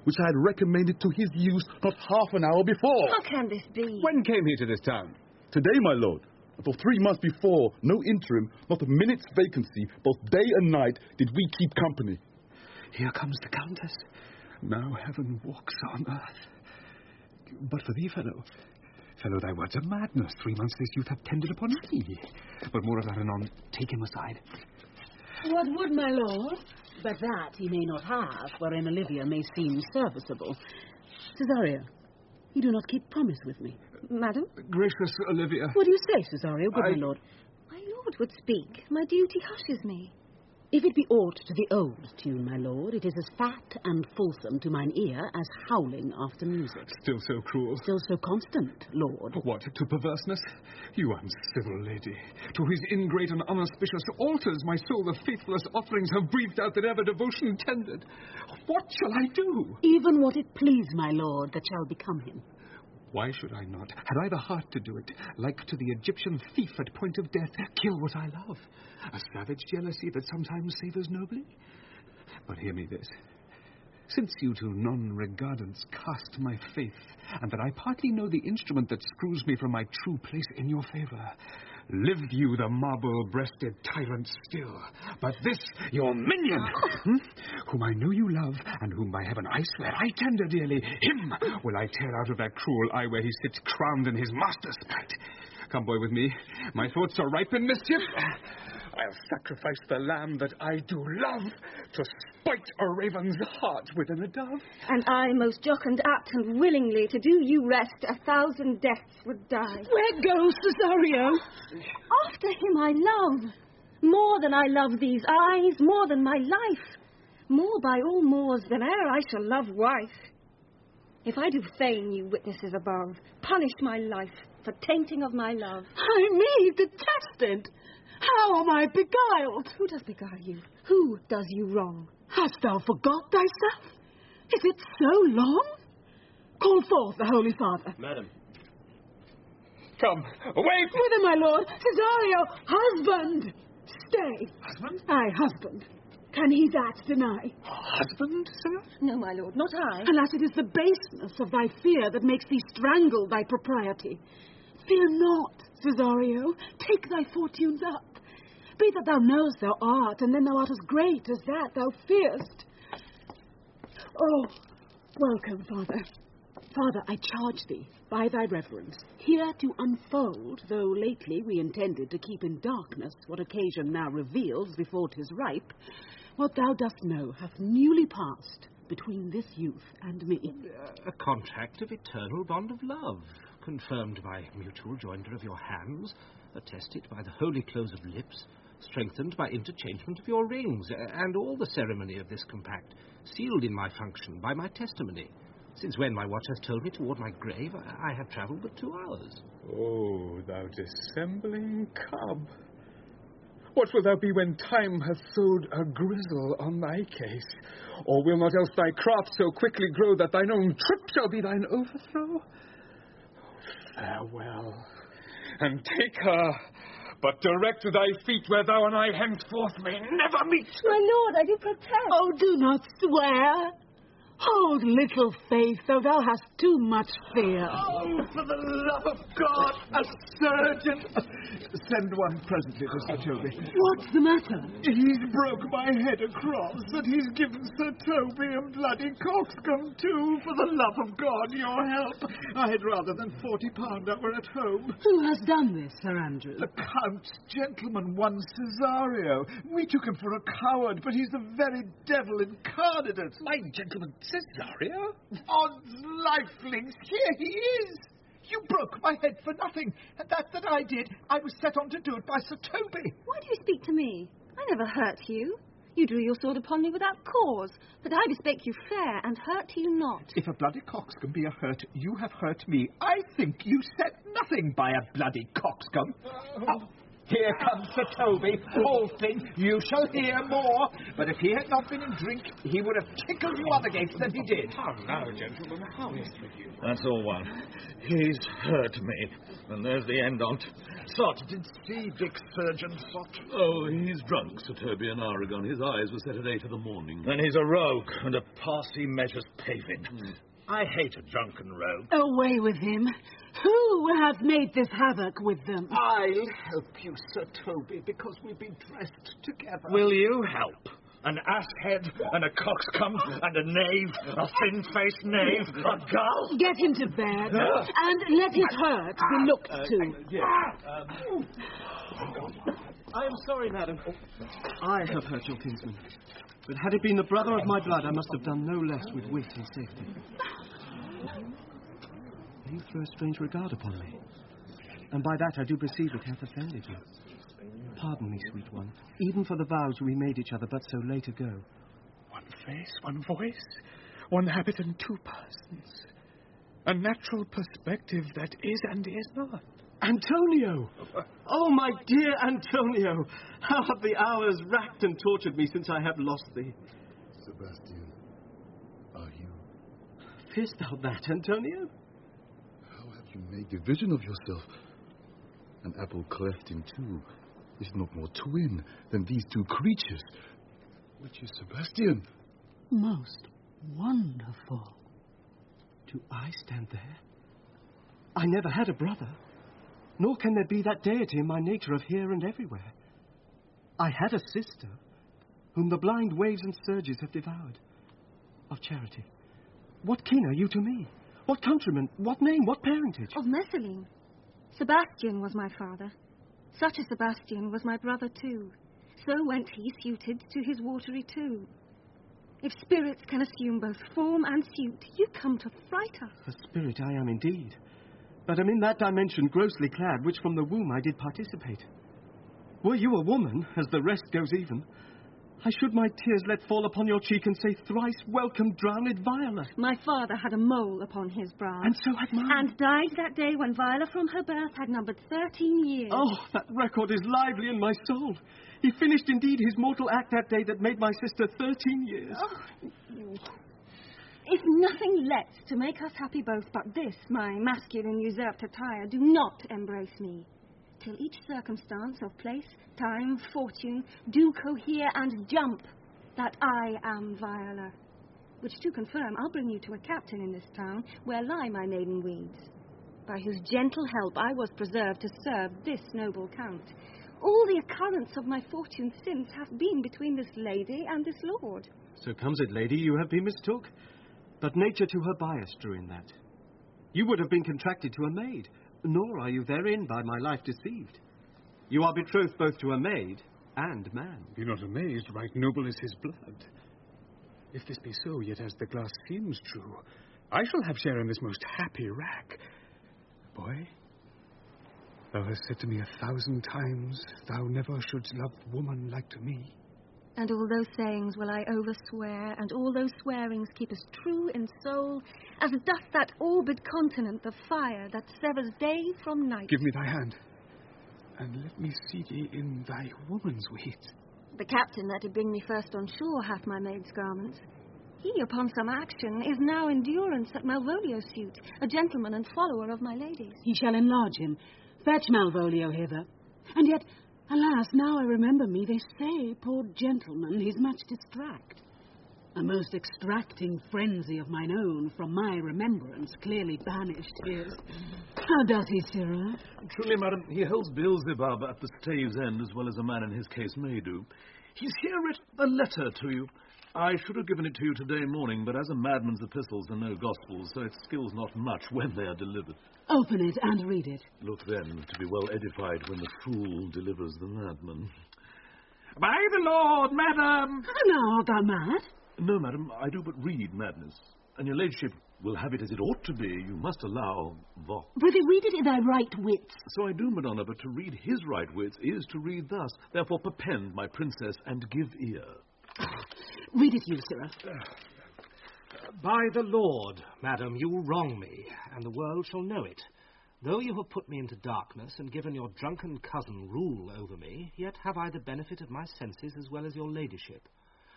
Speaker 16: which I had recommended to his use not half an hour before.
Speaker 5: How can this be?
Speaker 11: When came he to this town?
Speaker 16: Today, my lord. For 3 months before, no interim, not a minute's vacancy, both day and night, did we keep company.
Speaker 11: Here comes the Countess. Now heaven walks on earth. But for thee, fellow, thy words are madness. 3 months this youth hath tended upon me. But more of that anon. Take him aside.
Speaker 17: What would my lord? But that he may not have, wherein Olivia may seem serviceable. Cesario, you do not keep promise with me.
Speaker 5: Madam?
Speaker 11: Gracious Olivia.
Speaker 17: What do you say, Cesario, good my lord?
Speaker 5: My lord would speak. My duty hushes me.
Speaker 17: If it be aught to the old tune, my lord, it is as fat and fulsome to mine ear as howling after music.
Speaker 11: Still so cruel.
Speaker 17: Still so constant, lord.
Speaker 11: What, to perverseness? You uncivil lady. To his ingrate and unauspicious altars my soul the faithless offerings have breathed out that ever devotion tended. What shall I do?
Speaker 17: Even what it please, my lord, that shall become him.
Speaker 11: Why should I not? Had I the heart to do it, like to the Egyptian thief at point of death, kill what I love? A savage jealousy that sometimes savours nobly? But hear me this. Since you to non-regardance cast my faith, and that I partly know the instrument that screws me from my true place in your favour, live you the marble-breasted tyrant still, but this your minion, whom I know you love, and whom by heaven I swear I tender dearly, him will I tear out of that cruel eye where he sits crowned in his master's spite. Come, boy, with me. My thoughts are ripe in mischief. I'll sacrifice the lamb that I do love to spite a raven's heart within a dove.
Speaker 5: And I, most jocund, apt, and willingly to do you rest, 1,000 deaths would die.
Speaker 17: Where goes Cesario?
Speaker 5: After him I love. More than I love these eyes, more than my life. More by all mores than e'er I shall love wife. If I do feign you witnesses above, punish my life for tainting of my love.
Speaker 17: I me, detested! How am I beguiled?
Speaker 5: Who does beguile you? Who does you wrong?
Speaker 17: Hast thou forgot thyself? Is it so long? Call forth the Holy Father.
Speaker 4: Madam.
Speaker 11: Come, away!
Speaker 17: Whither, my lord? Cesario, husband! Stay.
Speaker 11: Husband?
Speaker 17: Aye, husband. Can he that deny?
Speaker 11: Husband, sir?
Speaker 5: No, my lord, not I.
Speaker 17: Alas, it is the baseness of thy fear that makes thee strangle thy propriety. Fear not, Cesario. Take thy fortunes up. Be that thou knowest thou art, and then thou art as great as that thou fearest. Oh, welcome, Father. Father, I charge thee, by thy reverence, here to unfold, though lately we intended to keep in darkness what occasion now reveals before 'tis ripe, what thou dost know hath newly passed between this youth and me.
Speaker 4: A contract of eternal bond of love, confirmed by mutual joinder of your hands, attested by the holy close of lips, strengthened by interchangement of your rings, and all the ceremony of this compact, sealed in my function by my testimony, since when my watch has told me toward my grave I have travelled but 2 hours.
Speaker 11: Oh, thou dissembling cub! What wilt thou be when time hath sowed a grizzle on thy case? Or will not else thy craft so quickly grow that thine own trip shall be thine overthrow? Farewell, and take her, but direct thy feet where thou and I henceforth may never meet.
Speaker 5: My lord, I do protest.
Speaker 17: Oh, do not swear. Hold little faith, though thou hast too much fear.
Speaker 3: Oh, for the love of God, a surgeon! Send one presently to Sir Toby.
Speaker 17: What's the matter?
Speaker 3: He's broke my head across, and he's given Sir Toby a bloody coxcomb too. For the love of God, your help. I had rather than £40 I were at home.
Speaker 17: Who has done this, Sir Andrew?
Speaker 3: The Count's gentleman, one Cesario. We took him for a coward, but he's the very devil incarnate.
Speaker 11: My gentleman Cesario?
Speaker 3: Odds lifelings, here he is. You broke my head for nothing, and that I did. I was set on to do it by Sir Toby.
Speaker 5: Why do you speak to me? I never hurt you. You drew your sword upon me without cause, but I bespake you fair, and hurt you not.
Speaker 3: If a bloody coxcomb be a hurt, you have hurt me. I think you said nothing by a bloody coxcomb. Oh,
Speaker 15: Here comes Sir Toby, halting. You shall hear more. But if he had not been in drink, he would have tickled you other gates than he did.
Speaker 12: How now, gentlemen? How is it with you?
Speaker 8: That's all one. He's hurt me. And there's the end on't. Sot, did see Dick Surgeon, Sot?
Speaker 12: Oh, he's drunk, Sir Toby, an hour ago, and his eyes were set at 8 in the morning.
Speaker 8: Then he's a rogue and a parsy measures paving. I hate a drunken rogue.
Speaker 13: Away with him. Who hath made this havoc with them?
Speaker 4: I'll help you, Sir Toby, because we've been dressed together.
Speaker 8: Will you help? An ass-head and a coxcomb and a knave, a thin-faced knave, a gull?
Speaker 13: Get him to bed, and let his hurt be looked to.
Speaker 4: I am sorry, madam. I have hurt your kinsman. But had it been the brother of my blood, I must have done no less with wit and safety. You throw a strange regard upon me. And by that I do perceive it hath offended you. Pardon me, sweet one, even for the vows we made each other but so late ago.
Speaker 10: One face, one voice, one habit and two persons. A natural perspective that is and is not.
Speaker 4: Antonio! Oh, my dear Antonio! How have the hours racked and tortured me since I have lost thee?
Speaker 16: Sebastian, are you?
Speaker 4: Fearst thou that, Antonio?
Speaker 16: How have you made division of yourself? An apple cleft in two is not more twin than these two creatures. Which is Sebastian?
Speaker 17: Most wonderful.
Speaker 4: Do I stand there? I never had a brother, nor can there be that deity in my nature of here and everywhere. I had a sister, whom the blind waves and surges have devoured. Of Charity, what kin are you to me? What countryman? What name? What parentage?
Speaker 5: Of Messalene. Sebastian was my father. Such a Sebastian was my brother too. So went he suited to his watery too. If spirits can assume both form and suit, you come to fright us.
Speaker 4: A spirit I am indeed, but am in that dimension grossly clad, which from the womb I did participate. Were you a woman, as the rest goes even, I should my tears let fall upon your cheek and say, thrice welcome, drowned Viola.
Speaker 5: My father had a mole upon his brow.
Speaker 4: And so had mine.
Speaker 5: And died that day when Viola from her birth had numbered 13 years.
Speaker 4: Oh, that record is lively in my soul. He finished indeed his mortal act that day that made my sister 13 years.
Speaker 5: Oh, if nothing lets to make us happy both but this, my masculine usurped attire, do not embrace me, till each circumstance of place, time, fortune, do cohere and jump that I am Viola. Which to confirm, I'll bring you to a captain in this town, where lie my maiden weeds, by whose gentle help I was preserved to serve this noble count. All the occurrence of my fortune since hath been between this lady and this lord.
Speaker 4: So comes it, lady, you have been mistook. But nature to her bias drew in that. You would have been contracted to a maid, nor are you therein by my life deceived. You are betrothed both to a maid and man.
Speaker 11: Be not amazed, right noble is his blood. If this be so, yet as the glass seems true, I shall have share in this most happy wrack. Boy, thou hast said to me 1,000 times, thou never shouldst love woman like to me.
Speaker 5: And all those sayings will I overswear, and all those swearings keep as true in soul as doth that orbed continent the fire that severs day from night.
Speaker 11: Give me thy hand, and let me see thee in thy woman's weeds.
Speaker 5: The captain that did bring me first on shore hath my maid's garments. He, upon some action, is now in durance at Malvolio's suit, a gentleman and follower of my lady's.
Speaker 13: He shall enlarge him. Fetch Malvolio hither. And yet, alas, now I remember me, they say, poor gentleman, he's much distract. A most extracting frenzy of mine own from my remembrance clearly banished his. How does he, sirrah?
Speaker 12: Truly, madam, he holds Beelzebub at the stave's end as well as a man in his case may do. He's here written a letter to you. I should have given it to you today morning, but as a madman's epistles are no gospels, so it skills not much when they are delivered.
Speaker 13: Open it and read it.
Speaker 12: Look then to be well edified when the fool delivers the madman.
Speaker 19: By the Lord, madam!
Speaker 13: Now art thou mad?
Speaker 12: No, madam, I do but read madness. And your ladyship will have it as it ought to be. You must allow Vox.
Speaker 13: Prithee, read it in thy right wits.
Speaker 12: So I do, Madonna, but to read his right wits is to read thus. Therefore perpend, my princess, and give ear.
Speaker 13: Read it you, sirrah.
Speaker 20: By the Lord, madam, you wrong me, and the world shall know it. Though you have put me into darkness and given your drunken cousin rule over me, yet have I the benefit of my senses as well as your ladyship.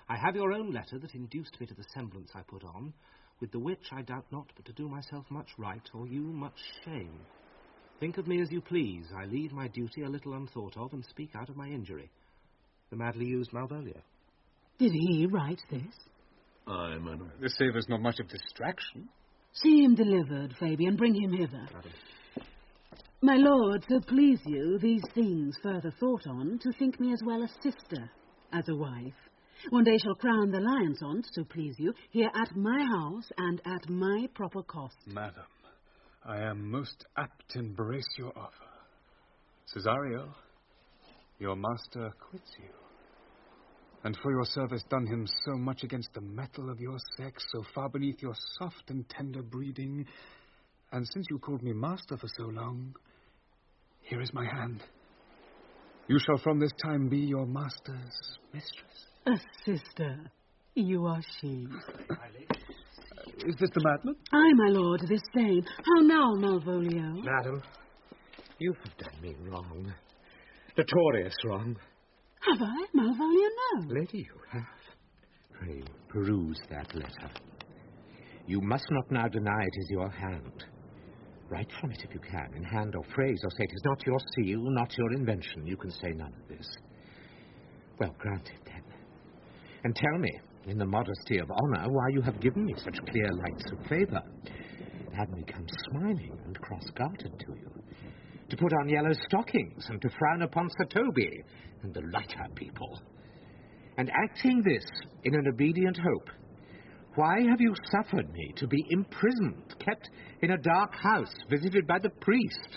Speaker 20: I have your own letter that induced me to the semblance I put on, with the which I doubt not but to do myself much right, or you much shame. Think of me as you please. I leave my duty a little unthought of, and speak out of my injury. The madly used Malvolio.
Speaker 17: Did he write this?
Speaker 12: Aye, madam.
Speaker 11: This savours not much of distraction.
Speaker 17: See him delivered, Fabian. Bring him hither.
Speaker 20: Madam.
Speaker 17: My lord, so please you, these things further thought on, to think me as well a sister as a wife. One day shall crown the lions on't, so please you, here at my house and at my proper cost.
Speaker 11: Madam, I am most apt to embrace your offer. Cesario, your master quits you. And for your service done him so much against the metal of your sex, so far beneath your soft and tender breeding, and since you called me master for so long, here is my hand. You shall from this time be your master's mistress.
Speaker 17: A sister. You are she.
Speaker 11: Is this the madman?
Speaker 17: Aye, my lord, this same. How now, Malvolio?
Speaker 6: Madam, you have done me wrong. Notorious wrong.
Speaker 17: Have I, Malvolio? No.
Speaker 6: Lady, you have. Pray, peruse that letter. You must not now deny it is your hand. Write from it if you can, in hand or phrase, or say it is not your seal, not your invention. You can say none of this. Well, granted, then. And tell me, in the modesty of honour, why you have given me such clear lights of favour. It had me come smiling and cross-gartered to you, to put on yellow stockings and to frown upon Sir Toby and the lighter people. And acting this in an obedient hope, why have you suffered me to be imprisoned, kept in a dark house, visited by the priest,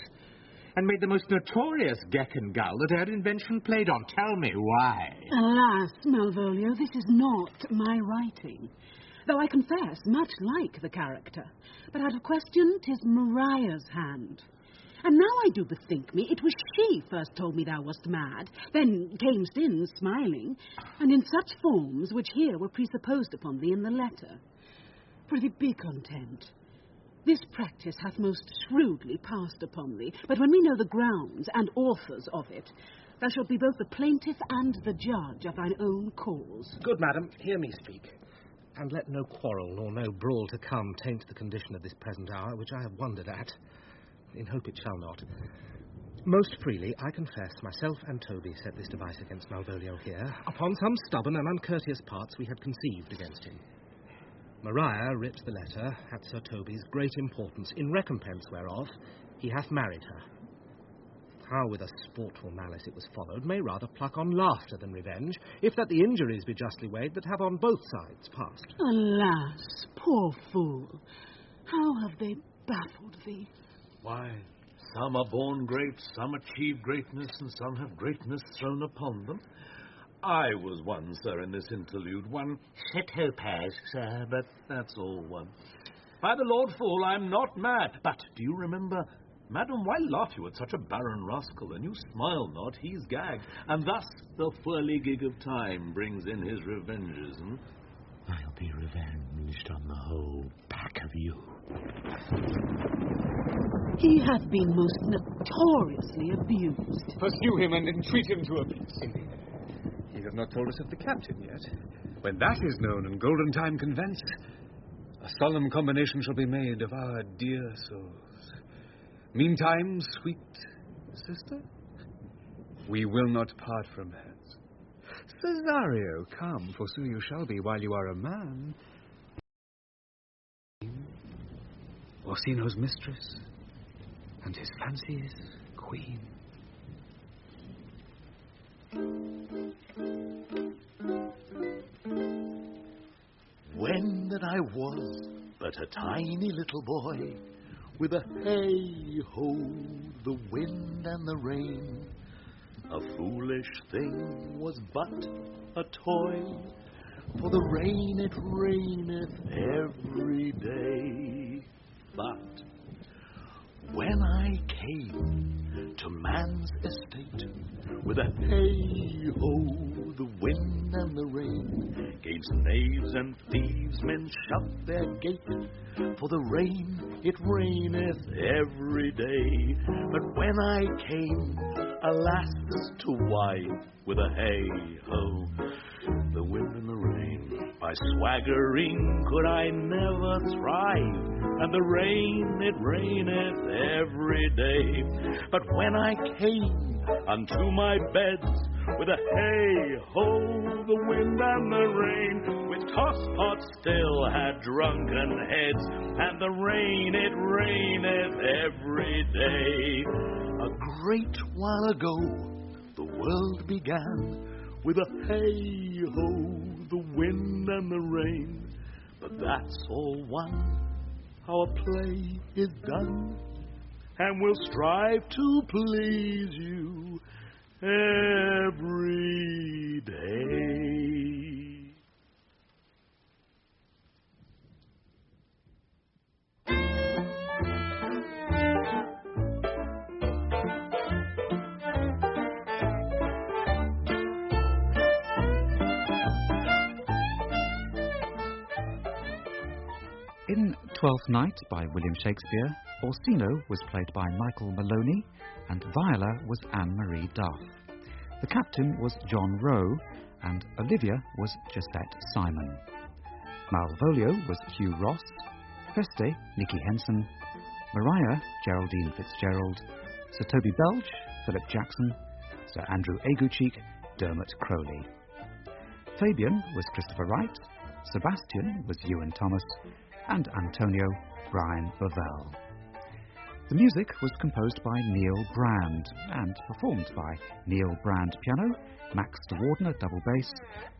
Speaker 6: and made the most notorious geck and gull that our invention played on? Tell me why.
Speaker 17: Alas, Malvolio, this is not my writing, though I confess much like the character. But out of question, 'tis Maria's hand. And now I do bethink me, it was she first told me thou wast mad, then came in smiling, and in such forms which here were presupposed upon thee in the letter. Prithee, be content. This practice hath most shrewdly passed upon thee, but when we know the grounds and authors of it, thou shalt be both the plaintiff and the judge of thine own cause.
Speaker 20: Good madam, hear me speak. And let no quarrel nor no brawl to come taint the condition of this present hour, which I have wondered at. In hope it shall not. Most freely, I confess, myself and Toby set this device against Malvolio here, upon some stubborn and uncourteous parts we had conceived against him. Maria writ the letter at Sir Toby's great importance, in recompense whereof he hath married her. How with a sportful malice it was followed may rather pluck on laughter than revenge, if that the injuries be justly weighed that have on both sides passed.
Speaker 17: Alas, poor fool, how have they baffled thee?
Speaker 12: Why, some are born great, some achieve greatness, and some have greatness thrown upon them. I was one, sir, in this interlude, one topaz, sir, but that's all one. By the Lord Fool, I'm not mad, but do you remember, madam, why laugh you at such a barren rascal, and you smile not, he's gagged, and thus the whirligig of time brings in his revenges,
Speaker 18: I'll be revenged on the whole pack of you.
Speaker 17: He hath been most notoriously abused.
Speaker 11: Pursue him and entreat him to appease. He has not told us of the captain yet. When that is known and golden time convince, a solemn combination shall be made of our dear souls. Meantime, sweet sister, we will not part from hands. Cesario, come, for so you shall be while you are a man. Orsino's mistress, and his fancy's queen.
Speaker 14: When that I was but a tiny little boy, with a hey-ho, the wind and the rain, a foolish thing was but a toy, for the rain it raineth every day. But when I came to man's estate, with a hey-ho, the wind and the rain. 'Gainst knaves and thieves men shut their gate, for the rain, it raineth every day. But when I came, alas, to why, with a hey-ho, the wind and the rain, by swaggering could I never thrive. And the rain, it raineth every day. But when I came unto my beds, with a hey-ho, the wind and the rain, with tosspots still had drunken heads. And the rain, it raineth every day. A great while ago, the world began, with a hey-ho, the wind and the rain. But that's all one, our play is done, and we'll strive to please you every day.
Speaker 21: In Twelfth Night by William Shakespeare, Orsino was played by Michael Maloney and Viola was Anne-Marie Duff. The captain was John Rowe and Olivia was Josette Simon. Malvolio was Hugh Ross, Feste, Nicky Henson, Maria, Geraldine Fitzgerald, Sir Toby Belch, Philip Jackson, Sir Andrew Aguecheek, Dermot Crowley. Fabian was Christopher Wright, Sebastian was Ewan Thomas, and Antonio, Brian Bovell. The music was composed by Neil Brand and performed by Neil Brand piano, Max de Wardener double bass,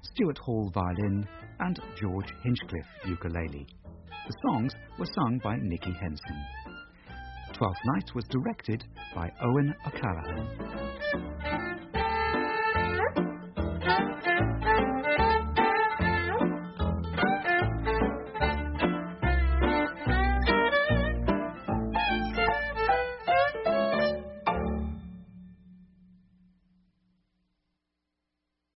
Speaker 21: Stuart Hall violin, and George Hinchcliffe ukulele. The songs were sung by Nicky Henson. Twelfth Night was directed by Owen O'Callaghan.